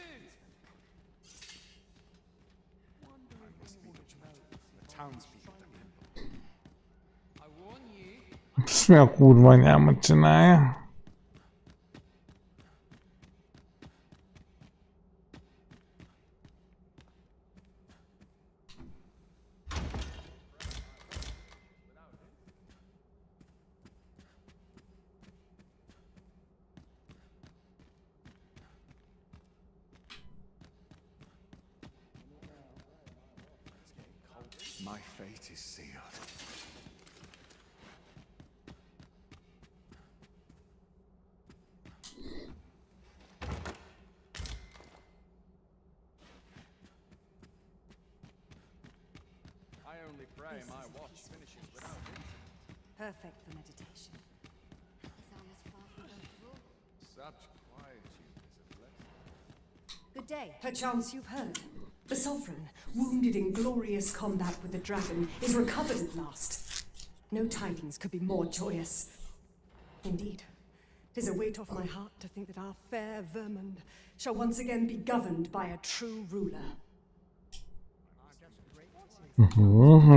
Speaker 12: The townspeople.
Speaker 5: I warn you.
Speaker 1: És mi a kurva anyámat csinálja?
Speaker 15: My fate is sealed.
Speaker 4: I only pray my watch finishes without incident.
Speaker 9: Perfect for meditation.
Speaker 15: Such quietude is a blessing.
Speaker 3: Good day. Perchance you've heard. The Sovereign, wounded in glorious combat with the dragon, is recovered at last. No tidings could be more joyous. Indeed, 'tis a weight off my heart to think that our fair Vermund shall once again be governed by a true ruler.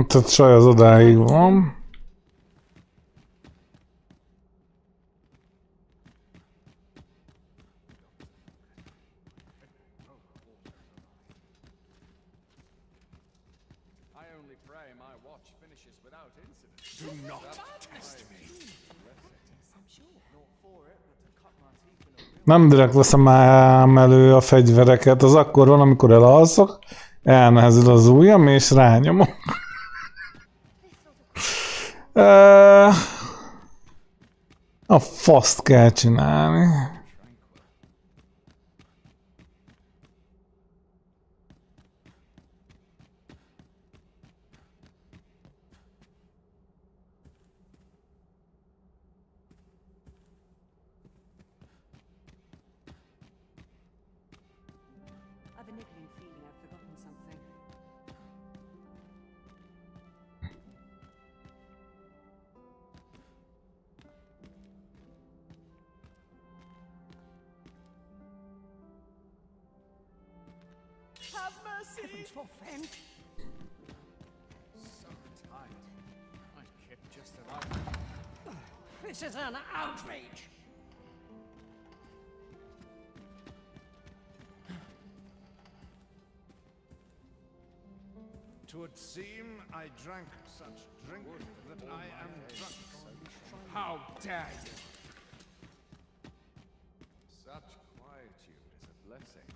Speaker 1: Tehát saj az odáig van.
Speaker 15: Do not test me.
Speaker 1: Nem direkt veszem ám elő a fegyvereket, az akkor van, amikor elalszok, elnehezül az ujjam és rányomom. A faszt kell csinálni.
Speaker 9: I've a niggling feeling I've forgotten something.
Speaker 5: Have mercy!
Speaker 7: Heavens forfend!
Speaker 15: So tight. I kept just about.
Speaker 7: This is an outrage!
Speaker 14: Twould seem I drank such drink that I am drunk. How dare you!
Speaker 15: Such quietude is a blessing.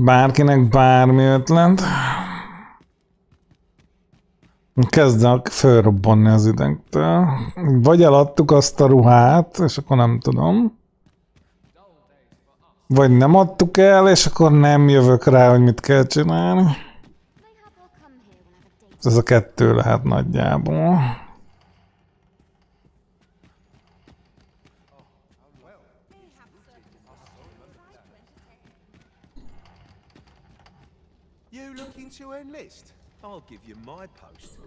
Speaker 1: Bárkinek bármi ötlet. Kezdek fölrobbanni az idektől. Vagy eladtuk azt a ruhát, és akkor nem tudom. Vagy nem adtuk el, és akkor nem jövök rá, hogy mit kell csinálni. Ez a kettő lehet nagyjából.
Speaker 6: You looking to enlist? I'll give you my post.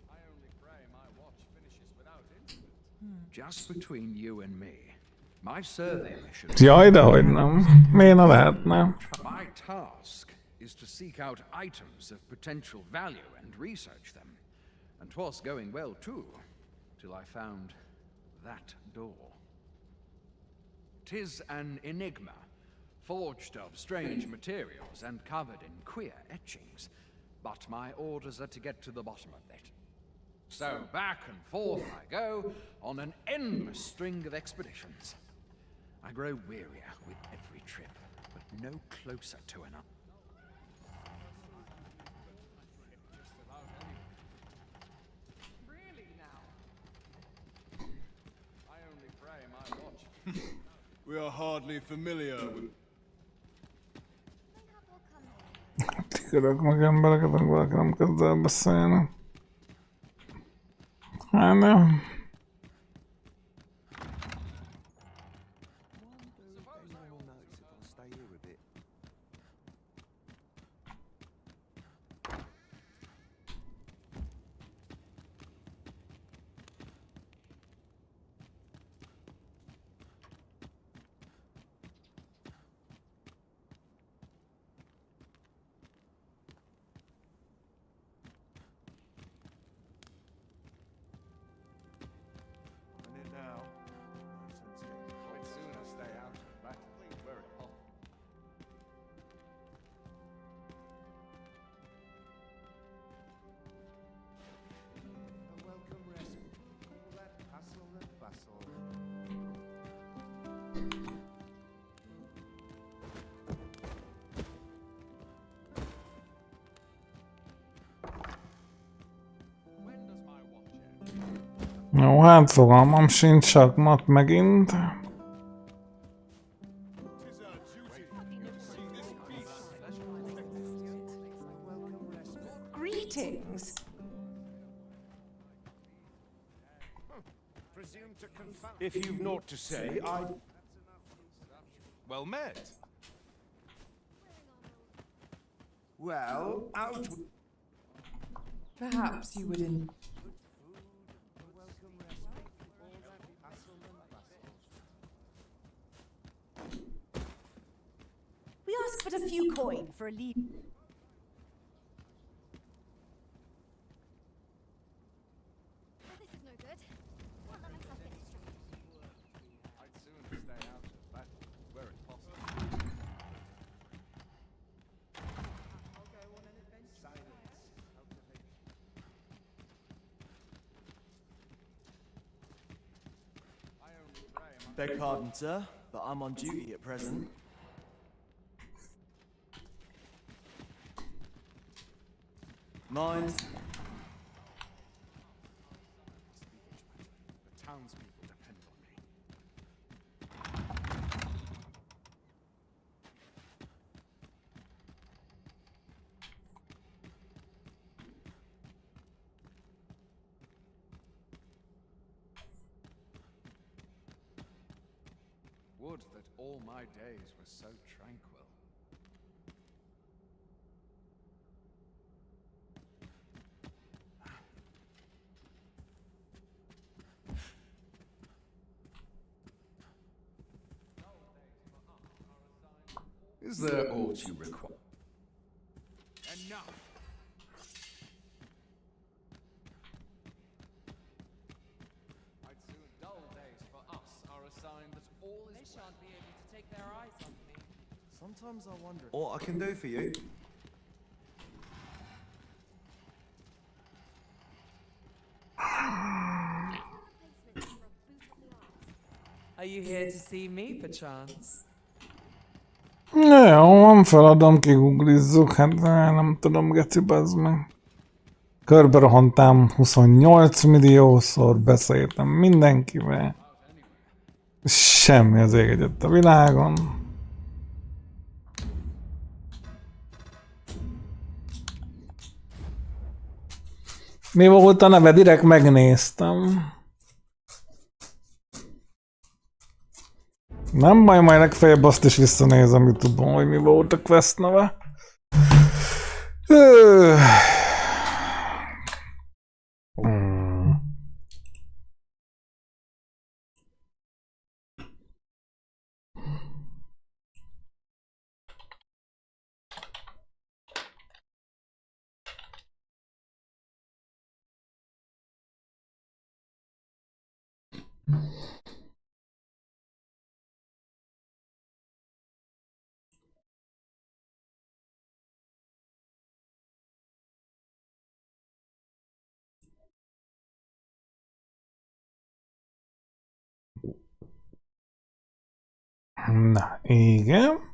Speaker 4: I only pray my watch finishes without incident.
Speaker 15: Just between you and me, my survey mission.
Speaker 1: Jaj, dehogy nem. Miért ne lehetne?
Speaker 15: My task is to seek out items of potential value and research them. And 'twas going well too, till I found that door. 'Tis an enigma, forged of strange materials and covered in queer etchings. But my orders are to get to the bottom of it. So back and forth I go on an endless string of expeditions. I grow wearier with every trip, but no closer to an
Speaker 5: Really now?
Speaker 4: I only pray my watch.
Speaker 14: We are hardly familiar with.
Speaker 1: Tikerök meg embereket, meg valaki nem kezd el beszélni. Hát nem. Jó, hát fogalmam sincs, sakmat megint.
Speaker 3: Greetings.
Speaker 14: If you've naught to say, I...
Speaker 12: Well met.
Speaker 14: Well, out...
Speaker 3: Perhaps you would We ask but a few coin for a lead.
Speaker 2: This is no good. Won't let myself get distracted.
Speaker 15: I'd sooner stay out of that where it's possible.
Speaker 16: Beg pardon, sir, but I'm on duty at present. Mind?
Speaker 12: The townspeople depend on me.
Speaker 15: Would that all my days were so tranquil.
Speaker 4: Is there aught you require?
Speaker 15: Enough! I'd soon dull days for us are a sign that all is. They shan't be able to take their eyes off me.
Speaker 16: Sometimes I wonder what I can do for you.
Speaker 17: Are you here to see me, perchance?
Speaker 1: Jó, van feladom, kiguglizzuk, hát nem tudom, geci, bazd meg. Körbe rohantám 28 milliószor, beszéltem mindenkivel. Semmi az ég egyet a világon. Mi volt a neve? Direkt megnéztem. Nem baj, majd legfeljebb azt is visszanézem YouTube-on, hogy mi volt a quest neve. Na, igen.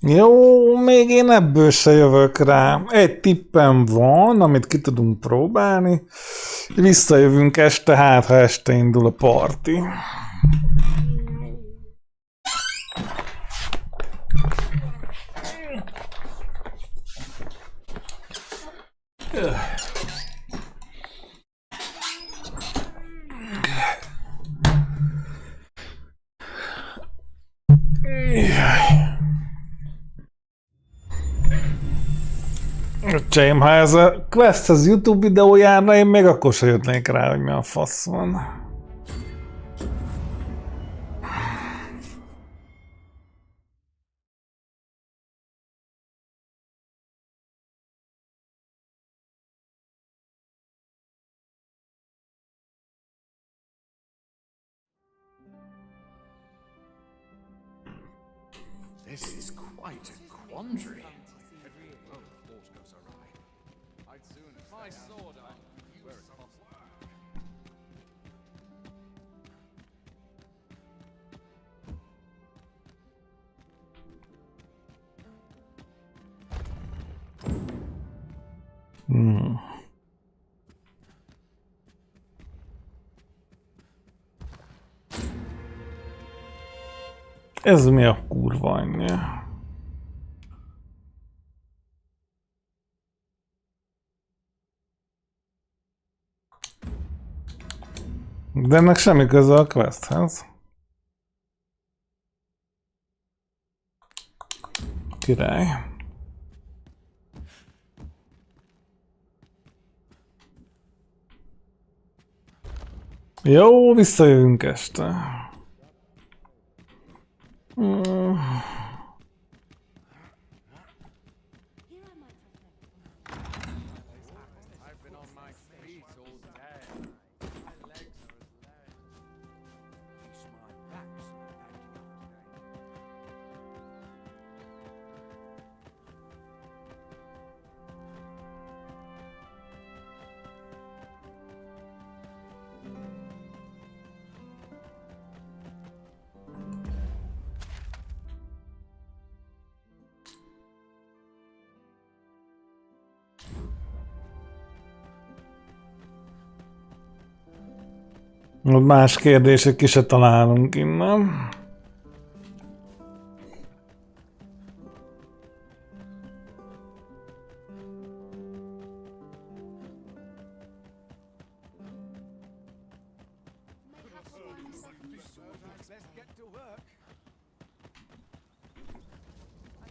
Speaker 1: Jó, még én ebből se jövök rá. Egy tippem van, amit ki tudunk próbálni. Visszajövünk este, hát ha este indul a parti. Öcseim, ha ez a Quest az YouTube videó járna, én még akkor se jöttnék rá, hogy mi a fasz van.
Speaker 4: This is quite a quandary.
Speaker 8: My sword up. Where it's possible.
Speaker 1: Ez mi a kurva anyja? De ennek semmi köze a questhez. Király. Jó, visszajövünk este.
Speaker 8: I've been on my feet all day. My legs are as lead.
Speaker 6: It's my back's acting up today.
Speaker 1: Más kérdések ki se találunk innen.
Speaker 14: Let's get to work.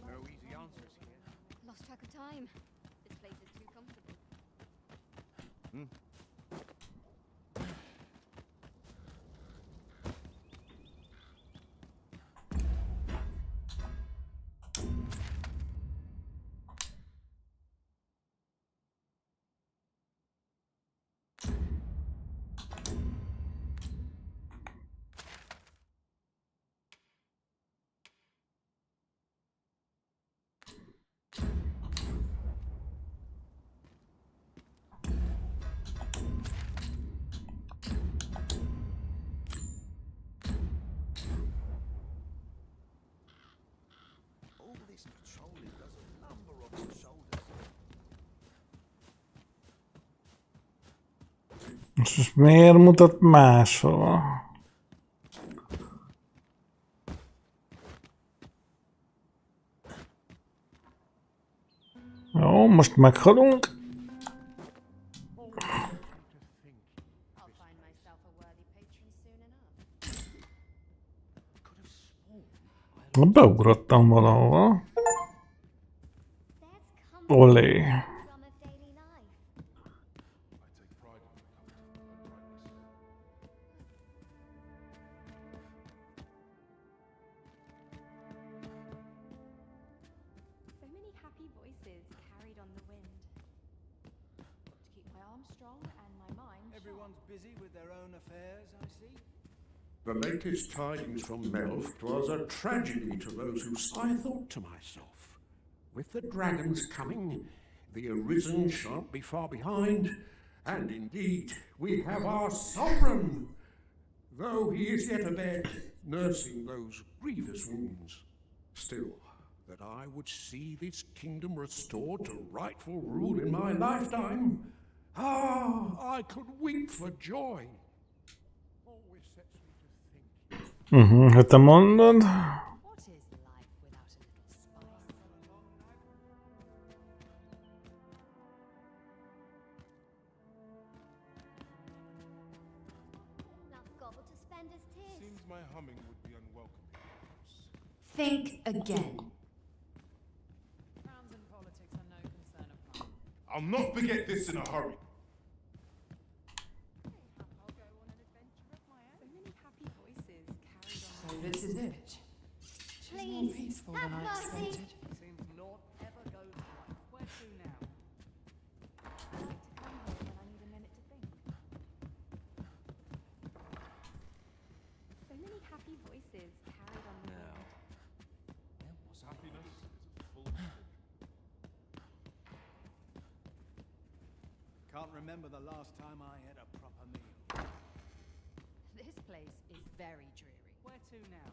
Speaker 14: No easy answers here.
Speaker 2: Lost track of time. This place is too comfortable.
Speaker 6: All this patrolling does a number on your shoulders.
Speaker 1: Most miért mutat máshova? Jó, most meghalunk.
Speaker 2: I'll find myself a worthy patron soon enough.
Speaker 1: Beugrottam valahova. Olé.
Speaker 2: So many happy voices carried on the wind. To keep my arms strong and my mind
Speaker 7: Everyone's busy with their own affairs, I see.
Speaker 6: The latest tidings from Melft was a tragedy to those who... I thought to myself, with the dragons coming, the Arisen shan't be far behind, and indeed, we have our sovereign, though he is yet abed, nursing those grievous wounds. Still,
Speaker 14: that I would see this kingdom restored to rightful rule in my lifetime. Ah, I could weep for joy. Always sets me to think.
Speaker 1: Hát te mondod.
Speaker 2: What is life without a little spice?
Speaker 18: Enough gobble to spend as tis.
Speaker 8: Seems my humming would be unwelcome in your house.
Speaker 3: Think again.
Speaker 17: Crowns and politics are no concern of mine.
Speaker 8: I'll not forget this in a hurry.
Speaker 9: I'll go on an adventure of my own. So many happy voices carried on.
Speaker 3: So this is it.
Speaker 9: She's more
Speaker 18: Please,
Speaker 9: peaceful
Speaker 18: have
Speaker 9: than I
Speaker 18: mercy.
Speaker 9: expected.
Speaker 7: Seems naught ever goes right. Where to now?
Speaker 2: I like to come here when I need a minute to think.
Speaker 9: So many happy voices carried on the wind.
Speaker 8: Happiness is a full description.
Speaker 7: Can't remember the last time I had a proper meal.
Speaker 2: This place is very dreary.
Speaker 7: Where to now?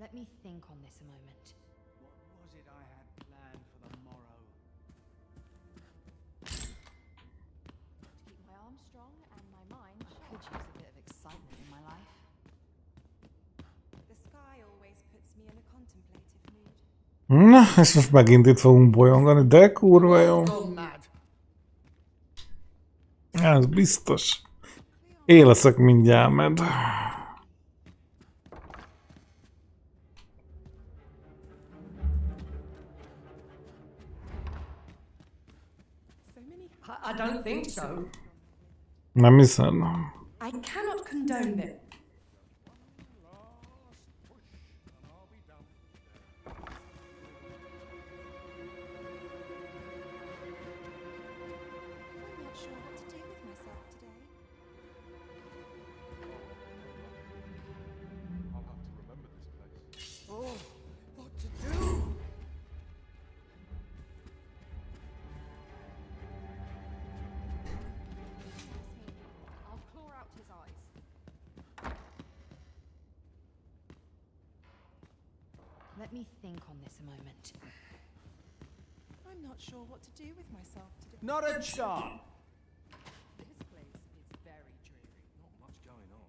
Speaker 2: Let me think on this a moment.
Speaker 7: What was it I had planned for the morrow?
Speaker 2: To keep my arms strong and my mind sharp. Could use a bit of excitement in my life.
Speaker 9: The sky always puts me in a contemplative mood.
Speaker 1: Na, és most megint itt fogunk bolyongani, de kurva jó. Ez biztos. Én leszek mindjárt, med.
Speaker 3: I don't think so.
Speaker 1: Nem hiszem.
Speaker 3: I cannot condone this.
Speaker 9: I'm not sure what to do with myself today.
Speaker 8: I'll have to remember this place.
Speaker 3: Oh, what to do?
Speaker 2: I'll claw out his eyes. Let me think on this a moment.
Speaker 9: I'm not sure what to do with myself today.
Speaker 7: Not a chance.
Speaker 2: This place is very dreary.
Speaker 8: Not much going on.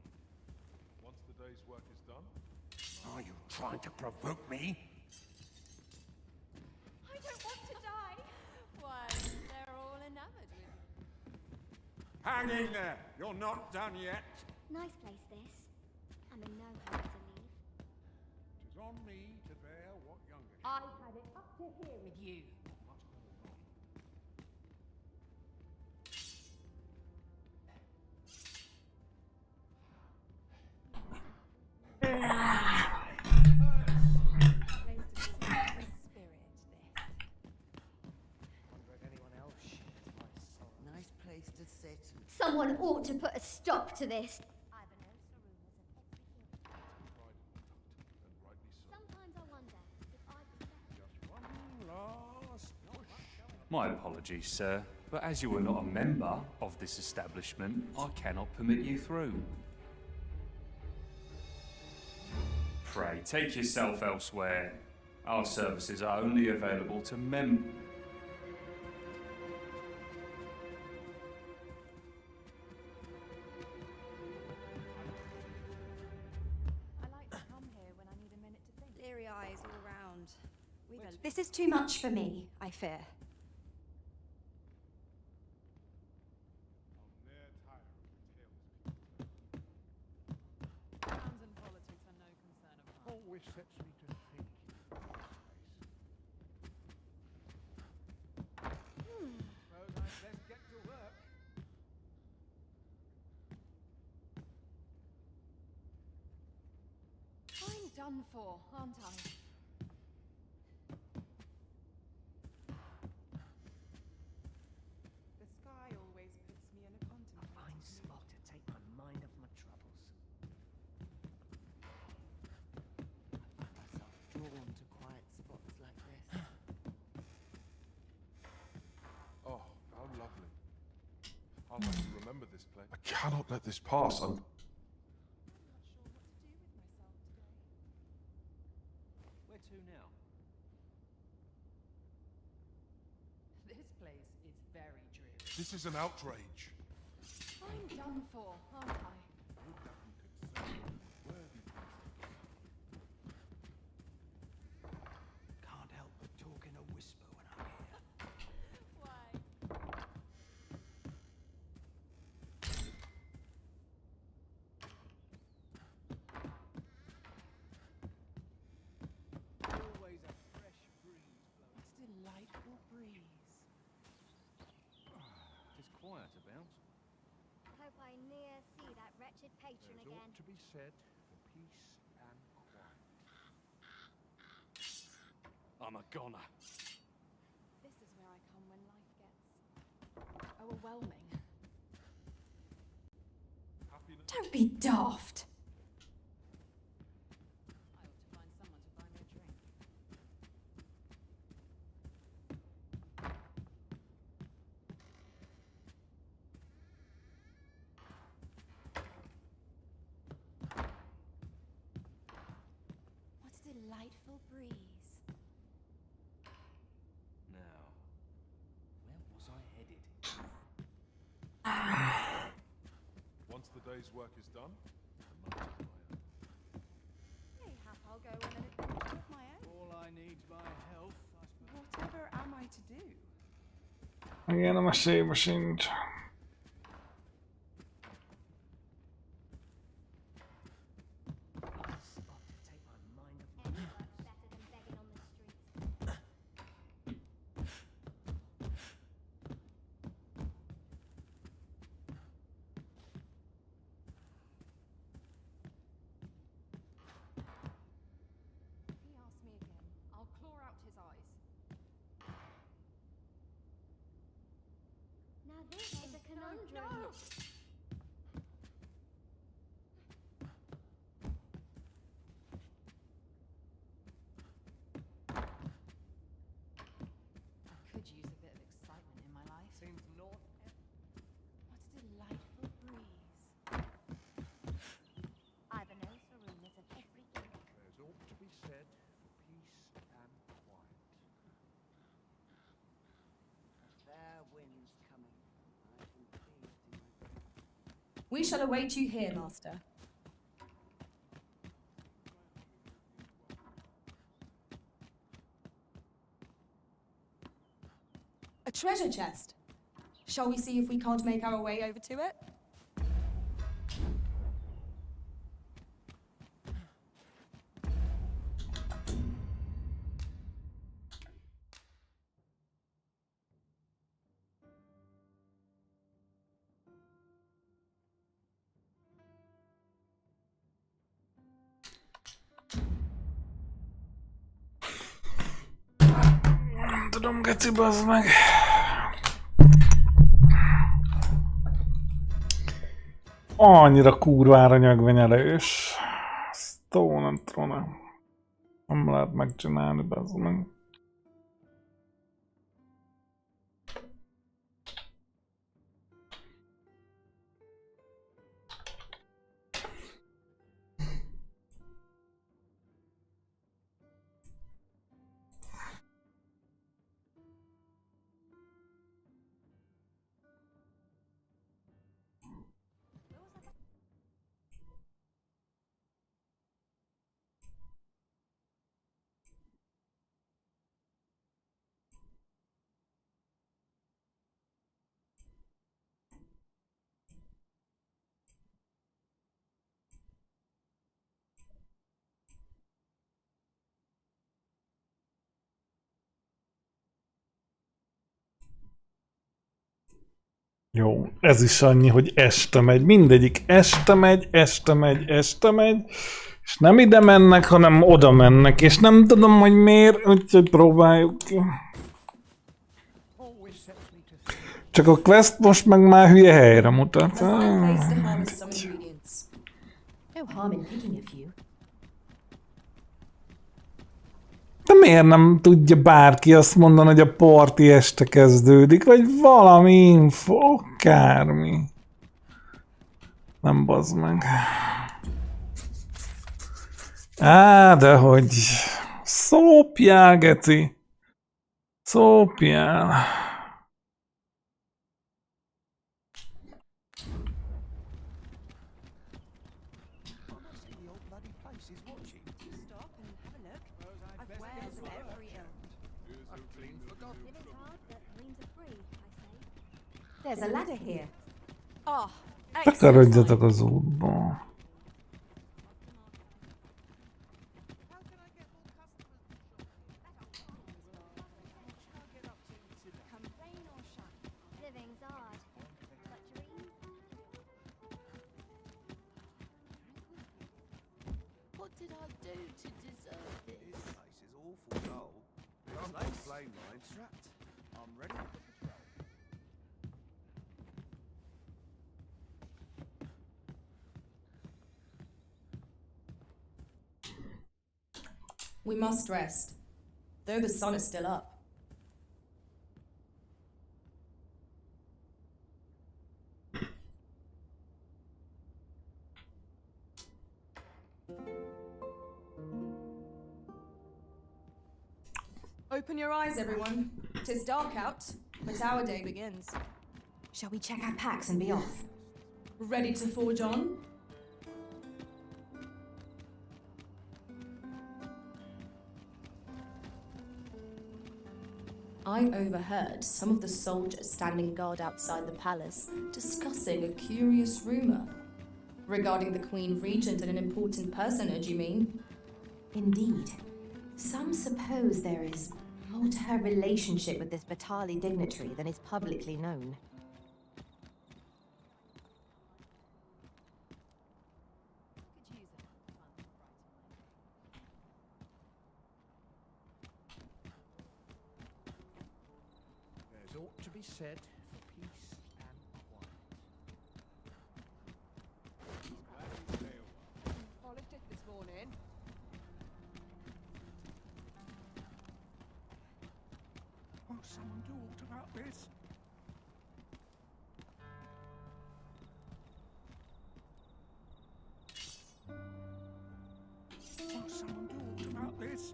Speaker 8: Once the day's work is done,
Speaker 14: Are you trying to provoke me?
Speaker 9: I don't want to die. Why, they're all enamored with me.
Speaker 14: Hang in there. You're not done yet.
Speaker 18: Nice place this. I'm in no hurry to leave.
Speaker 14: It is on me to bear what younger.
Speaker 2: I've had it up to here with you.
Speaker 11: Nice place to sit.
Speaker 18: Someone ought to put a stop to this. Sometimes I wonder if I could
Speaker 19: My apologies, sir, but as you are not a member of this establishment, I cannot permit you through. Pray, take yourself elsewhere. Our services are only available to
Speaker 2: I like to come here when I need a minute to think.
Speaker 9: Leery eyes all round.
Speaker 3: This is too much for me, I fear.
Speaker 17: Crowns and politics are no concern of mine.
Speaker 14: Always sets me to think.
Speaker 7: Suppose I'd best get to work.
Speaker 2: I'm done for, aren't I?
Speaker 9: The sky always puts me in a contemplative
Speaker 11: Fine spot to take my mind off my troubles. I find myself drawn to quiet spots like this.
Speaker 8: oh, how lovely. I'll have to remember this place. I cannot let this pass.
Speaker 5: place is very dreary.
Speaker 14: This is an outrage.
Speaker 5: I'm done for, aren't I?
Speaker 7: Can't help but talk in a whisper when I'm here.
Speaker 5: Why?
Speaker 7: Always a fresh breeze blowing.
Speaker 5: What a delightful breeze.
Speaker 8: It's quiet about.
Speaker 18: Hope I ne'er see that wretched patron
Speaker 8: There's
Speaker 18: again.
Speaker 8: ought to be said for peace and quiet. I'm a goner.
Speaker 2: This is where I come when life gets overwhelming.
Speaker 3: Don't be daft.
Speaker 2: I ought to find someone to buy me a drink. What a delightful breeze.
Speaker 8: Now, where was I headed?
Speaker 12: Once the day's work is done,
Speaker 2: Mayhap I'll go on an adventure of my own.
Speaker 7: All I need's my health, I suppose.
Speaker 2: Whatever am I to do?
Speaker 1: Igen, a mesélybe sincs.
Speaker 2: He asks me again, I'll claw out his eyes.
Speaker 18: Now this is a conundrum.
Speaker 2: No! I could use a bit of excitement in my life.
Speaker 7: Seems not.
Speaker 2: What a delightful breeze.
Speaker 18: I've a nose for rumors of everything.
Speaker 8: There's ought to be said for peace and quiet.
Speaker 7: Fair wind's coming. I can feel it in my.
Speaker 3: We shall await you here, master. A treasure chest. Shall we see if we can't make our way over to it?
Speaker 1: Nem tudom, geci, bazd meg. Annyira kurvára nyögvenyelős. Sztó, nem tudom. Nem lehet megcsinálni, bazd meg. Jó, ez is annyi, hogy este megy. Mindegyik este megy, este megy, este megy. És nem ide mennek, hanem oda mennek. És nem tudom, hogy miért, úgyhogy próbáljuk ki. Csak a quest most meg már hülye helyre mutat.
Speaker 3: A fine place to harvest some ingredients.
Speaker 2: No harm in picking a few.
Speaker 1: De miért nem tudja bárki azt mondani, hogy a party este kezdődik, vagy valami info, akármi. Nem bazd meg. Á, de hogy... Szópjál, geci. Szópjál.
Speaker 2: There's a ladder here.
Speaker 5: Oh,
Speaker 1: Takarodjatok az útba.
Speaker 18: Living's hard. Got dreams?
Speaker 5: what did I do to deserve this?
Speaker 16: This place is awful dull. I'm not to blame, mine. Trapped. I'm ready for the patrol.
Speaker 3: We must rest, though the sun is still up. Open your eyes, everyone. 'Tis dark out, but our day begins.
Speaker 2: Shall we check our packs and be off?
Speaker 3: Ready to forge on? I overheard some of the soldiers standing guard outside the palace discussing a curious rumor. Regarding the Queen Regent and an important personage, you mean?
Speaker 2: Indeed. Some suppose there is more to her relationship with this Batali dignitary than is publicly known.
Speaker 14: There's ought to be said for peace and quiet.
Speaker 5: Polished it this morning.
Speaker 14: Won't someone do aught about this? Won't someone do aught about this?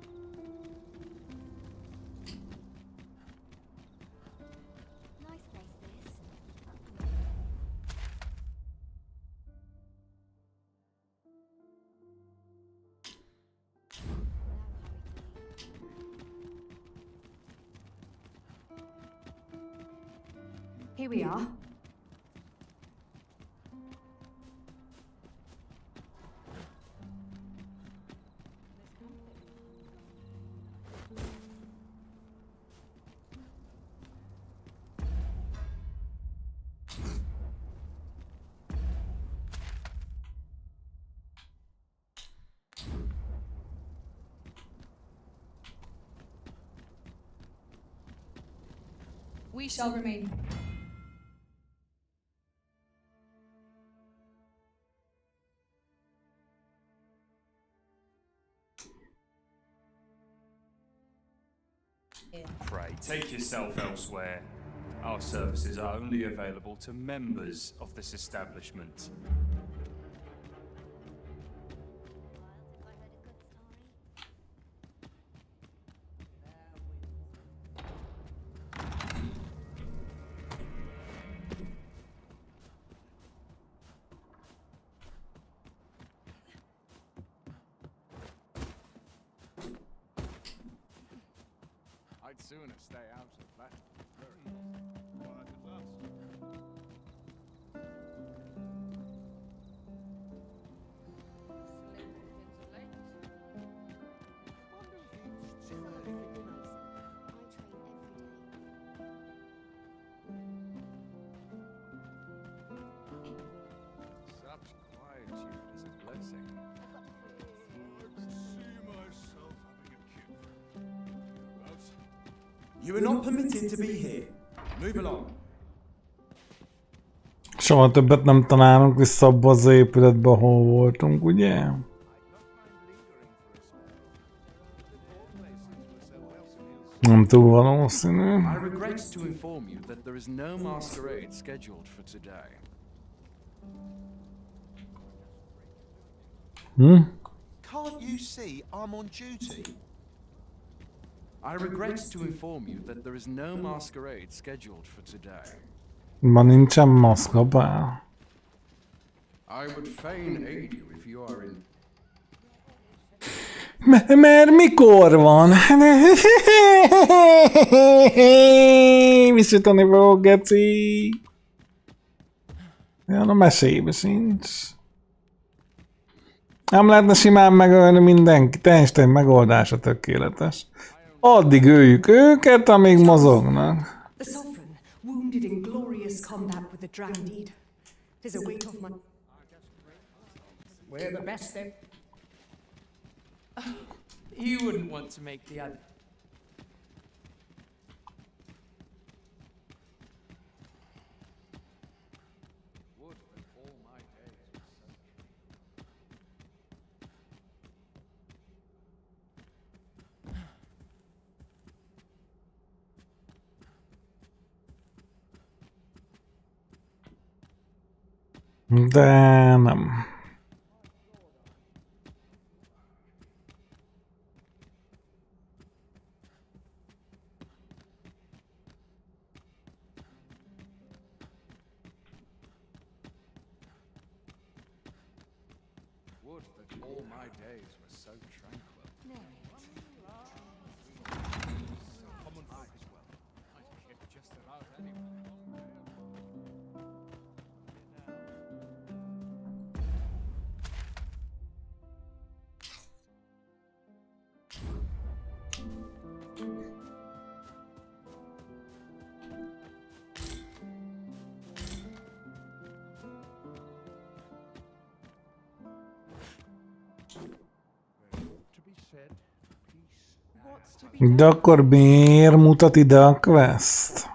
Speaker 18: Nice place, this.
Speaker 2: Here we are.
Speaker 3: We shall remain.
Speaker 19: Pray, take yourself elsewhere. Our services are only available to members of this establishment.
Speaker 15: I'd sooner stay out of that.
Speaker 8: Quiet at last.
Speaker 15: Such quietude is a blessing.
Speaker 8: I could see myself having a kid. Hereabouts.
Speaker 16: You are not permitted to be here. Move along.
Speaker 1: Soha többet nem találunk vissza abba az épületbe, ahol voltunk, ugye? Nem túl valószínű.
Speaker 15: I regret to inform you that there is no masquerade scheduled for today.
Speaker 20: Can't you see I'm on duty?
Speaker 15: I regret to inform you that there is no masquerade scheduled for today.
Speaker 1: Ma nincsen maszkabál.
Speaker 15: I would fain aid you if you are in.
Speaker 1: Mert mikor van? Visítani fogok, geci. Olyan a mesébe sincs. Nem lehetne simán megölni mindenkit, Einstein megoldása tökéletes. Addig öljük őket, amíg mozognak.
Speaker 3: The Sovereign, wounded in glorious combat with the dragon indeed. 'Tis a weight off my...
Speaker 7: We're the best then.
Speaker 17: You wouldn't want to make the other.
Speaker 1: De nem.
Speaker 15: Would that all my days were so tranquil. Common folk as well. I can get just about anyone.
Speaker 1: De akkor miért mutat ide a quest?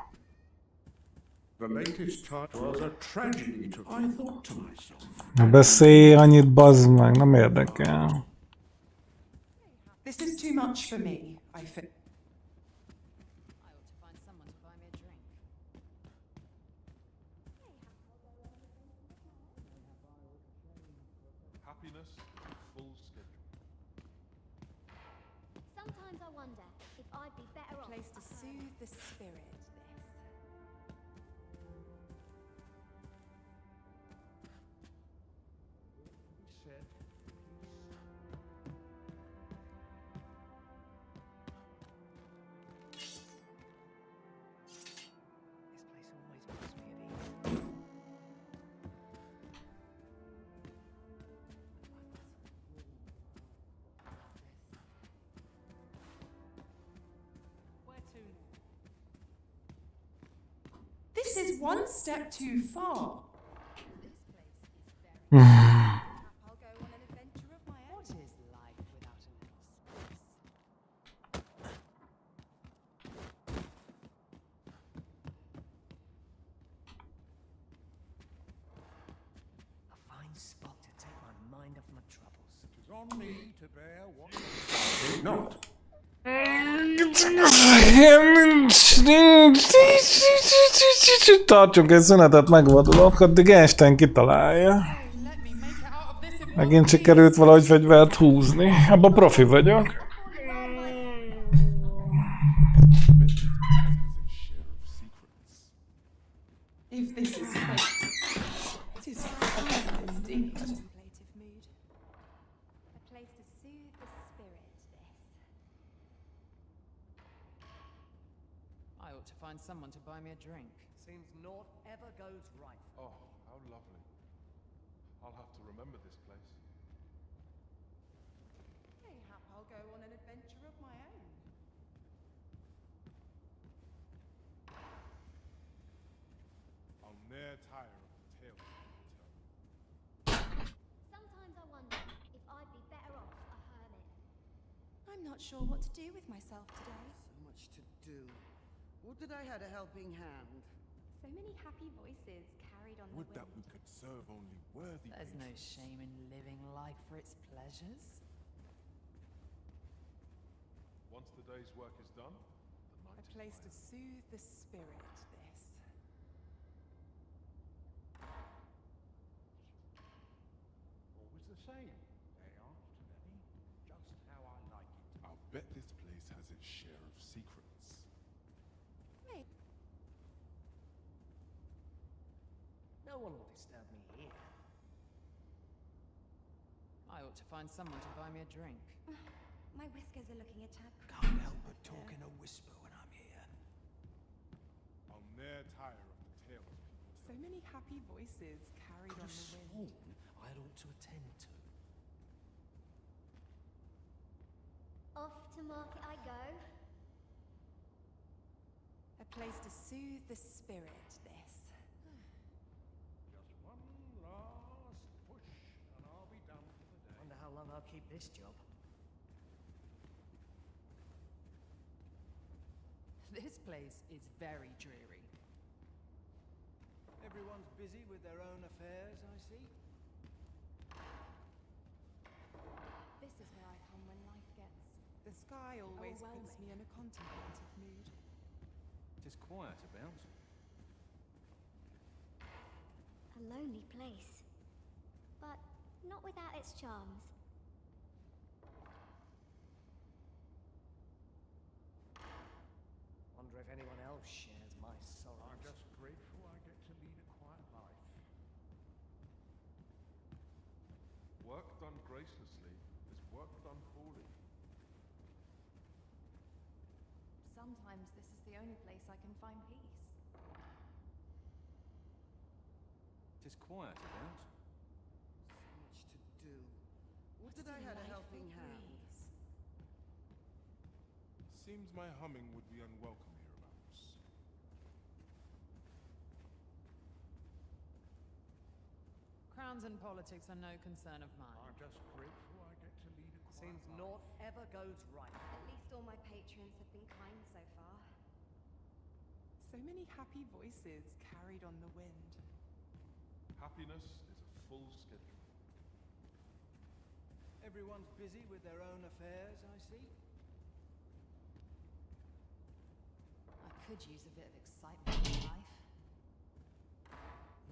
Speaker 14: The latest touch was a tragedy to I thought to myself.
Speaker 1: Beszélj annyit, bazd meg, nem érdekel.
Speaker 3: This is too much for me, I feel.
Speaker 8: Happiness, full schedule.
Speaker 18: Sometimes I wonder if I'd be better off.
Speaker 9: Place to soothe the spirit, this.
Speaker 3: This is one step too far.
Speaker 9: I'll go on an adventure of my own.
Speaker 17: What is life without a little space?
Speaker 7: A fine spot to take my mind off my troubles.
Speaker 14: It is on me to bear what did not.
Speaker 1: Tartsunk egy szünetet, megvadulok, addig Einstein kitalálja. Megint sikerült valahogy fegyvert húzni. Abba profi vagyok.
Speaker 3: If this is fate, it is indeed.
Speaker 9: Contemplative mood. A place to soothe the spirit, this.
Speaker 17: I ought to find someone to buy me a drink.
Speaker 7: Seems naught ever goes right.
Speaker 8: Oh, how lovely. I'll have to remember this place.
Speaker 9: Mayhap I'll go on an adventure of my own.
Speaker 8: I'll ne'er tire of the tales of
Speaker 18: Sometimes I wonder if I'd be better off a hermit.
Speaker 9: I'm not sure what to do with myself today.
Speaker 7: So much to do. Would that I had a helping hand.
Speaker 9: So many happy voices carried on
Speaker 12: Would
Speaker 9: the
Speaker 12: that
Speaker 9: wind.
Speaker 12: we could serve only worthy
Speaker 17: There's no
Speaker 12: patrons.
Speaker 17: shame in living life for its pleasures.
Speaker 8: Once the day's work is done, the night
Speaker 9: A
Speaker 8: is
Speaker 9: place to
Speaker 8: mine.
Speaker 9: soothe the spirit, this.
Speaker 14: Always the same. Day after day. Just how I like it.
Speaker 12: I'll bet this place has its share of secrets.
Speaker 9: Hey,
Speaker 7: No one will disturb me here.
Speaker 17: I ought to find someone to buy me a drink.
Speaker 9: my whiskers are looking a tad.
Speaker 7: Can't help but talk in a whisper when I'm here.
Speaker 8: I'll ne'er tire of the tales people
Speaker 9: So many
Speaker 17: many happy voices carried on the wind.
Speaker 16: I ought to attend to.
Speaker 18: Off to market I go.
Speaker 9: A place to soothe the spirit, this.
Speaker 14: Just one last push, and I'll be done for the day.
Speaker 7: Wonder how long I'll keep this job.
Speaker 17: This place is very dreary.
Speaker 7: Everyone's busy with their own affairs, I see.
Speaker 9: This is where I come when life gets
Speaker 3: The sky always puts me in a contemplative mood.
Speaker 16: Tis quiet about.
Speaker 18: A lonely place. But not without its charms.
Speaker 7: Wonder if anyone else shares my sorrows.
Speaker 14: I'm just grateful I get to lead a quiet life.
Speaker 8: Work done gracelessly is work done poorly.
Speaker 2: Sometimes this is the only place I can find peace.
Speaker 16: Tis quiet about.
Speaker 7: So much to do. Would that I had a helping hand.
Speaker 8: Seems my humming would be unwelcome hereabouts.
Speaker 17: Crowns and politics are no concern of mine.
Speaker 14: I'm just grateful I get to lead a quiet
Speaker 7: Seems
Speaker 14: life.
Speaker 7: naught ever goes right.
Speaker 9: At least all my patrons have been kind so far.
Speaker 3: So many happy voices carried on the wind.
Speaker 8: Happiness is a full schedule.
Speaker 7: Everyone's busy with their own affairs, I see.
Speaker 17: I could use a bit of excitement in life.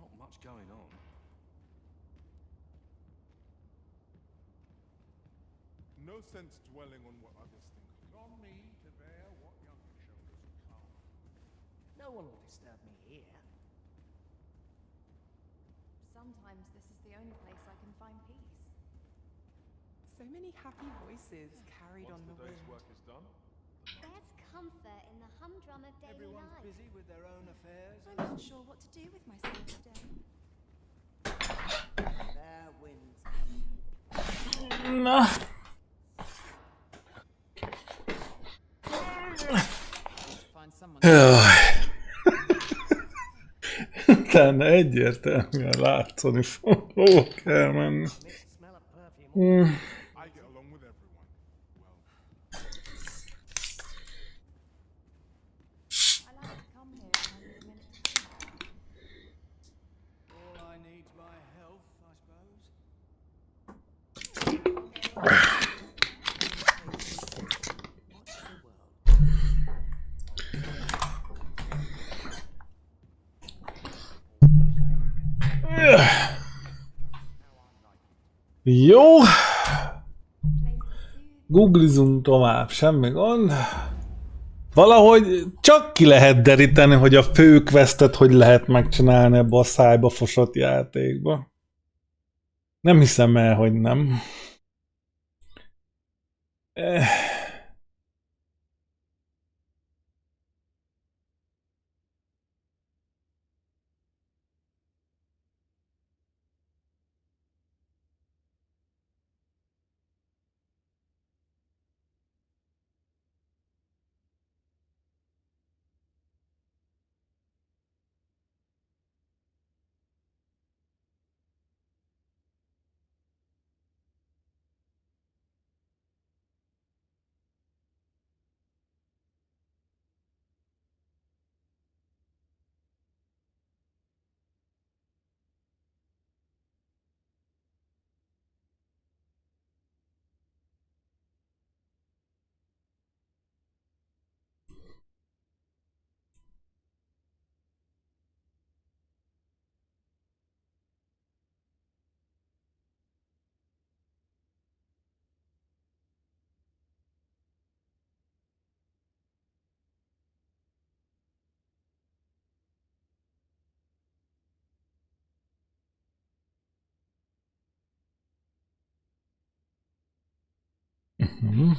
Speaker 16: Not much going on.
Speaker 8: No sense dwelling on what others think.
Speaker 14: It's on me to bear what younger shoulders can't.
Speaker 7: No one will disturb me here.
Speaker 2: Sometimes this is the only place I can find peace.
Speaker 3: So many happy voices carried
Speaker 8: Once
Speaker 3: on
Speaker 8: the
Speaker 3: the
Speaker 8: day's
Speaker 3: wind.
Speaker 8: work is done,
Speaker 18: There's comfort in the humdrum of daily
Speaker 7: Everyone's
Speaker 18: life.
Speaker 7: busy with their own affairs.
Speaker 9: I'm not sure what to do with myself today.
Speaker 7: Their wind's coming.
Speaker 1: Na.
Speaker 17: Find someone.
Speaker 1: Utána egyértelműen látszani fog, hol kell menni.
Speaker 8: I get along with everyone. Well,
Speaker 2: I like to come here when I need a minute to think.
Speaker 7: All I need's my health, I suppose.
Speaker 1: Jó. Googlizunk tovább, semmi gond. Valahogy csak ki lehet deríteni, hogy a fő questet hogy lehet megcsinálni ebbe a szájba fosott játékba. Nem hiszem el, hogy nem. Mhm.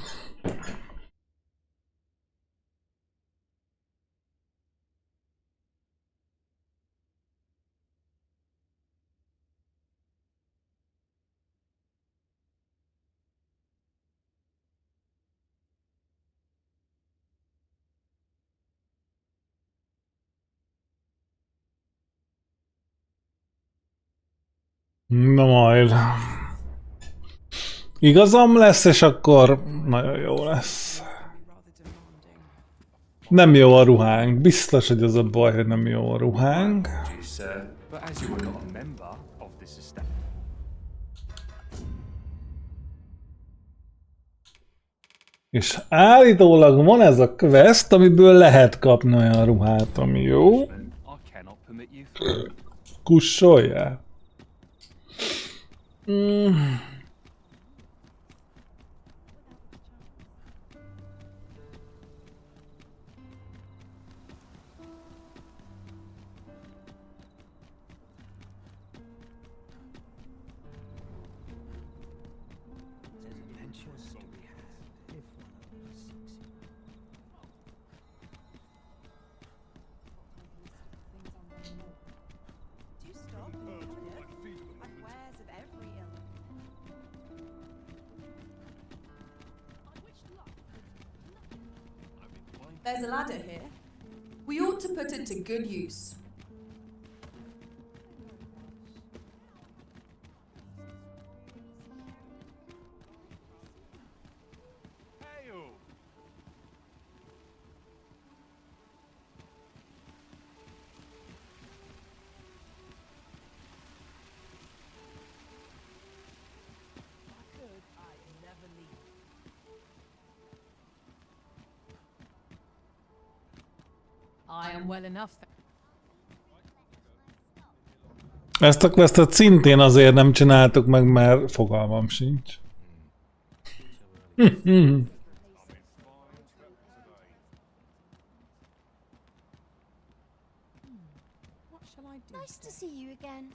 Speaker 1: Na majd. Igazam lesz, és akkor nagyon jó lesz. Nem jó a ruhánk. Biztos, hogy az a baj, hogy nem jó a ruhánk.
Speaker 19: But as you are not a member of this estate.
Speaker 1: És állítólag van ez a quest, amiből lehet kapni olyan ruhát, ami jó.
Speaker 19: I cannot permit you through.
Speaker 1: Kussoljál.
Speaker 3: There's a ladder here. We ought to put it to good use.
Speaker 17: I am well enough.
Speaker 1: Ezt a questet szintén azért nem csináltuk meg, mert fogalmam sincs.
Speaker 18: Nice to see you again.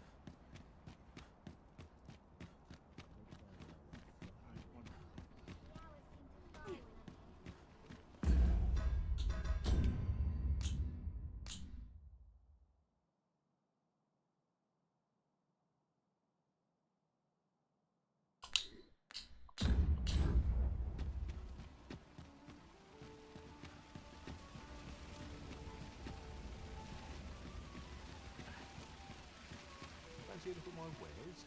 Speaker 16: Fancy a look at my wares?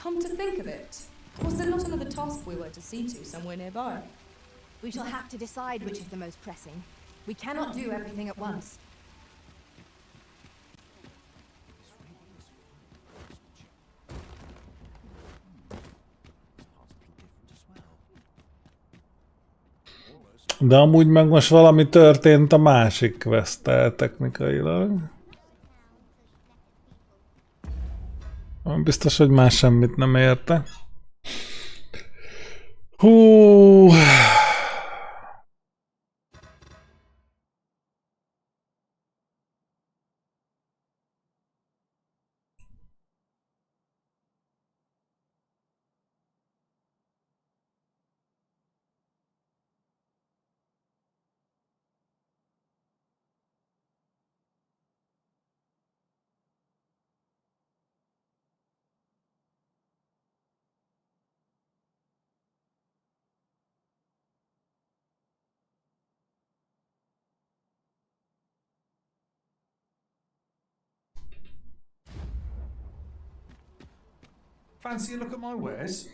Speaker 3: Come to think of it, was there not another task we were to see to somewhere nearby?
Speaker 2: We shall have to decide which is the most pressing. We cannot do everything at once.
Speaker 1: De amúgy meg most valami történt a másik quest-tel technikailag. Biztos, hogy már semmit nem érte. Hú.
Speaker 19: Fancy a look at my wares?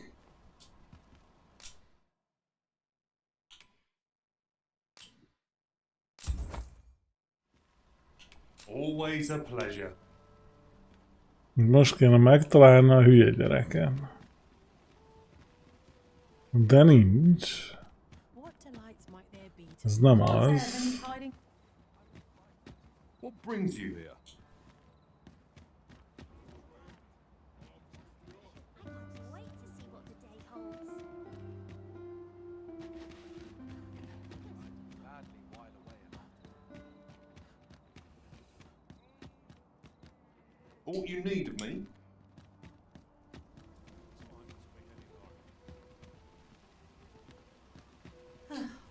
Speaker 19: Always a pleasure.
Speaker 1: Most kéne megtalálni a hülye gyereken. De nincs. Ez nem az.
Speaker 19: What brings you here? All you need of me?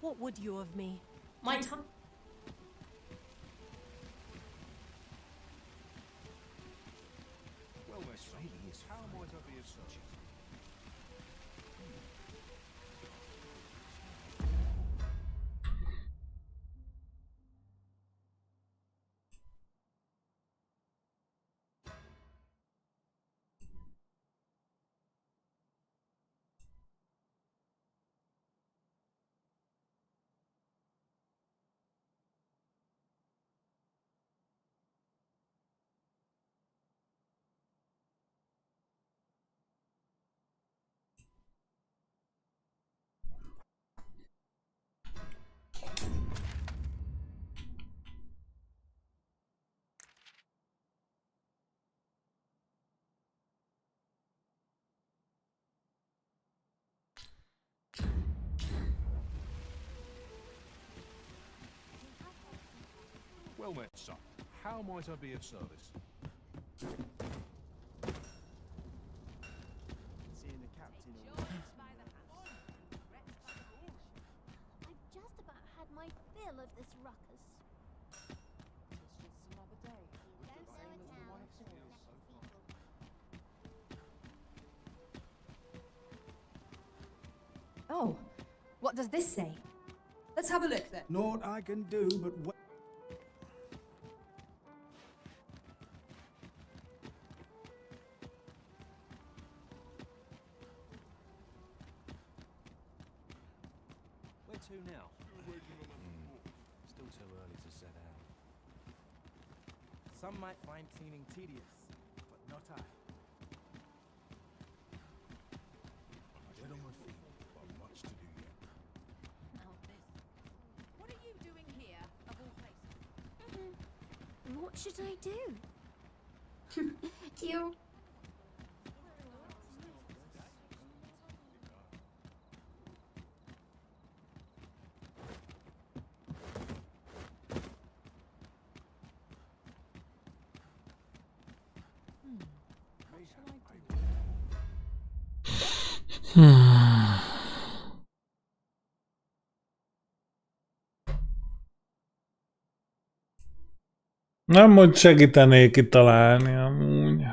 Speaker 3: What would you of me? My time.
Speaker 16: Well, Miss Ladies, how might I be of such?
Speaker 14: Well met, son. How might I be of service?
Speaker 7: Seeing the captain
Speaker 18: I've just about had my fill of this ruckus.
Speaker 7: It's just another day.
Speaker 18: Don't slow it down.
Speaker 2: Oh, what does this say?
Speaker 3: Let's have a look then.
Speaker 7: Naught I can do but
Speaker 16: Where to now? Still too early to set out.
Speaker 7: some might find cleaning tedious, but not I.
Speaker 14: Dead on my feet, but much to do yet.
Speaker 5: What are you doing here, of all places?
Speaker 18: What should I do? You...
Speaker 1: Nem, hogy segítenék kitalálni amúgy.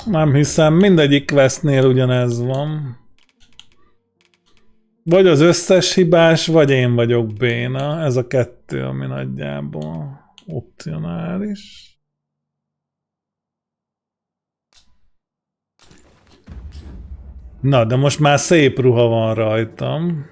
Speaker 1: Nem hiszem, mindegyik questnél ugyanez van. Vagy az összes hibás, vagy én vagyok béna. Ez a kettő, ami nagyjából opcionális. Na, de most már szép ruha van rajtam.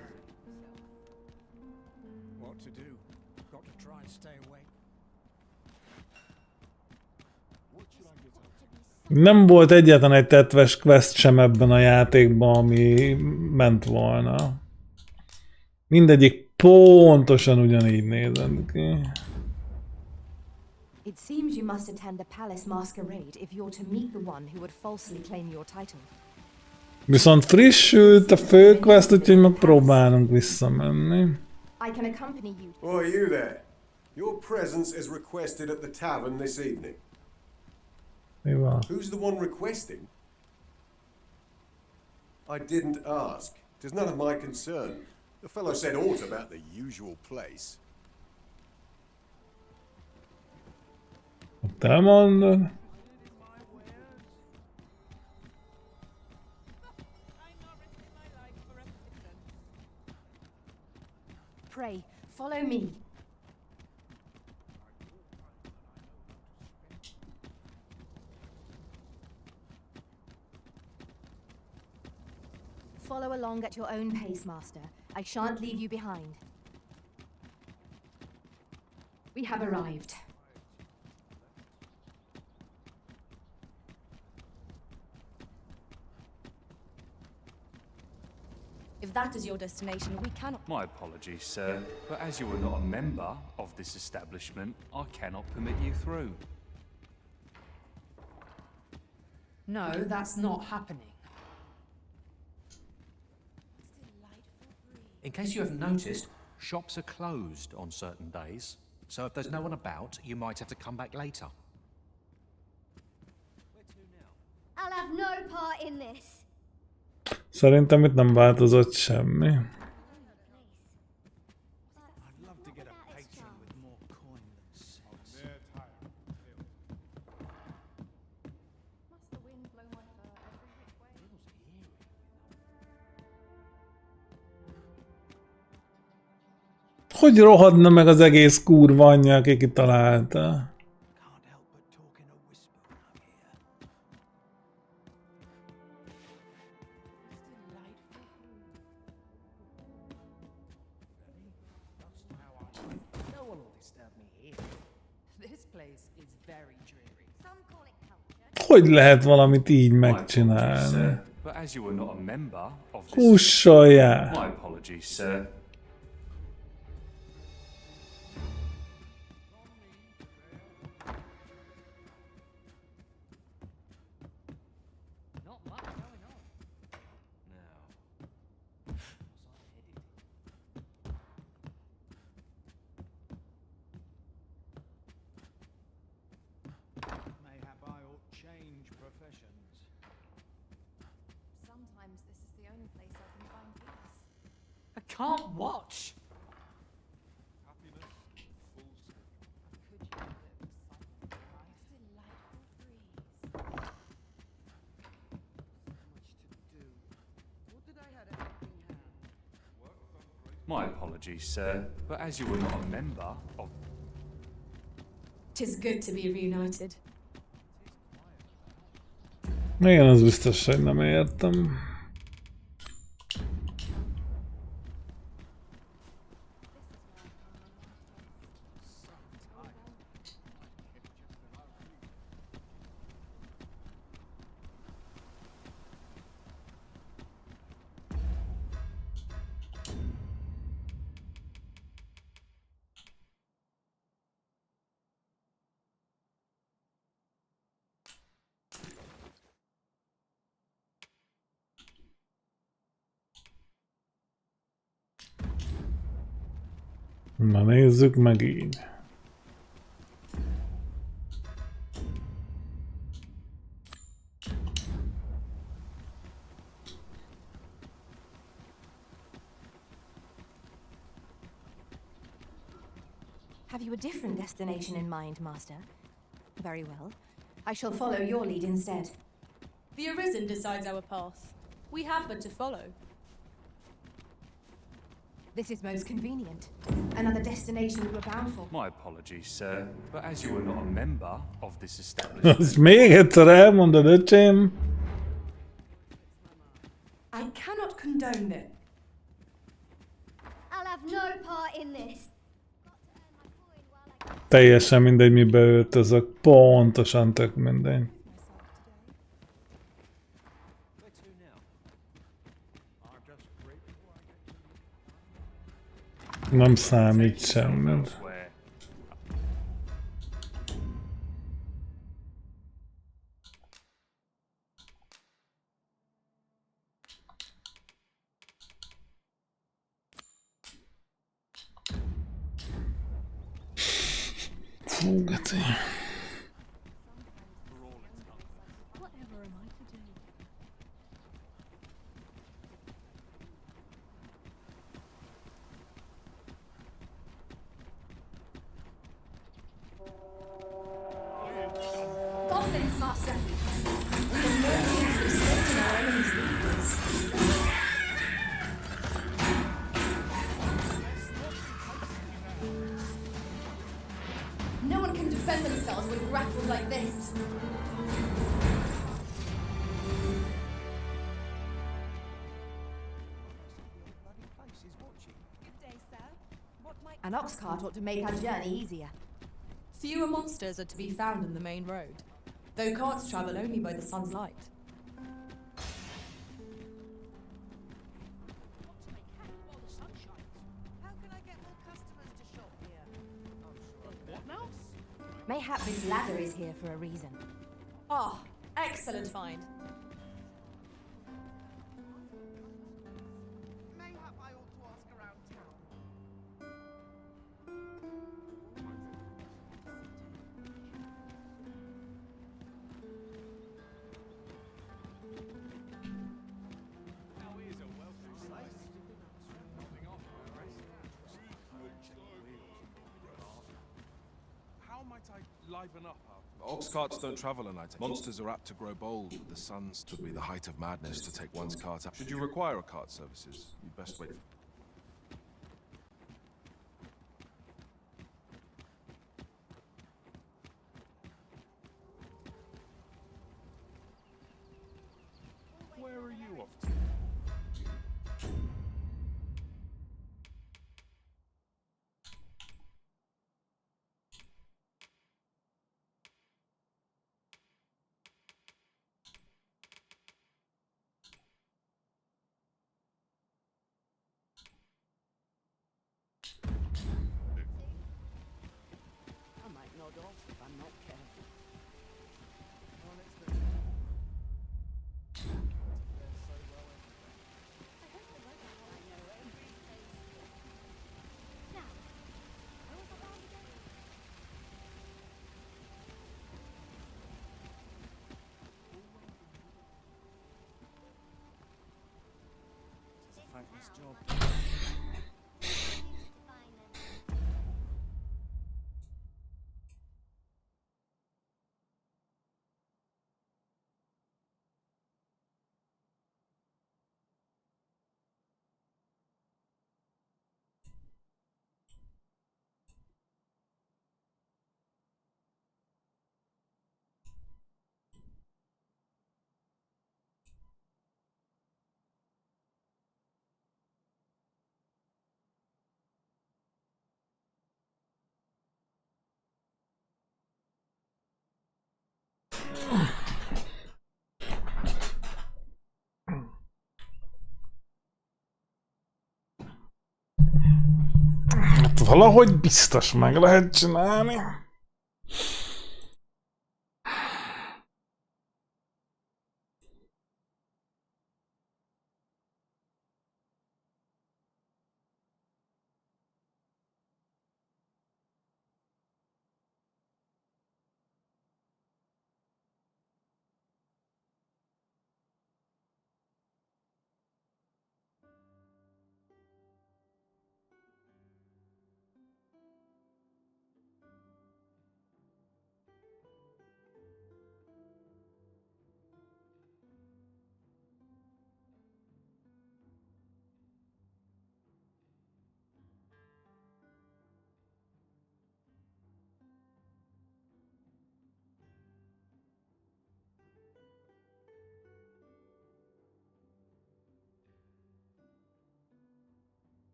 Speaker 1: Nem volt egyetlen egy tetves quest sem ebben a játékban, ami ment volna. Mindegyik pontosan ugyanígy nézett ki.
Speaker 2: It seems you must attend the palace masquerade if you're to meet the one who would falsely claim your title.
Speaker 1: Viszont frissült a fő quest, úgyhogy megpróbálunk visszamenni.
Speaker 2: I can accompany you.
Speaker 21: Oh, are you there? Your presence is requested at the tavern this evening.
Speaker 1: Mi van?
Speaker 21: Who's the one requesting? I didn't ask. It is none of my concern. The fellow said aught about the usual place.
Speaker 1: Te mondod?
Speaker 2: Pray, follow me. Follow along at your own pace, Master. I shan't leave you behind. We have arrived. If that is your destination, we cannot...
Speaker 19: My apologies, sir, but as you are not a member of this establishment, I cannot permit you through.
Speaker 5: No, that's not happening.
Speaker 22: In case you haven't noticed, shops are closed on certain days. So if there's no one about, you might have to come back later.
Speaker 18: I'll have no part in this.
Speaker 1: Szerintem itt nem változott semmi. Hogy rohadna meg az egész kurva anyja, aki kitalálta?
Speaker 17: place is very dreary.
Speaker 18: Some call it culture.
Speaker 1: Hogy lehet valamit így
Speaker 19: My apologies,
Speaker 1: megcsinálni?
Speaker 19: sir, but as you were not a member of this...
Speaker 1: Hússolja!
Speaker 19: My apologies, sir.
Speaker 17: Not much going on. Now,
Speaker 7: Mayhap I ought change professions.
Speaker 2: Sometimes this is the only place I can find peace.
Speaker 17: I can't watch.
Speaker 8: Happiness, full circle.
Speaker 2: Could you have a bit of excitement?
Speaker 5: Delightful breeze.
Speaker 7: So much to do. Would that I had a helping hand.
Speaker 19: My apologies, sir, but as you were not a member of...
Speaker 3: 'Tis good to be reunited.
Speaker 1: Igen, az biztos, hogy nem értem. Na nézzük meg így.
Speaker 2: Have you a different destination in mind, Master? Very well. I shall follow your lead instead.
Speaker 10: The Arisen decides our path. We have but to follow.
Speaker 2: This is most convenient. Another destination we were bound for.
Speaker 19: My apologies, sir, but as you were not a member of this establishment...
Speaker 1: Azt még egyszer elmondod, öcsém?
Speaker 3: I cannot condone this.
Speaker 18: I'll have no part in this.
Speaker 1: Teljesen mindegy, mibe öltözök. Pontosan tök mindegy. Nem számít semmit. Fú, geci.
Speaker 10: Whatever am I to do?
Speaker 2: Goblins, Master! We have no means of escaping our enemy's leaders. No one can defend themselves when grappled like this.
Speaker 9: Good day, sir. What might
Speaker 2: An ox cart ought to make our journey easier.
Speaker 10: Fewer monsters are to be found in the main road, though carts travel only by the sun's light.
Speaker 9: How can I get more customers to shop here?
Speaker 10: What now?
Speaker 2: Mayhap this ladder is here for a reason.
Speaker 10: Ah, excellent find.
Speaker 9: Mayhap I ought to ask around town.
Speaker 8: How might I liven up our... Ox carts don't travel at night. Monsters are apt to grow bold. The sun's to be the height of madness to take one's cart up. Should you require a cart services, you'd best wait. Where are you off to?
Speaker 7: nod off if I'm not careful.
Speaker 8: Well, it's the... They're so well everywhere.
Speaker 7: I know every place.
Speaker 18: Now, where was I bound again?
Speaker 8: It's a thankless job.
Speaker 1: Hát valahogy biztos meg lehet csinálni.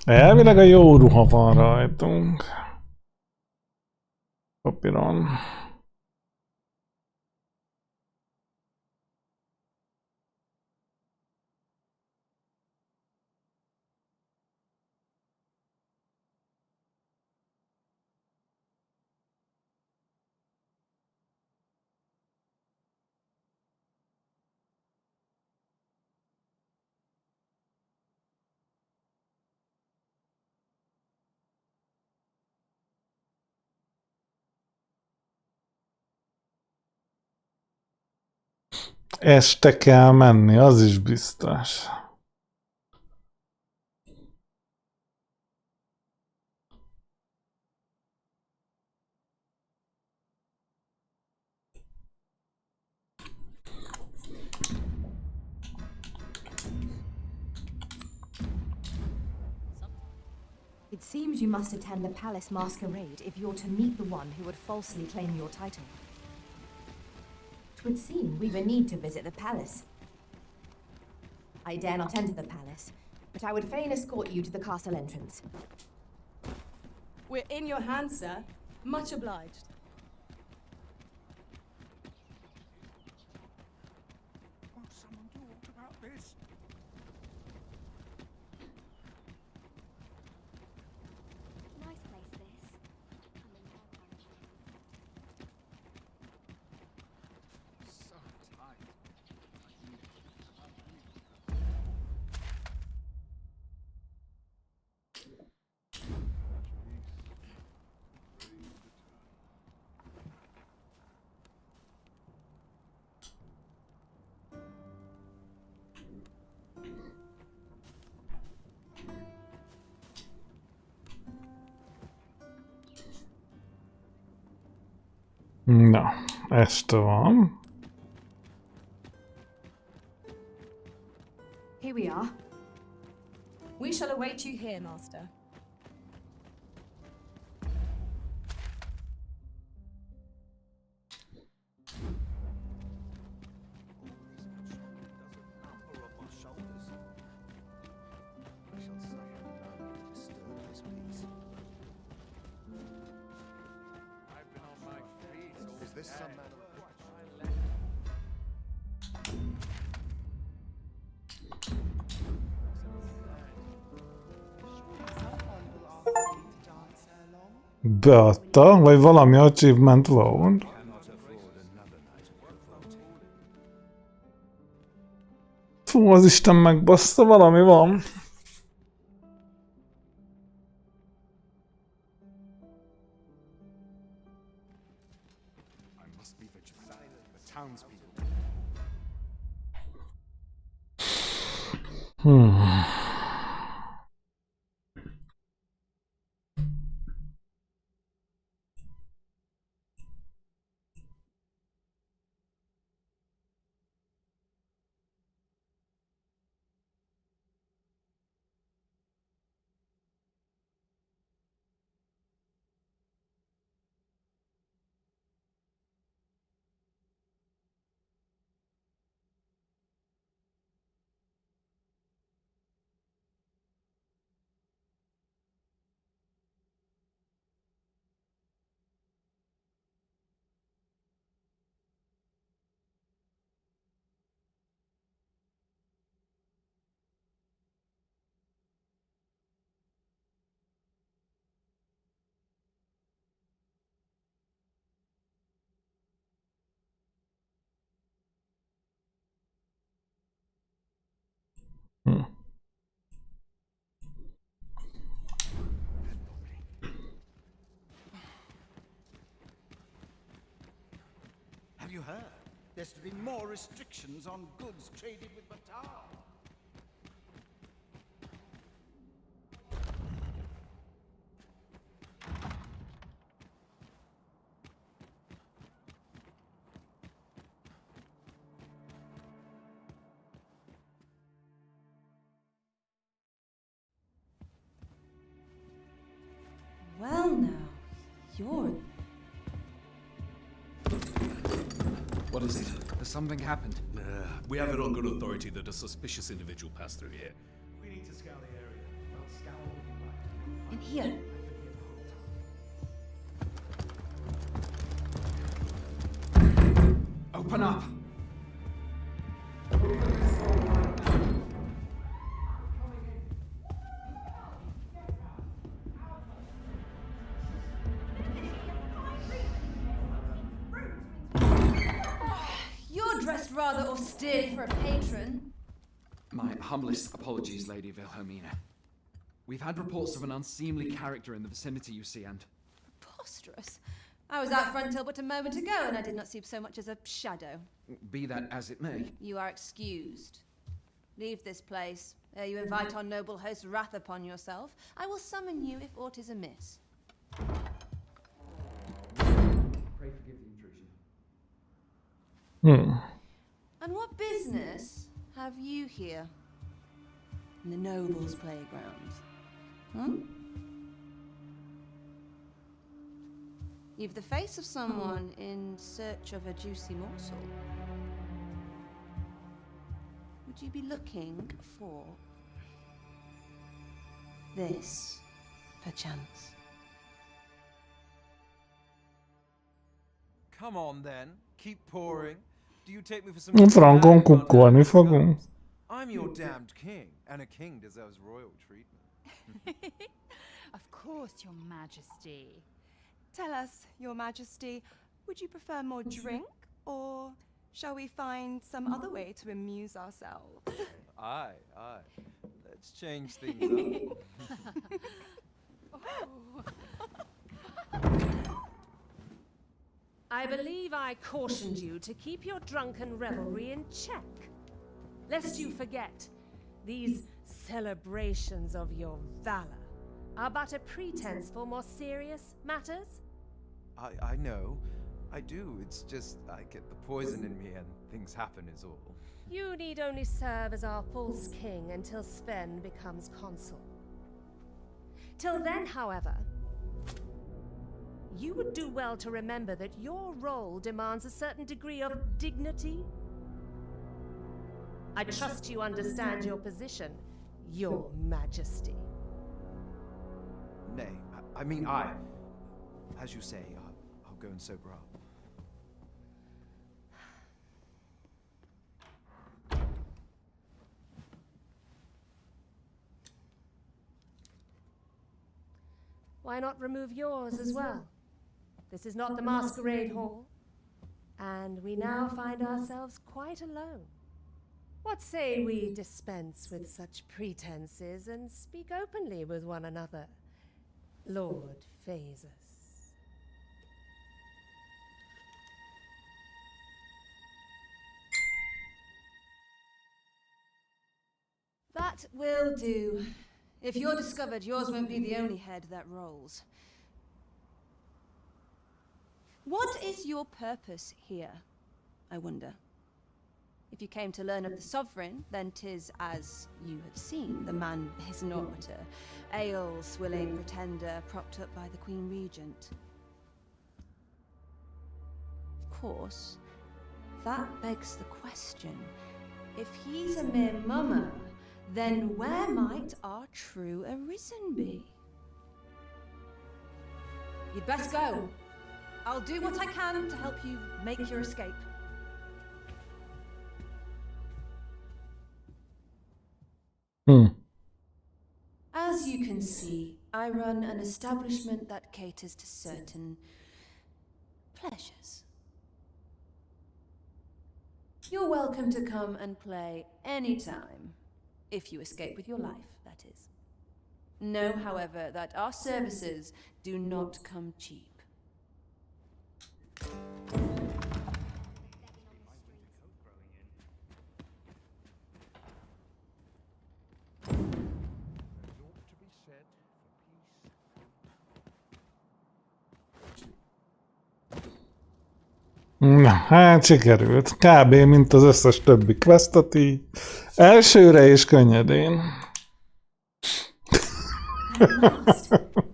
Speaker 1: Elvileg a jó ruha van rajtunk. Papíron. Este kell menni, az is biztos.
Speaker 2: It seems you must attend the palace masquerade if you're to meet the one who would falsely claim your title. 'Twould seem we've a need to visit the palace. I dare not enter the palace, but I would fain escort you to the castle entrance.
Speaker 10: We're in your hands, sir. Much obliged.
Speaker 14: Won't someone do aught about this?
Speaker 18: Nice place, this. I'm in no hurry.
Speaker 15: So tight.
Speaker 1: Na, este van.
Speaker 10: Here we are. We shall await you here, Master.
Speaker 16: Is this some man of
Speaker 1: Beadta, vagy valami achievement van. Fú, az Isten megbassza, valami van.
Speaker 7: Have you heard? There's to be more restrictions on goods traded with Batar.
Speaker 10: Well now, you're...
Speaker 4: What is it? Has something happened?
Speaker 13: We have it on good authority that a suspicious individual passed through here.
Speaker 7: We need to scour the area. Well, scour what you like.
Speaker 10: In here.
Speaker 4: Open up!
Speaker 10: You're dressed rather austerely for a patron.
Speaker 4: My humblest apologies, Lady Wilhelmina. We've had reports of an unseemly character in the vicinity, you see, and...
Speaker 10: Preposterous. I was out front till but a moment ago, and I did not see so much as a shadow.
Speaker 4: Be that as it may.
Speaker 10: You are excused. Leave this place, ere you invite our noble host's wrath upon yourself. I will summon you if aught is amiss.
Speaker 4: Pray forgive the intrusion.
Speaker 10: And what business have you here? In the nobles' playgrounds? You've the face of someone in search of a juicy morsel. Would you be looking for this, perchance?
Speaker 16: Come on then, keep pouring. Do you take me for some...
Speaker 1: Frankon kukkolni fogunk.
Speaker 16: I'm your damned king, and a king deserves royal treatment.
Speaker 9: Of course, Your Majesty. Tell us, Your Majesty, would you prefer more drink, or shall we find some other way to amuse ourselves?
Speaker 16: Aye. Let's change things up.
Speaker 23: I believe I cautioned you to keep your drunken revelry in check. Lest you forget, these celebrations of your valor are but a pretense for more serious matters.
Speaker 16: I know,
Speaker 6: I do. It's just I get the poison in me and things happen is all.
Speaker 23: You need only serve as our false king until Sven becomes consul. Till then, however, you would do well to remember that your role demands a certain degree of dignity. I trust you understand your position, Your Majesty.
Speaker 6: Nay, I mean, as you say, I'll go and sober up.
Speaker 23: Why not remove yours as well? This is not the masquerade hall, and we now find ourselves quite alone. What say we dispense with such pretenses and speak openly with one another, Lord Phasus?
Speaker 10: That will do. If you're discovered, yours won't be the only head that rolls. What is your purpose here, I wonder? If you came to learn of the Sovereign, then 'tis as you have seen. The man is not a ale-swilling pretender propped up by the Queen Regent. Of course, that begs the question. If he's a mere mummer, then where might our true Arisen be? You'd best go. I'll do what I can to help you make your escape. As you can see, I run an establishment that caters to certain pleasures. You're welcome to come and play anytime. If you escape with your life, that is. Know, however, that our services do not come cheap.
Speaker 1: Na, hát sikerült. Kb. Mint az összes többi questot így. Elsőre és könnyedén.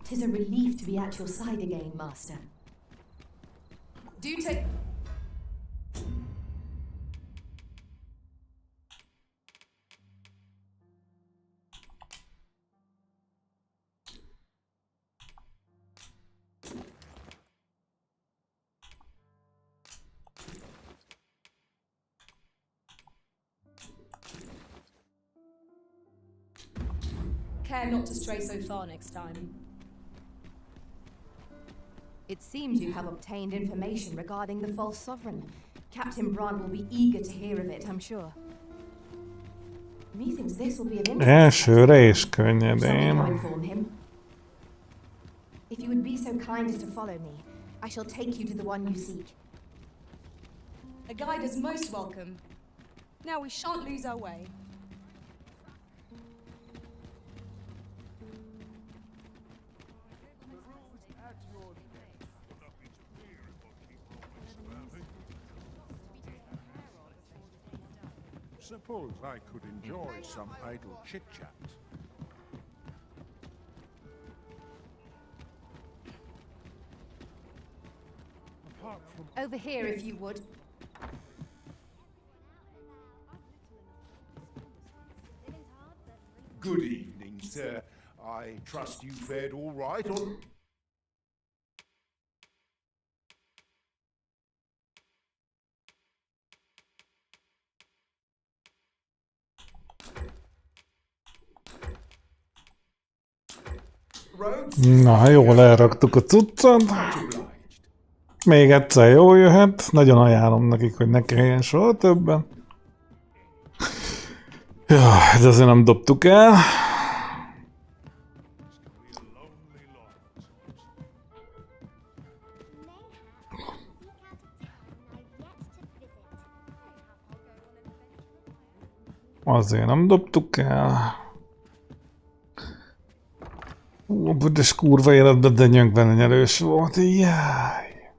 Speaker 2: Tis a relief to be at your side again, Master.
Speaker 3: Do take... Care not to stray so far next time.
Speaker 2: It seems you have obtained information regarding the false sovereign. Captain Brand will be eager to hear of it, I'm sure. Methinks this will be of interest.
Speaker 1: Elsőre és
Speaker 2: Shall we go
Speaker 1: könnyedén.
Speaker 2: inform him? If you would be so kind as to follow me, I shall take you to the one you seek.
Speaker 3: A guide is most welcome. Now we shan't lose our way.
Speaker 14: Suppose I could enjoy some idle chit-chat. Apart from...
Speaker 2: Over here, if you would.
Speaker 14: Good evening, sir. I trust you fared all right on...
Speaker 1: Na, jól elraktuk a cuccot. Még egyszer jól jöhet. Nagyon ajánlom nekik, hogy ne kelljen soha többen. Ja, de azért nem dobtuk el. Azért nem dobtuk el. Ó, büdös kurva életben, de nyögben erős volt. Jaj.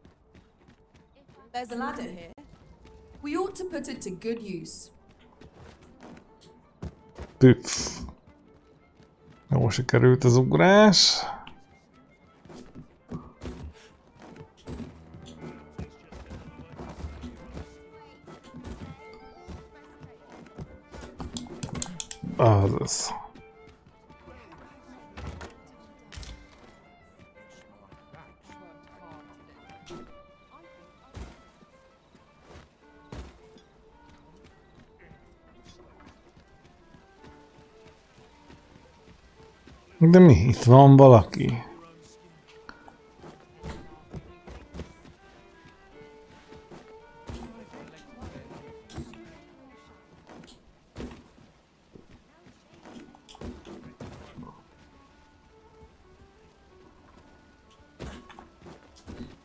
Speaker 3: put it to good use.
Speaker 1: Püff. Jó sikerült az ugrás. Azaz. De mi? Itt van valaki?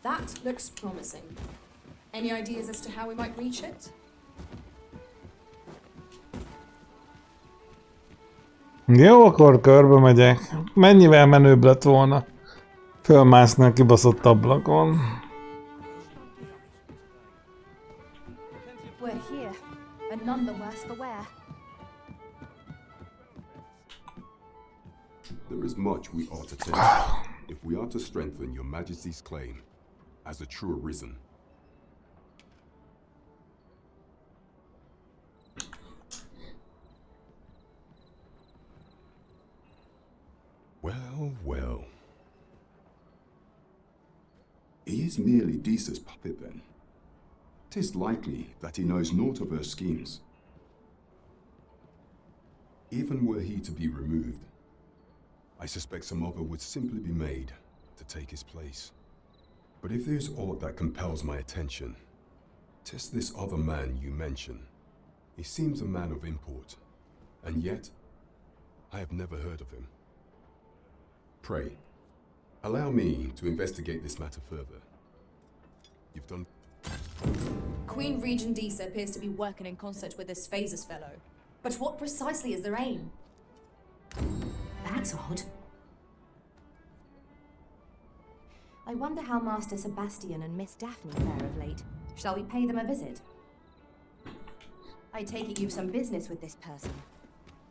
Speaker 3: That looks promising. Any ideas as to how we might reach it?
Speaker 1: Jó, akkor körbe megyek. Mennyivel menőbb lett volna fölmászni a kibaszott ablakon.
Speaker 2: We're here, and none the worse for wear.
Speaker 11: There is much we ought to tend to, if we are to strengthen your Majesty's claim as a true arisen. Well, well. He is merely Disa's puppet then. 'Tis likely that he knows naught of her schemes. Even were he to be removed, I suspect some other would simply be made to take his place. But if there's aught that compels my attention, 'tis this other man you mention. He seems a man of import, and yet I have never heard of him. Pray, allow me to investigate this matter further. You've done...
Speaker 3: Queen Regent Disa appears to be working in concert with this Phases fellow. But what precisely is their aim? That's odd.
Speaker 2: I wonder how Master Sebastian and Miss Daphne fare of late. Shall we pay them a visit? I take it you've some business with this person.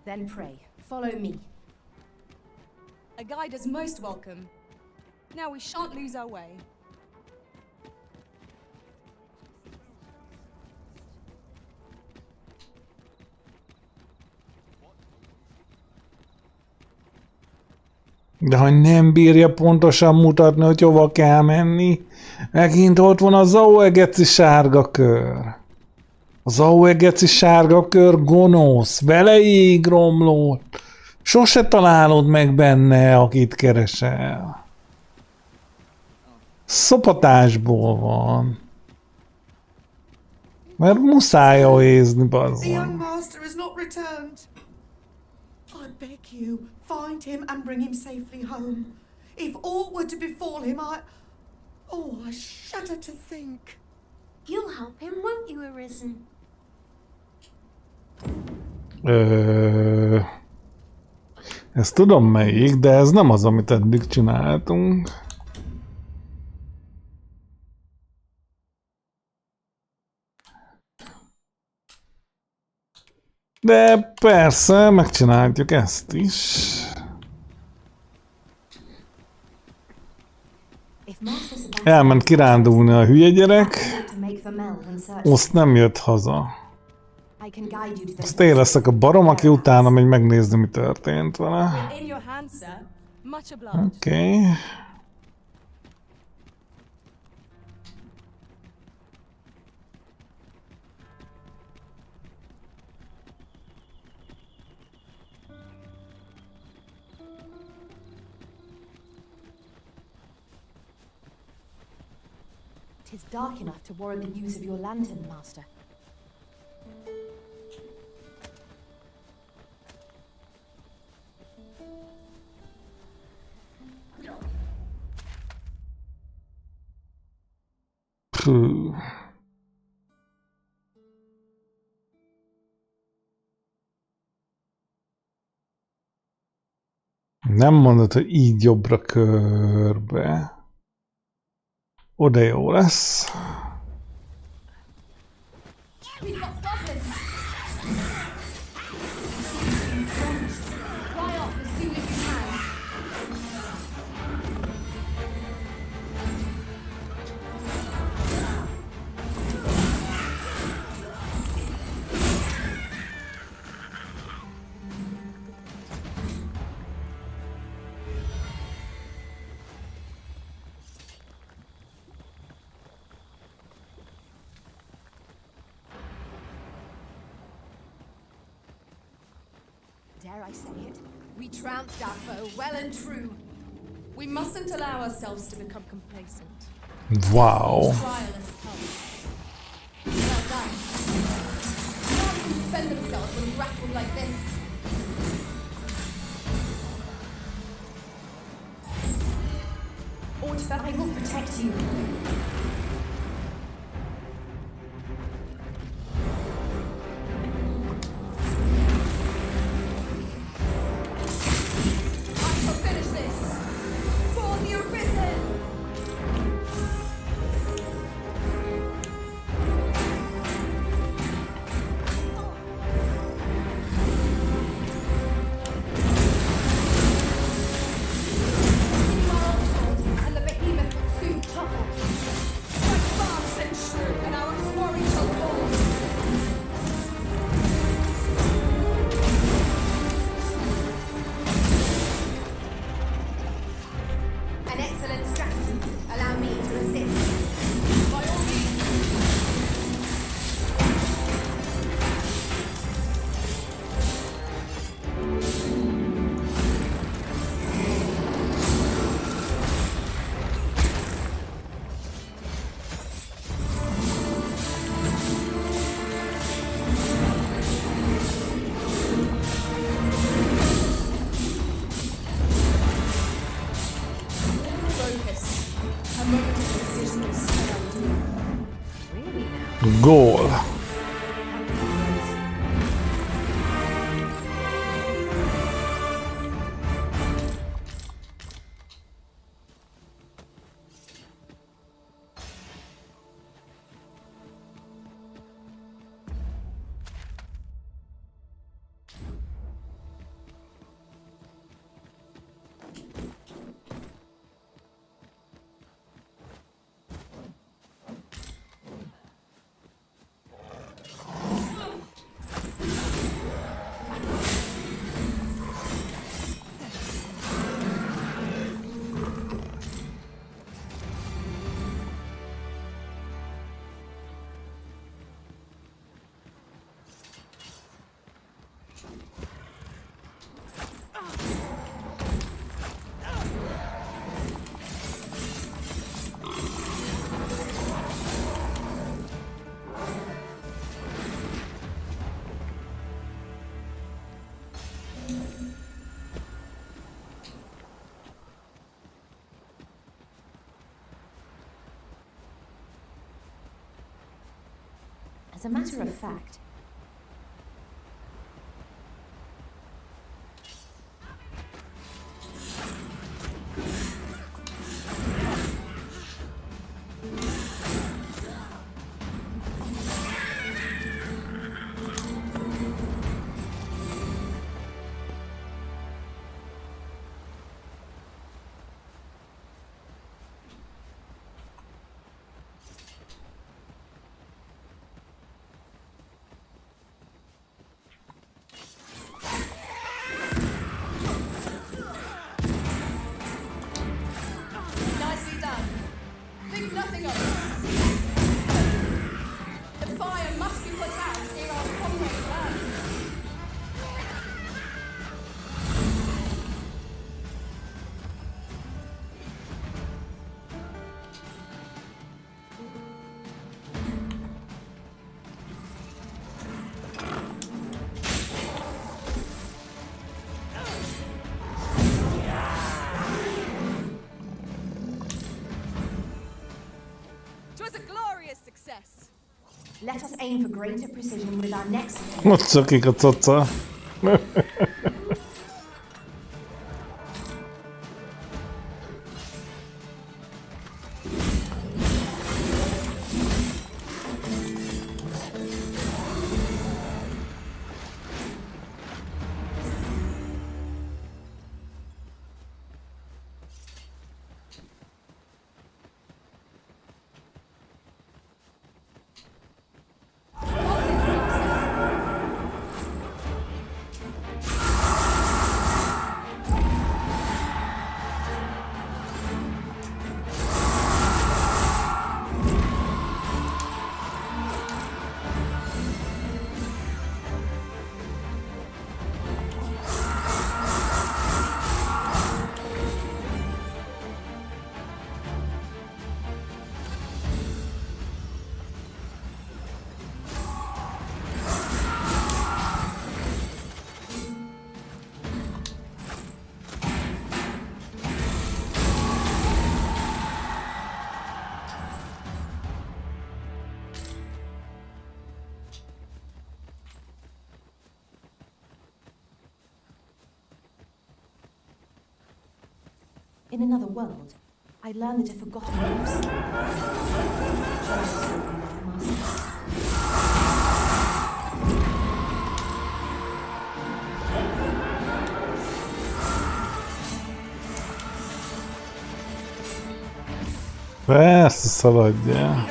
Speaker 2: Then pray, follow me.
Speaker 3: A guide is most welcome. Now we shan't lose our way.
Speaker 1: De ha nem bírja pontosan mutatni, hogy hova kell menni, megint ott van a Zauegeci sárga kör. A Zauegeci sárga kör gonosz, vele égromlott. Sose találod meg benne, akit keresel. Szopatásból van. Mert muszáj oézni, bazzon.
Speaker 5: The young master has not returned. I beg you, find him and bring him safely home. If aught were to befall him, I shudder to think.
Speaker 18: You'll help him, won't you, Arisen?
Speaker 1: Ezt tudom melyik, de ez nem az, amit eddig csináltunk. De persze, megcsináljuk ezt is. Elment kirándulni a hülye gyerek, azt nem jött haza. Azt én leszek a barom, aki utána megy megnézni, mi történt vele. Oké.
Speaker 2: It is dark enough to warrant the use of your lantern, Master.
Speaker 1: Hú. Nem mondod, hogy így jobbra körbe. Oda jó lesz.
Speaker 2: We've got goblins! Fly off as soon as you can. Dare I say it? We trounced our foe well and true. We mustn't allow ourselves to become complacent.
Speaker 1: Wow.
Speaker 2: Trial as it comes. Well done. None can defend themselves when grappled like this. Or that I will protect you.
Speaker 1: Goal.
Speaker 2: As a matter of fact, let us aim for greater precision with our next attack.
Speaker 1: Most szokik a coca.
Speaker 2: In another world, I learned that a forgotten ghost. Shall I serve you, my master?
Speaker 1: Persze, szaladjál.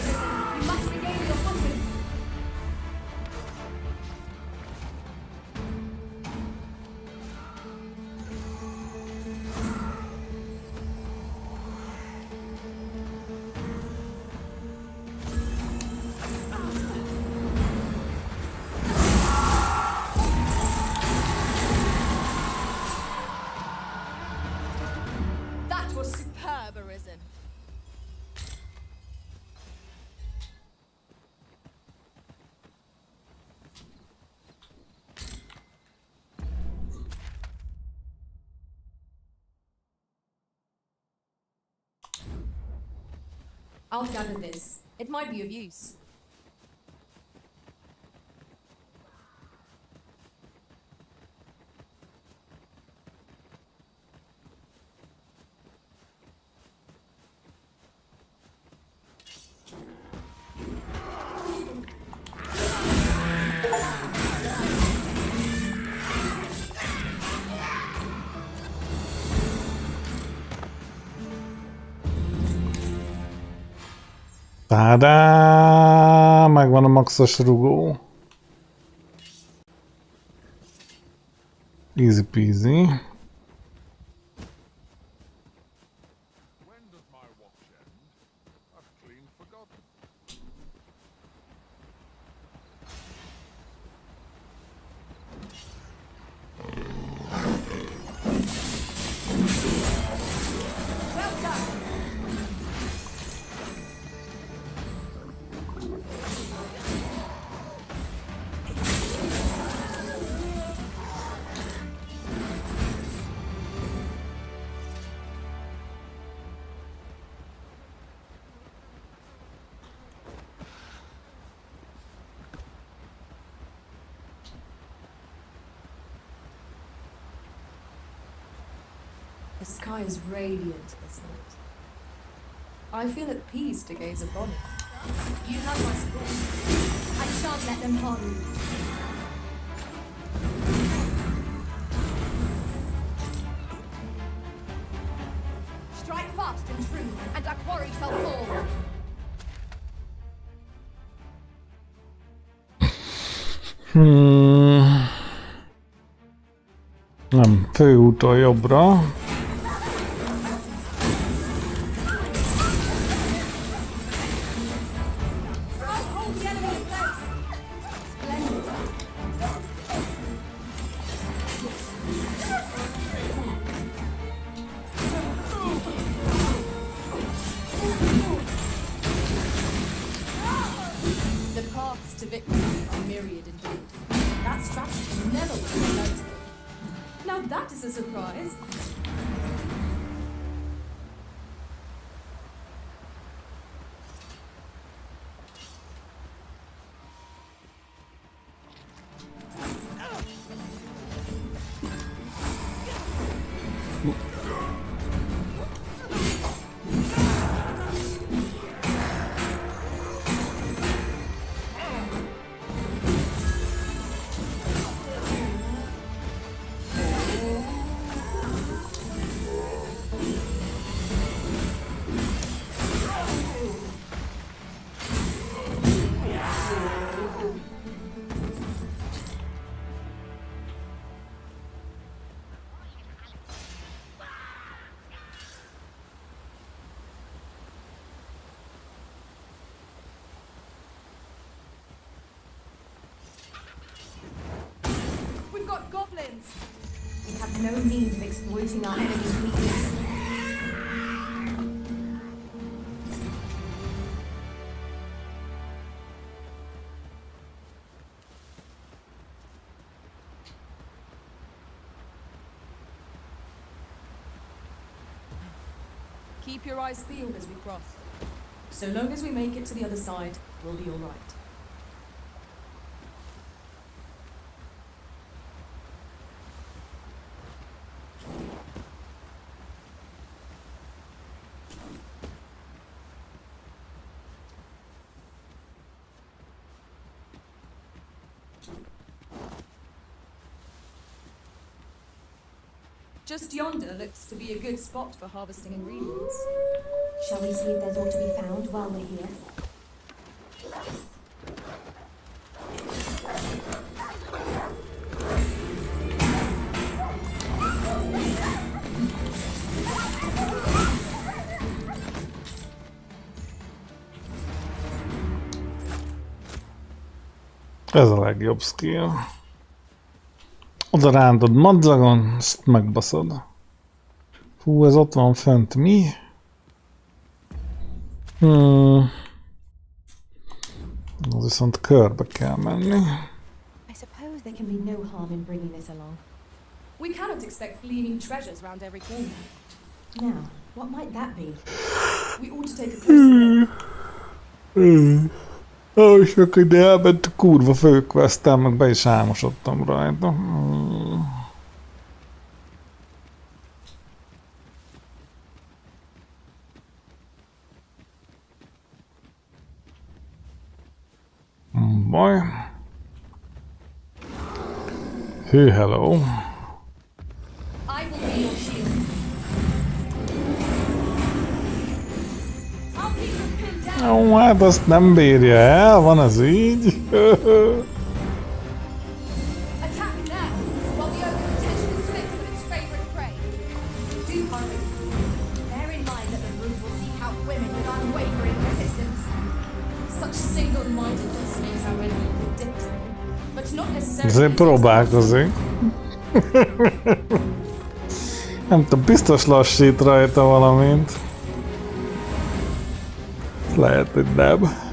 Speaker 9: That was superb, Arisen.
Speaker 2: I'll gather this. It might be of use.
Speaker 1: Tádá! Megvan a maxos rugó. Easy peasy.
Speaker 2: The sky is radiant this night. I feel at peace to gaze upon it. You have my support. I shan't let them harm you.
Speaker 9: Strike fast and true, and our quarry shall fall.
Speaker 1: Nem, főúton jobbra.
Speaker 2: The paths to victory are myriad indeed. That strategy never would have noticed. Now that is a surprise.
Speaker 9: We've got goblins!
Speaker 2: We have no need of exploiting our enemy's weakness.
Speaker 9: Keep your eyes peeled as we cross.
Speaker 2: So long as we make it to the other side, we'll be all right. Just yonder looks to be a good spot for harvesting ingredients.
Speaker 18: Shall we see if there's aught to be found while we're here?
Speaker 1: Ez a legjobb skill. Oda rántod madzagon, ezt megbaszod. Fú, ez ott van fent. Mi? Az viszont körbe kell menni.
Speaker 3: I suppose there can be no harm in bringing this along.
Speaker 2: We cannot expect gleaming treasures round every corner.
Speaker 3: Now, what might that be?
Speaker 2: We ought to take a closer look.
Speaker 1: És akkor ide elment a kurva főquestem, meg be is álmosodtam rajta. Baj. Hello.
Speaker 2: I will be your shield. I'll keep you pinned down.
Speaker 1: Ó, hát azt nem bírja el, van az így.
Speaker 2: Attack now, while the ogre potentially slips with its favorite prey. Do hurry. Bear in mind that the brute will seek out women with unwavering resistance. Such single-mindedness makes our enemy predictable, but not necessarily.
Speaker 1: Azért próbálkozik. Nem tudom, biztos lassít rajta valamint. Lehet, hogy nem.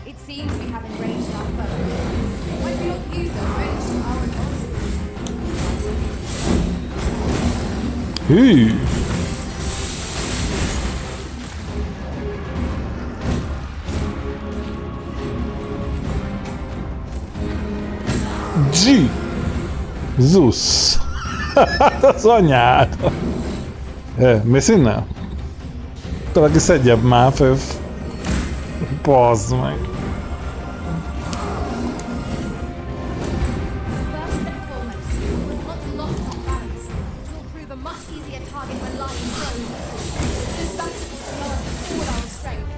Speaker 2: It seems we have enraged our foe. Why do we not use their rage to our advantage?
Speaker 1: Hű! Jézus! Az anyád! Mész innen? Valaki szedjebb már föl. Bazd meg!
Speaker 2: First and foremost, we want to lock our balance. It will prove a much easier target when lying prone. This battle will demand all our strength.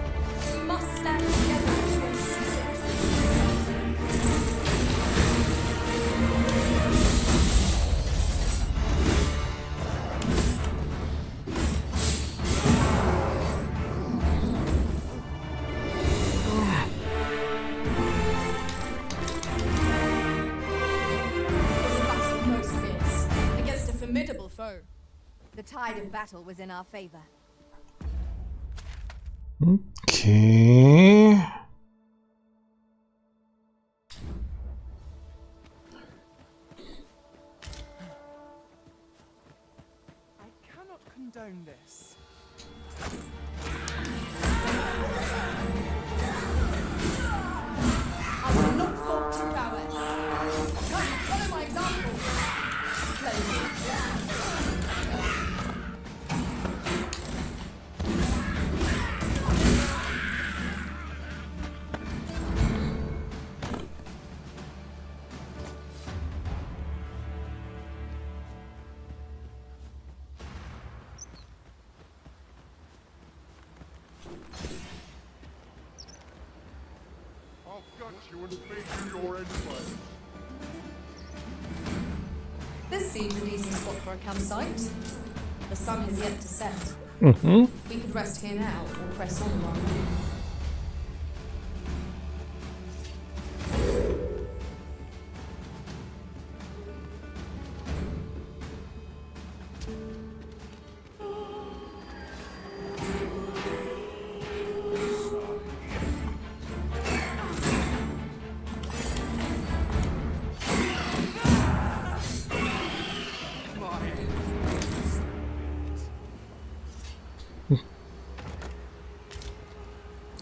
Speaker 2: We must stand together to seize it. Formidable foe.
Speaker 10: The tide of battle was in our favor.
Speaker 1: Okay.
Speaker 7: I cannot condone this.
Speaker 2: I will not fall to prowess. Come, follow my example. Splendid.
Speaker 14: I'll gut you and feed you your endslave.
Speaker 2: This seems a decent spot for a campsite. The sun has yet to set.
Speaker 1: Mm-hmm.
Speaker 2: We could rest here now or press on while we do.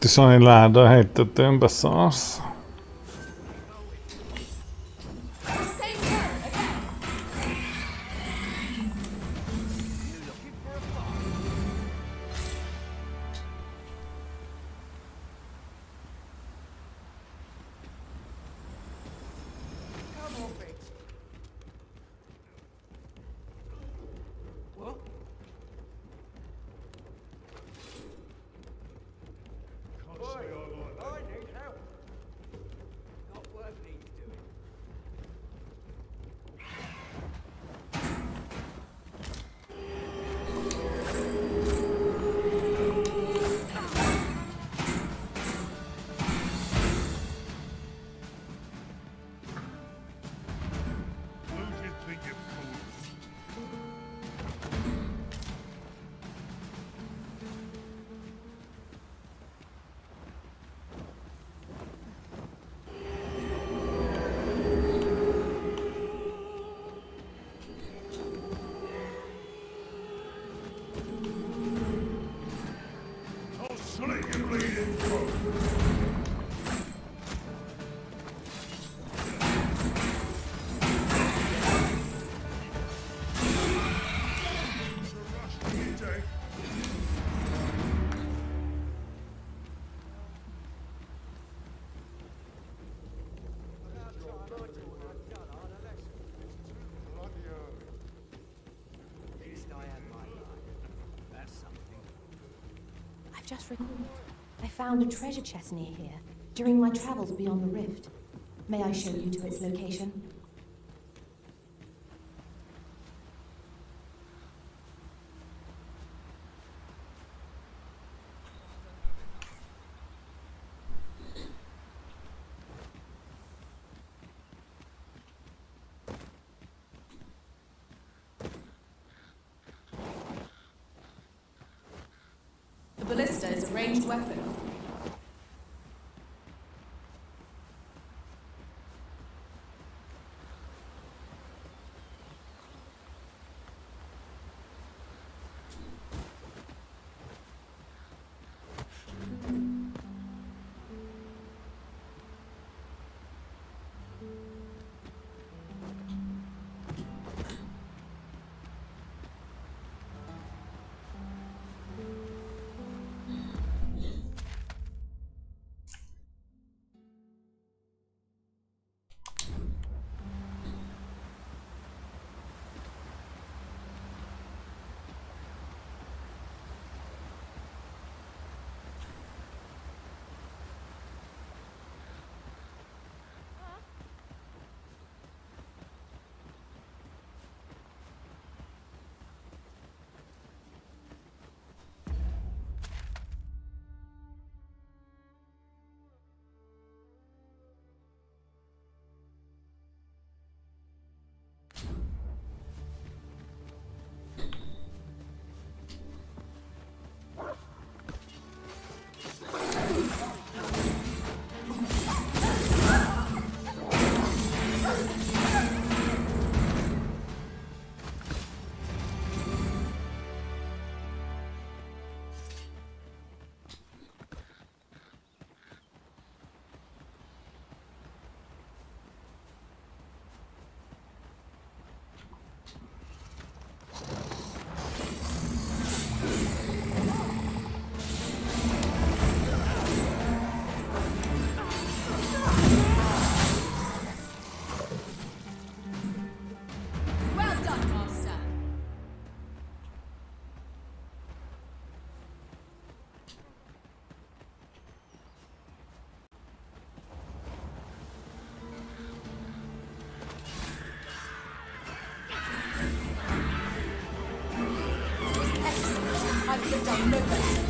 Speaker 1: is van egy láda a hegytetőn, beszarsz.
Speaker 23: Just recalled. I found a treasure chest near here during my travels beyond the rift. May I show you to its location?
Speaker 2: The ballista is a ranged weapon. done no better.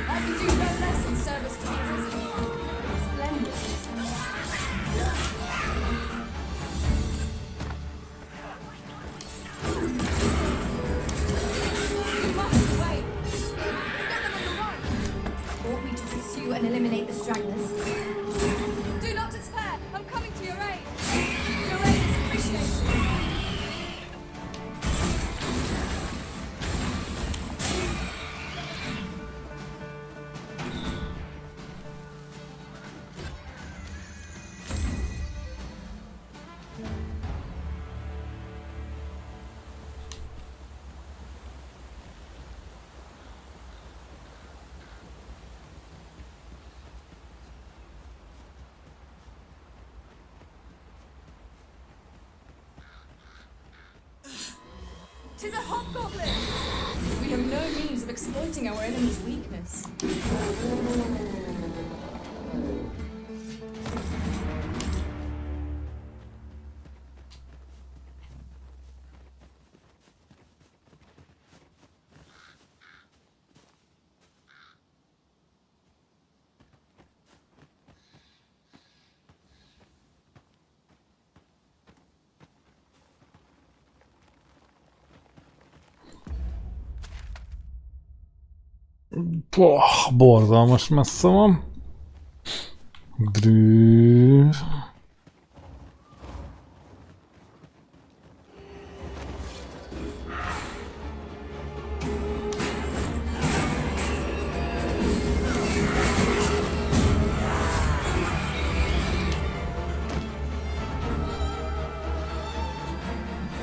Speaker 2: I can do no less in service to the prison. Splendid. You must wait. We've got them on the run. Want me to pursue and eliminate the stragglers? Do not despair. I'm coming to your aid. Your aid is appreciated. 'Tis a hobgoblin! We have no means of exploiting our enemy's weakness.
Speaker 1: Borzalmas messze van. Drű.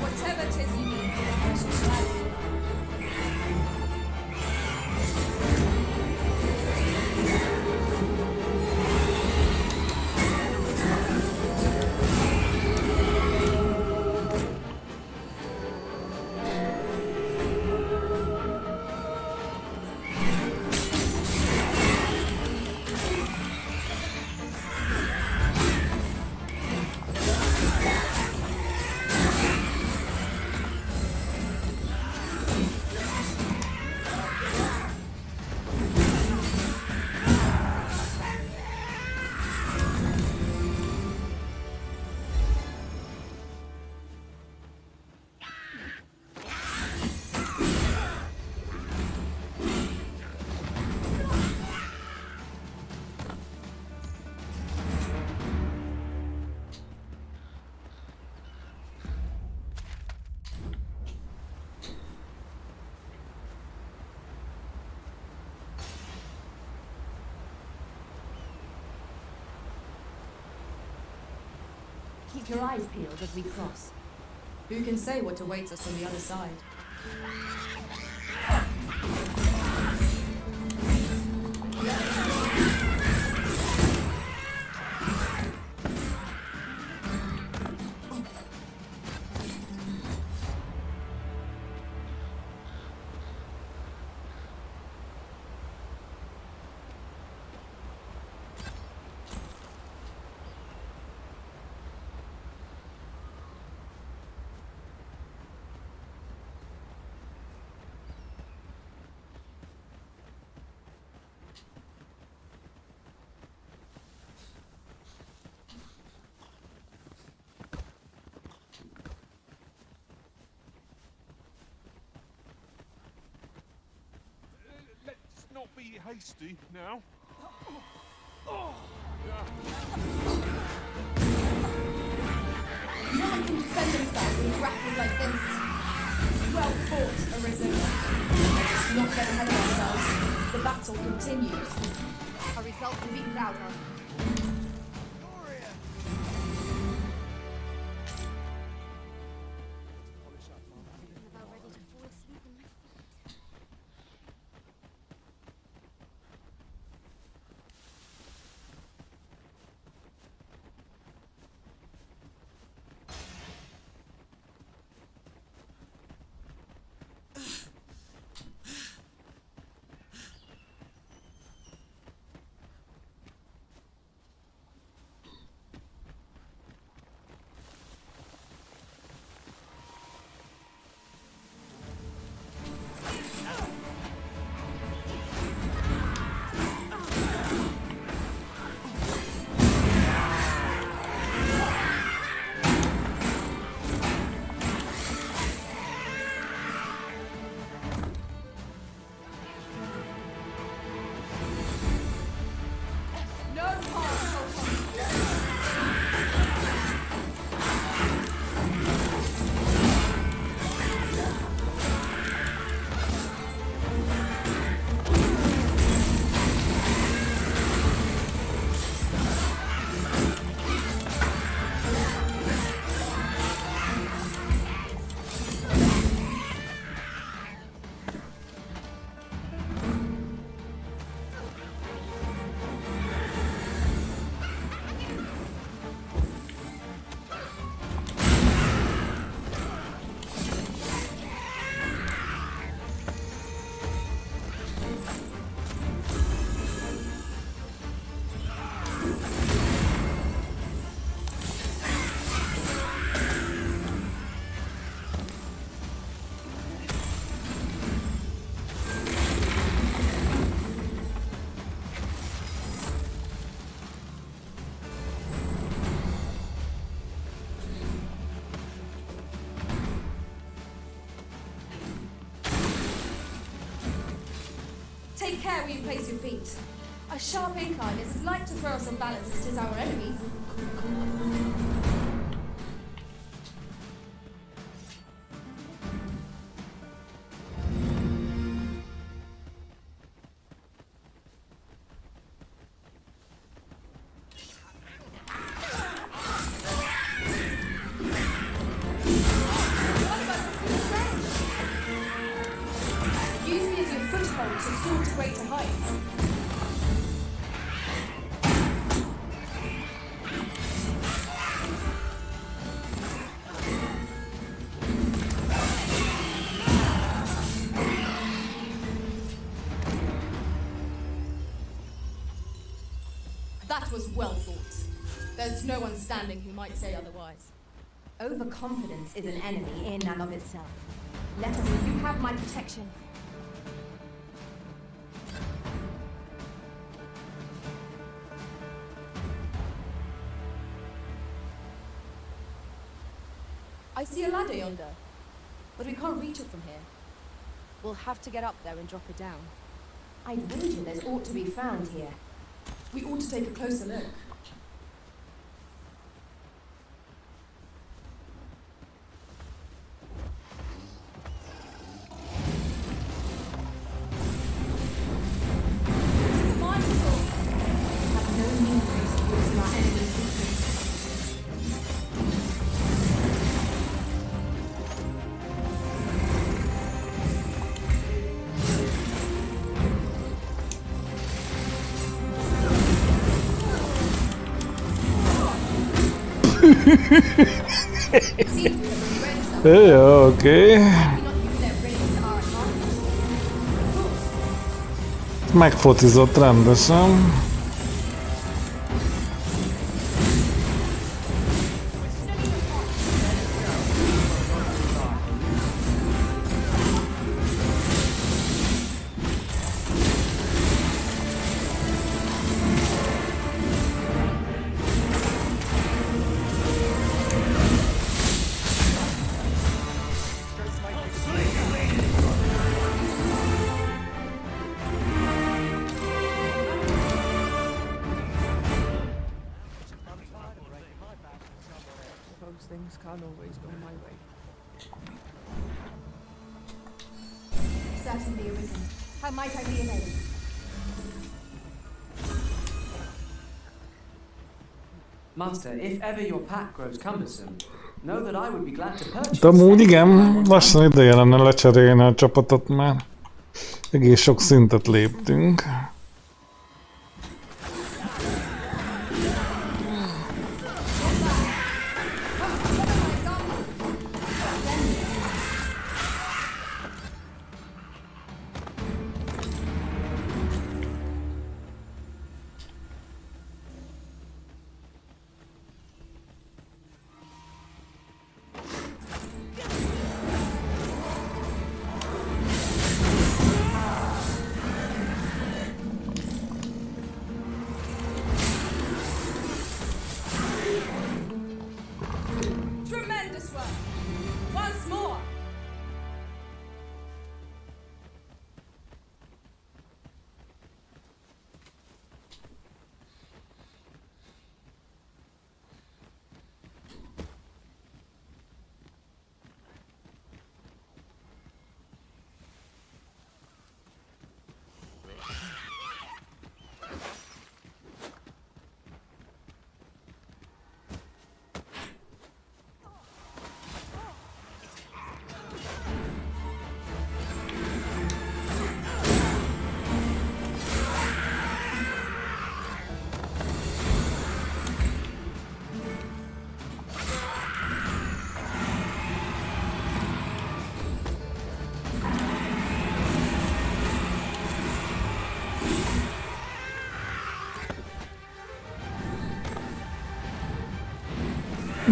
Speaker 2: Whatever 'tis you need, I shall strive for.
Speaker 12: Keep your eyes peeled as we cross.
Speaker 2: Who can say what awaits us on the other side?
Speaker 14: Let's not be hasty now.
Speaker 2: No one can defend themselves in grapple like this. Well fought, Arisen. Let us not get ahead of ourselves. The battle continues. A result to be proud of.
Speaker 18: About ready to fall asleep in my feet.
Speaker 2: care where you place your feet. A sharp incline is as light to throw us on balance as 'tis our enemies. Use me as your foothold to soar to greater heights. That was well thought. There's no one standing who might say otherwise.
Speaker 12: Overconfidence is an enemy in and of itself. Let us, you have my protection.
Speaker 2: I see a ladder yonder, but we can't reach it from here.
Speaker 9: We'll have to get up there and drop it down.
Speaker 12: I'd wager there's ought to be found here.
Speaker 2: We ought to take a closer look.
Speaker 1: Oké. Megfocizott rendesen.
Speaker 17: Those things can't always go my way.
Speaker 2: Certainly arisen. How might I be of aid?
Speaker 20: Master, if ever your pack grows cumbersome, know that I would be glad to purchase.
Speaker 1: De amúgy igen, lassan ideje lenne lecserélni a csapatot már. Egész sok szintet léptünk.
Speaker 2: Tremendous work! Once more!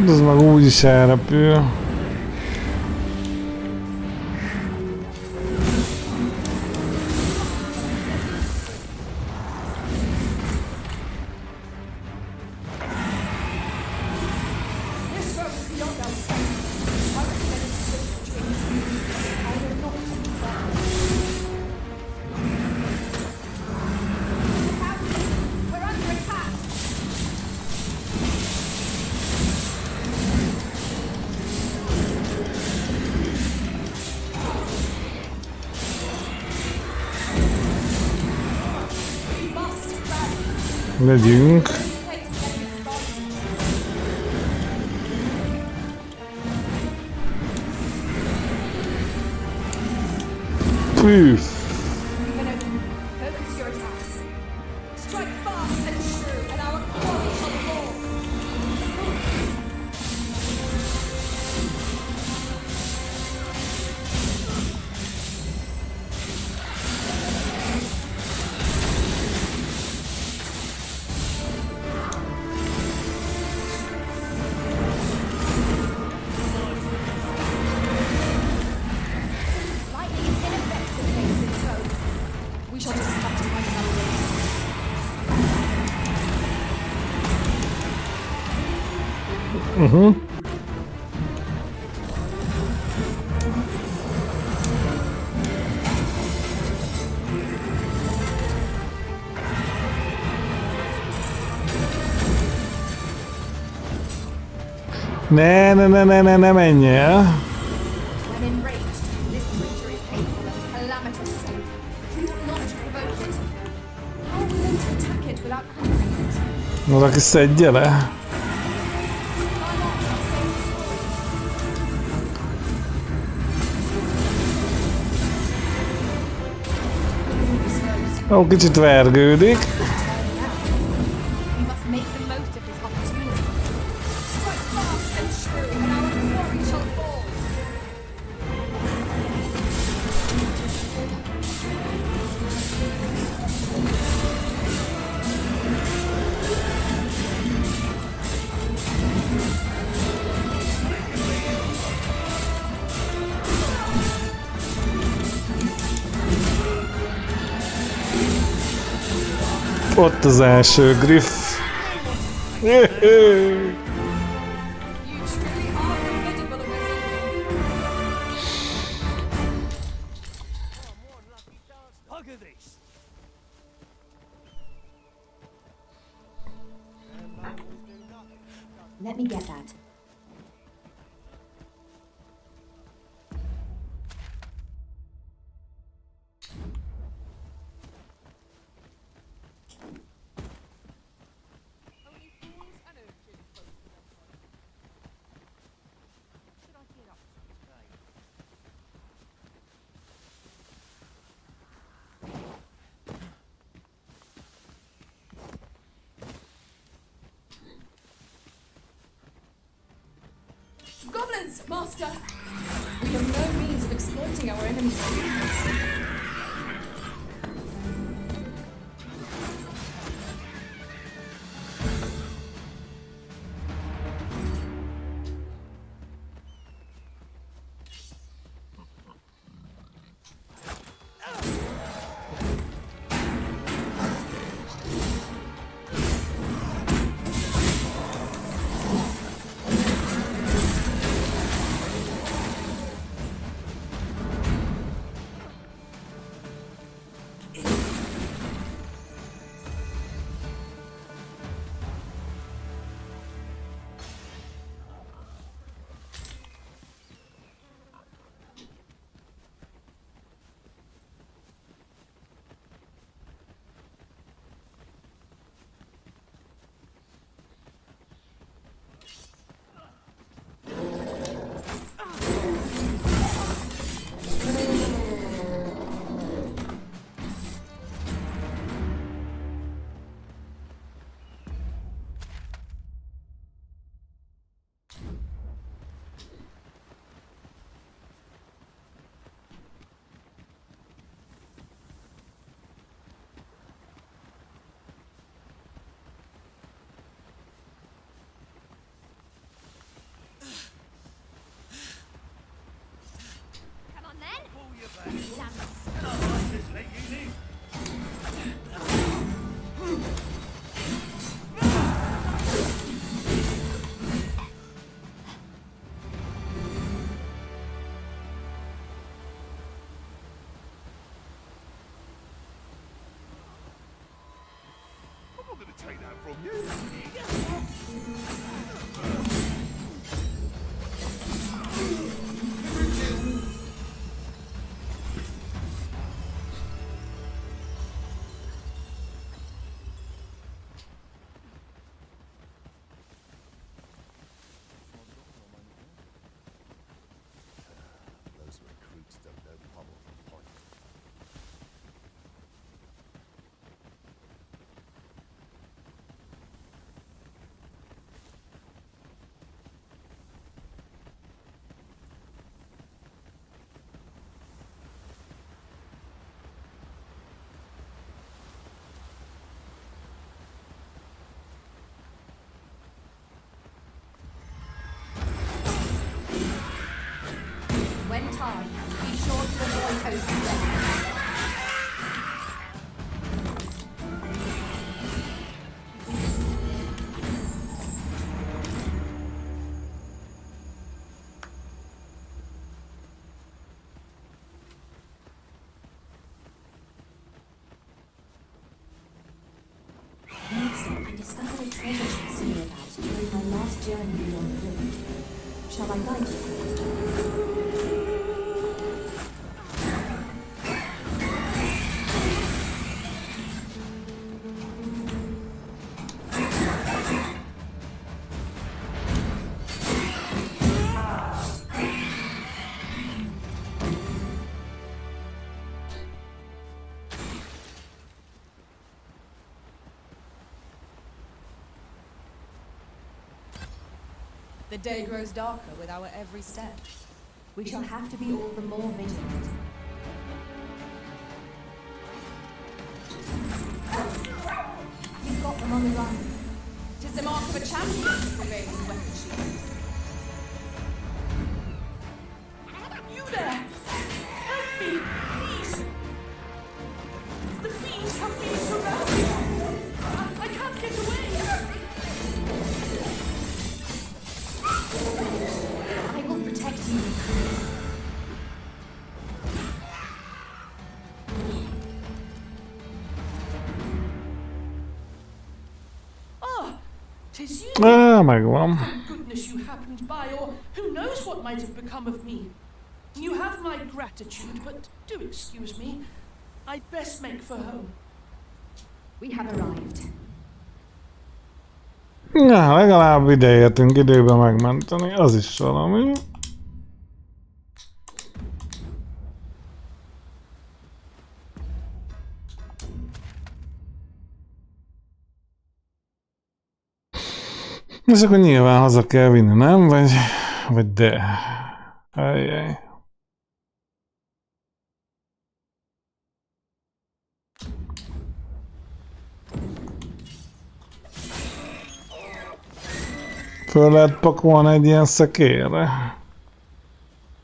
Speaker 1: Ez meg úgy is elrepül. Megyünk. Püff.
Speaker 2: Focus your attacks. Strike fast and true, and our quarry shall fall. Lightning is ineffective against this foe. We shall just have to find another way.
Speaker 1: Mhm. Ne menj el.
Speaker 2: When enraged, this creature is capable of calamitous strength. Do not provoke it. How are we going to attack it without hammering it?
Speaker 1: Valaki szedje le. Ó, kicsit vergődik.
Speaker 2: We must make the most of this opportunity. Strike fast and true, and our quarry shall fall.
Speaker 1: Ott az első griff.
Speaker 2: You truly are formidable, Elizabeth.
Speaker 7: Look at this.
Speaker 12: Let me get that.
Speaker 2: Goblins, master! We have no means of exploiting our enemy's weakness.
Speaker 8: Take that from you.
Speaker 2: time. Be sure to avoid OC.
Speaker 12: I discovered a treasure chest nearabouts during my last journey beyond the rift. Shall I guide you?
Speaker 2: The day grows darker with our every step.
Speaker 12: We shall have to be all the more vigilant.
Speaker 2: You've got them on the run. 'Tis the mark of a champion to prevail with weapon shield.
Speaker 5: You there! Help me, please! The fiends have me surrounded! I can't get away!
Speaker 12: I will protect you.
Speaker 5: Ah! 'Tis you!
Speaker 1: Megvan.
Speaker 5: Thank goodness you happened by, or who knows what might have become of me. You have my gratitude, but do excuse me. I'd best make for home.
Speaker 12: We have arrived.
Speaker 1: Na, legalább ideértünk időben megmenteni, az is valami. És akkor nyilván haza kell vinni, nem? Vagy de? Ajjaj. Föl lehet pakolni egy ilyen szekérre.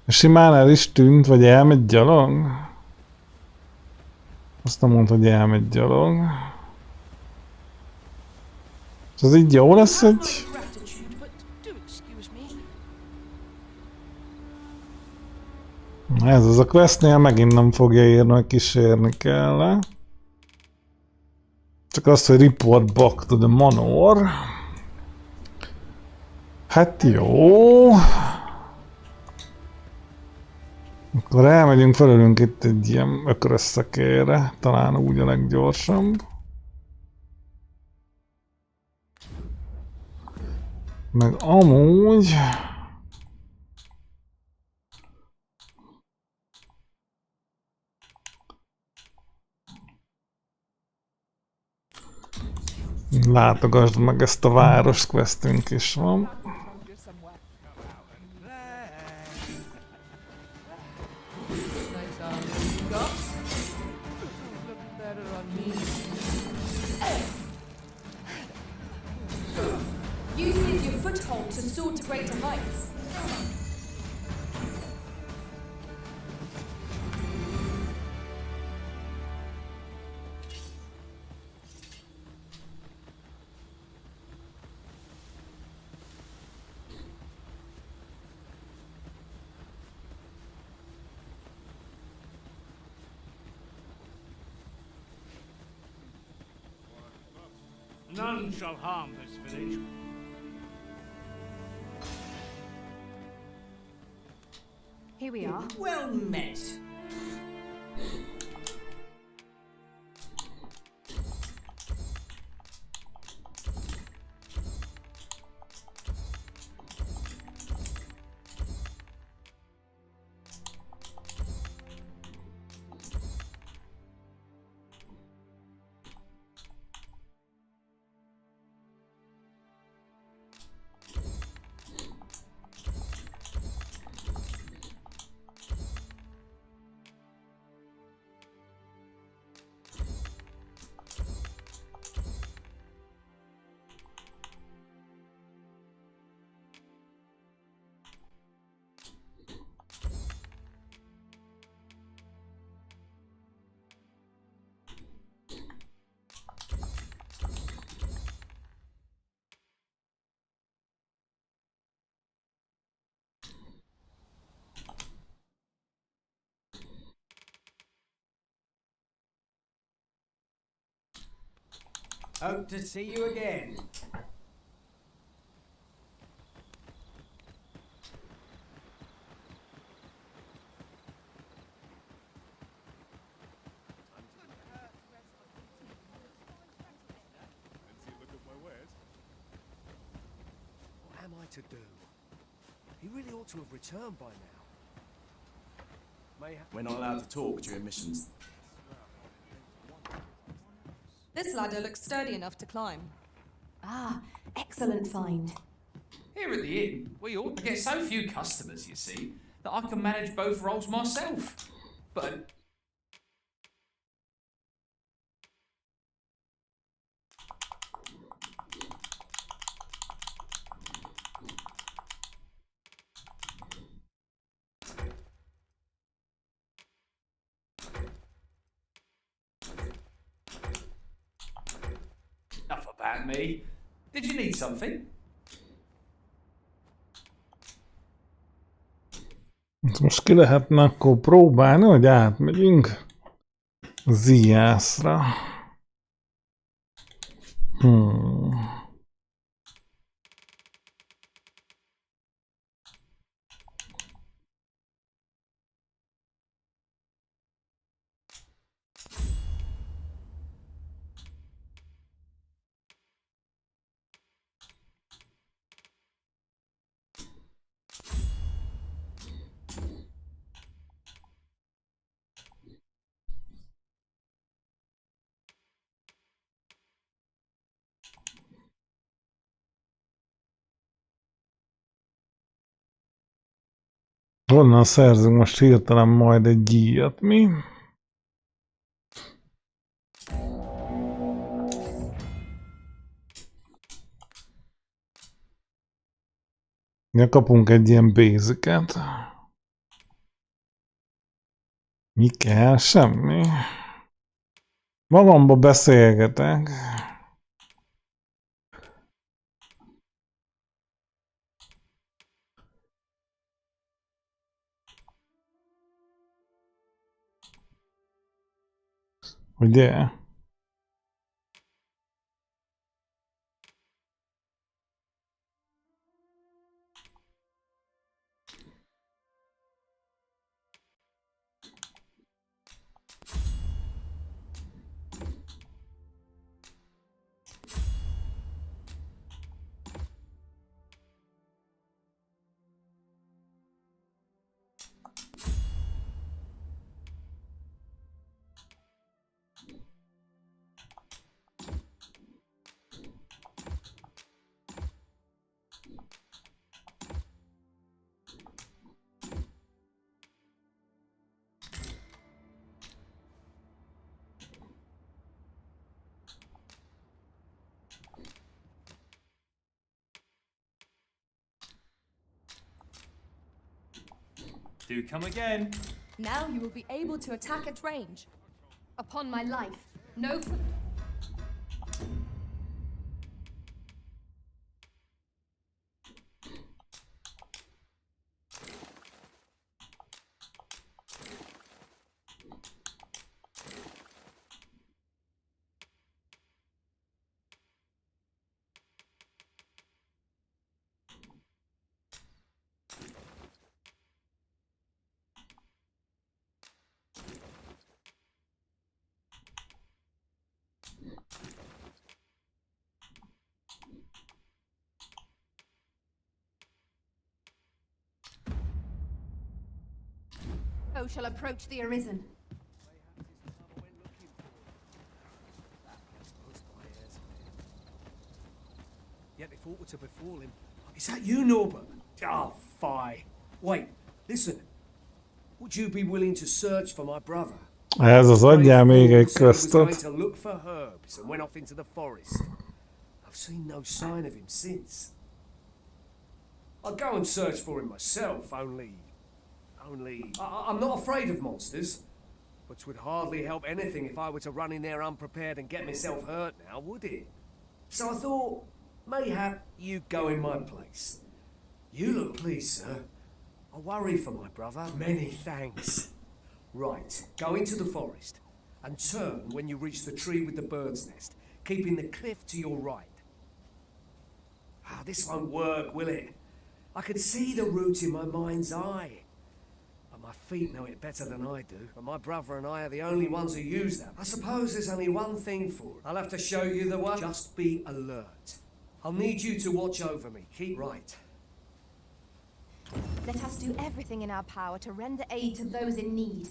Speaker 1: Simán el is tűnt, vagy elmegy gyalog? Azt nem mondta, hogy elmegy gyalog. És az így jó lesz, hogy... Ez az a questnél megint nem fogja írni, hogy kísérni kell. Csak azt, hogy report back to the manor. Hát jó. Akkor elmegyünk felülünk itt egy ilyen ökörös szekérre. Talán úgy a leggyorsabb. Meg amúgy... Látogasd meg ezt a város, questünk is van.
Speaker 2: Use it as your foothold to soar to greater heights.
Speaker 14: None shall harm this village.
Speaker 12: Here we are.
Speaker 5: Well met.
Speaker 7: Hope to see you again.
Speaker 16: What am I to do? He really ought to have returned by now.
Speaker 6: We're not allowed to talk during missions.
Speaker 9: This ladder looks sturdy enough to climb.
Speaker 12: Ah, excellent find.
Speaker 19: Here at the inn, we ought to get so few customers, you see, that I can manage both roles myself. But enough about me. Did you need something?
Speaker 1: Most ki lehetne akkor próbálni, hogy átmegyünk Ziászra. Honnan szerzünk most hirtelen majd egy díjat, mi? Ja, kapunk egy ilyen basicet. Mi kell? Semmi. Magamba beszélgetek. Ugye?
Speaker 19: Do come again.
Speaker 2: Now you will be able to attack at range. Upon my life, no. Who shall approach the Arisen?
Speaker 16: Yet if aught were to befall him... Is that you, Norbert? Oh, fie. Wait, listen. Would you be willing to search for my brother?
Speaker 1: Ez az adjál még egy
Speaker 16: He was going
Speaker 1: questot.
Speaker 16: to look for herbs and went off into the forest. I've seen no sign of him since. I'll go and search for him myself, only... I'm not afraid of monsters, but 'twould hardly help anything if I were to run in there unprepared and get myself hurt now, would it? So I thought, mayhap you'd go in my place. You look pleased, sir. I worry for my brother. Many thanks. Right, go into the forest and turn when you reach the tree with the bird's nest. keeping the cliff to your right. Ah, this won't work, will it? I can see the route in my mind's eye. But my feet know it better than I do, and my brother and I are the only ones who use them. I suppose there's only one thing for it. I'll have to show you the way. Just be alert. I'll need you to watch over me. Keep right.
Speaker 2: Let us do everything in our power to render aid to those in need.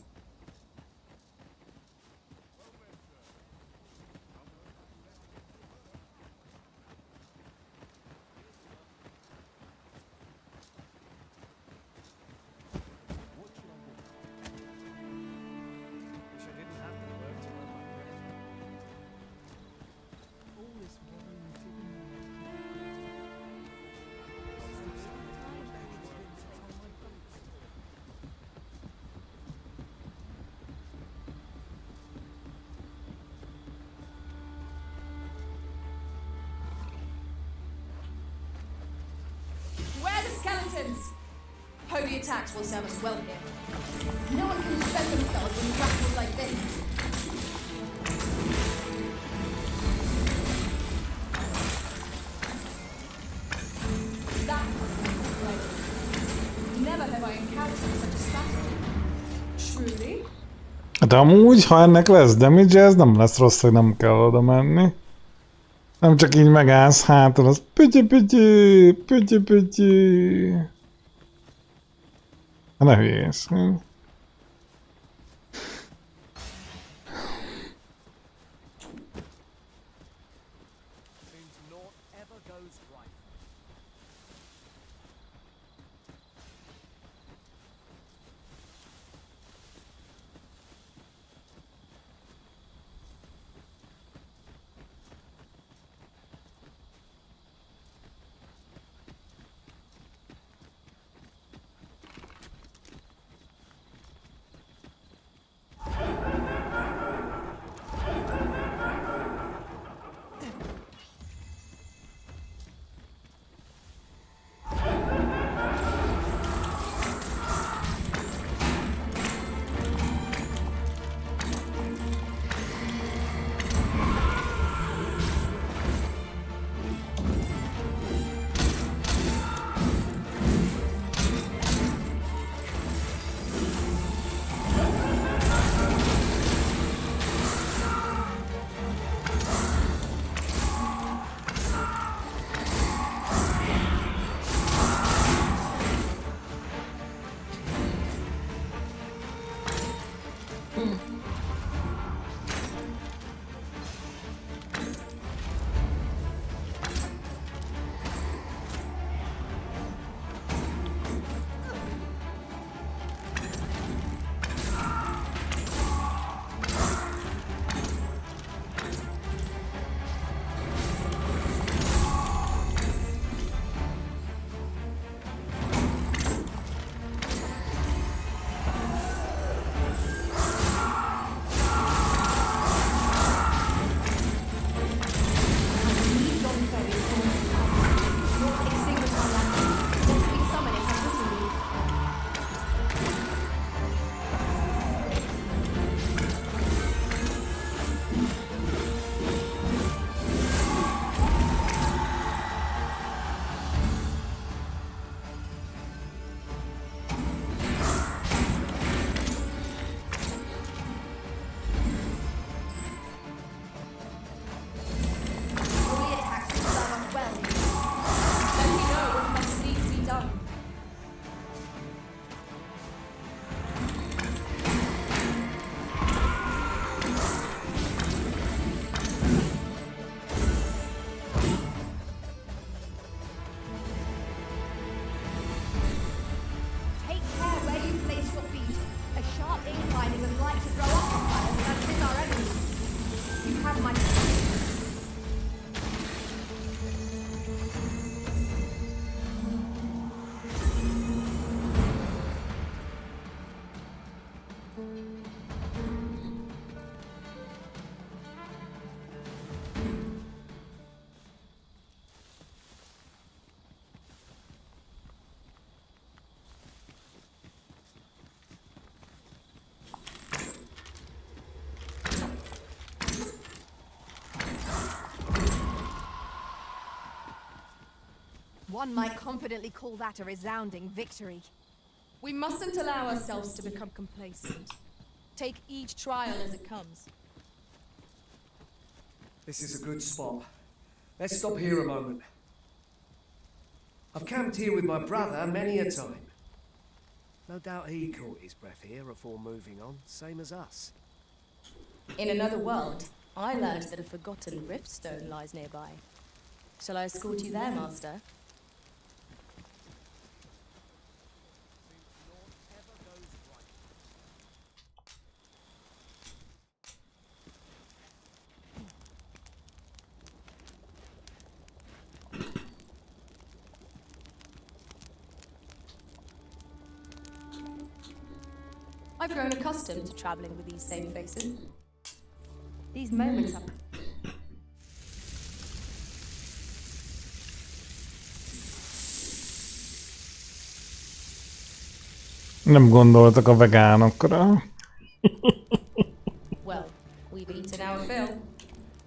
Speaker 2: Skeletons! Holy attacks will serve us well here. No one can defend themselves in battles like this. That was incredible. Never have I encountered such a strategy. Truly?
Speaker 1: De amúgy, ha ennek lesz damage, ez nem lesz rossz, hogy nem kell oda menni. Nem csak így megállsz hátul, az pütyi. Ne hülyész.
Speaker 2: One might confidently call that a resounding victory.
Speaker 15: We mustn't allow ourselves to become complacent. Take each trial as it comes.
Speaker 16: This is a good spot. Let's stop here a moment. I've camped here with my brother many a time. No doubt he caught his breath here before moving on, same as us.
Speaker 15: In another world, I learned that a forgotten riftstone lies nearby. Shall I escort you there, Master? I've grown accustomed to traveling with these same faces. These moments are...
Speaker 1: Nem gondoltak a vegánokra.
Speaker 15: Well, we've eaten our fill.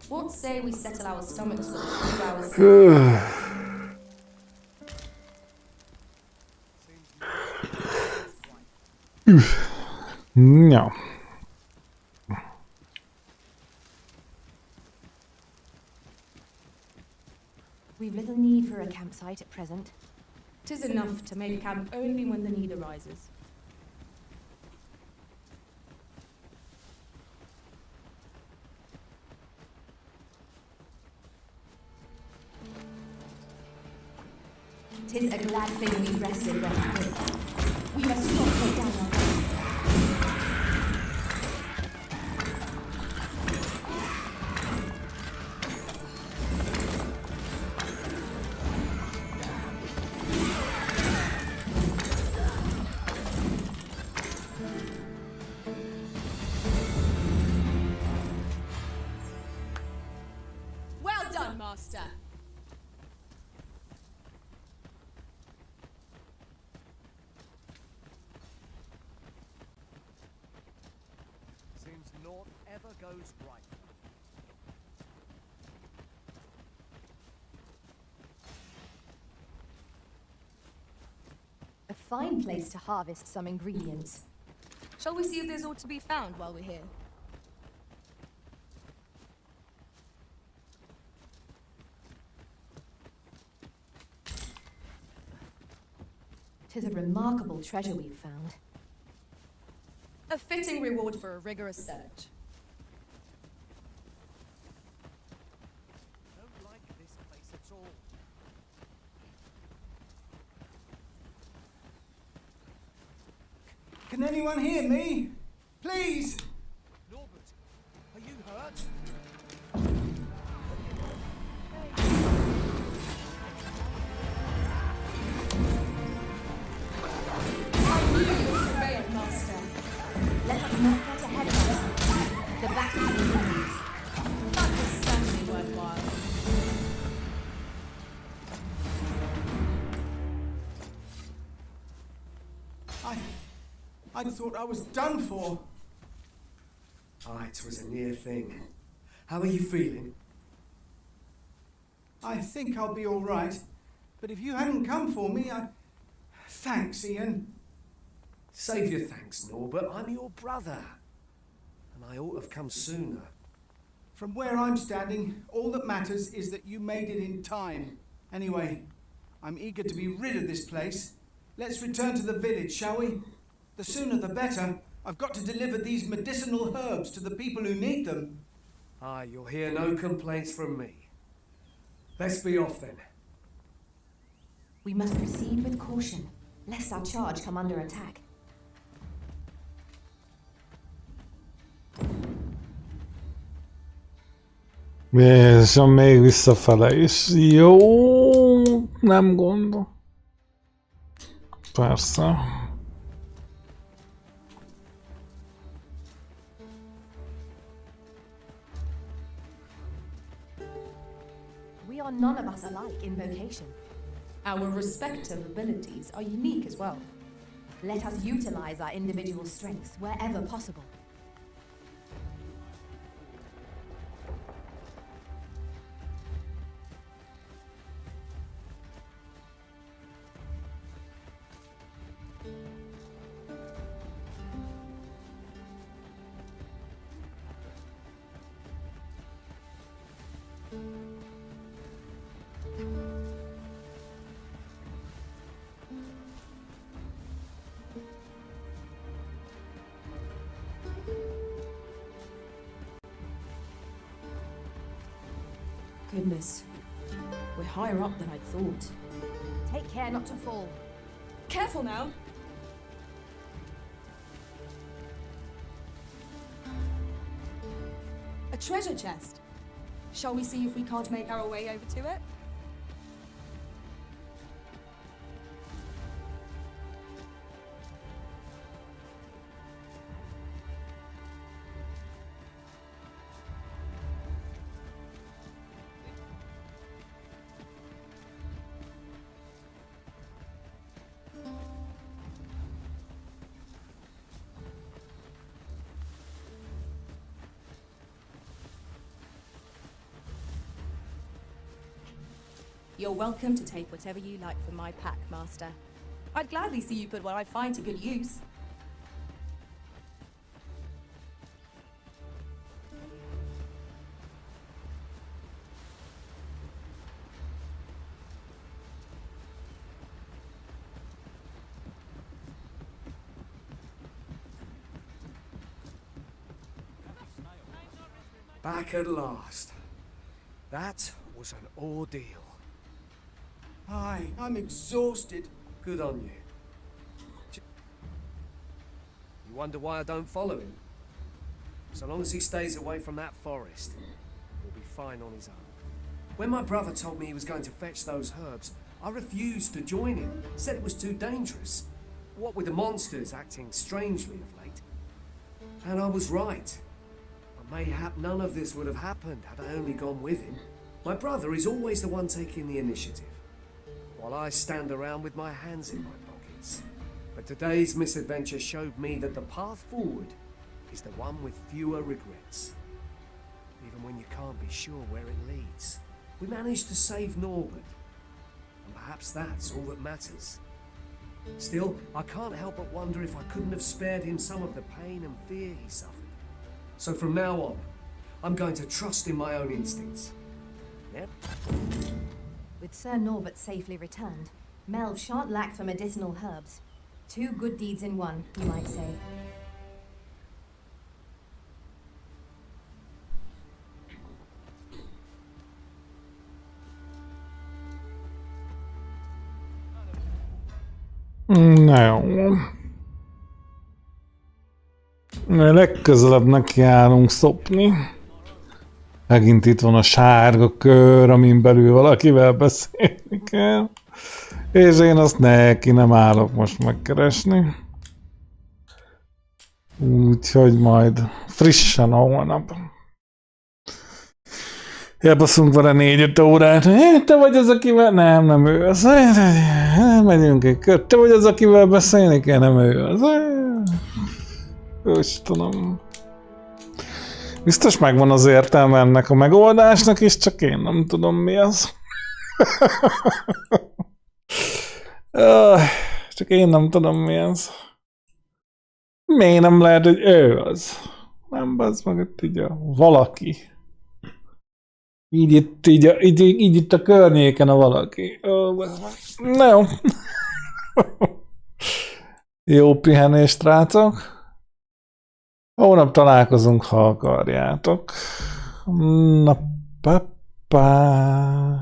Speaker 15: What say we settle our stomachs with a few hours?
Speaker 1: No.
Speaker 9: We've little need for a campsite at present.
Speaker 15: 'Tis enough to make camp only when the need arises.
Speaker 12: Tis a glad thing we rested when we did. We must not go down our way.
Speaker 15: Well done, Master!
Speaker 6: Seems naught ever goes right.
Speaker 2: A fine place to harvest some ingredients.
Speaker 15: Shall we see if there's aught to be found while we're here?
Speaker 2: Tis a remarkable treasure we've found.
Speaker 15: A fitting reward for a rigorous search.
Speaker 6: Don't like this place at all.
Speaker 7: Can anyone hear me? Please!
Speaker 6: Norbert, are you hurt?
Speaker 15: I knew you were surveilled, Master.
Speaker 12: Let us not get ahead of us. The battle continues.
Speaker 15: That was certainly worthwhile.
Speaker 7: I thought I was done for.
Speaker 16: Ah, it was a near thing. How are you feeling?
Speaker 7: I think I'll be all right. But if you hadn't come for me, Thanks, Ian.
Speaker 16: Save your thanks, Norbert. I'm your brother. And I ought to have come sooner.
Speaker 7: From where I'm standing, all that matters is that you made it in time. Anyway, I'm eager to be rid of this place. Let's return to the village, shall we? The sooner the better. I've got to deliver these medicinal herbs to the people who need them.
Speaker 16: Ah, you'll hear no complaints from me. Let's be off then.
Speaker 12: We must proceed with caution, lest our charge come under attack.
Speaker 1: Jézusom, még visszafele is. Jó, nem gondol. Persze.
Speaker 2: We are none of us alike in vocation.
Speaker 15: Our respective abilities are unique as well.
Speaker 2: Let us utilize our individual strengths wherever possible.
Speaker 15: Goodness. We're higher up than I thought.
Speaker 2: Take care not to fall.
Speaker 15: Careful now!
Speaker 2: A treasure chest. Shall we see if we can't make our way over to it?
Speaker 15: You're welcome to take whatever you like from my pack, Master. I'd gladly see you put what I find to good use.
Speaker 16: Back at last. That was an ordeal.
Speaker 7: Aye, I'm exhausted.
Speaker 16: Good on you. You wonder why I don't follow him? So long as he stays away from that forest, he'll be fine on his own. When my brother told me he was going to fetch those herbs, I refused to join him. Said it was too dangerous. What with the monsters acting strangely of late. And I was right. But mayhap none of this would have happened had I only gone with him. My brother is always the one taking the initiative, while I stand around with my hands in my pockets. But today's misadventure showed me that the path forward is the one with fewer regrets. Even when you can't be sure where it leads. We managed to save Norbert, and perhaps that's all that matters. Still, I can't help but wonder if I couldn't have spared him some of the pain and fear he suffered. So from now on, I'm going to trust in my own instincts. Yep.
Speaker 15: With Sir Norbert safely returned, Melv shan't lack for medicinal herbs. 2 good deeds in one, you might say.
Speaker 1: Na jó. Legközelebb nekiállunk szopni. Megint itt van a sárga kör, amin belül valakivel beszélni kell. És én azt neki nem állok most megkeresni. Úgyhogy majd frissen a holnap. Elbaszunk vele 4-5 órát. Te vagy az, akivel... Nem ő az. Megyünk egy kört. Te vagy az, akivel beszélni kell, nem ő az. Istenem. Biztos megvan az értelme ennek a megoldásnak, és csak én nem tudom mi az. Csak én nem tudom mi az. Miért nem lehet, hogy ő az? Nem, bazd meg, itt így a valaki. Így itt a környéken a valaki. Na jó. Jó pihenést, rácok. Hónap találkozunk, ha akarjátok. Na, papá.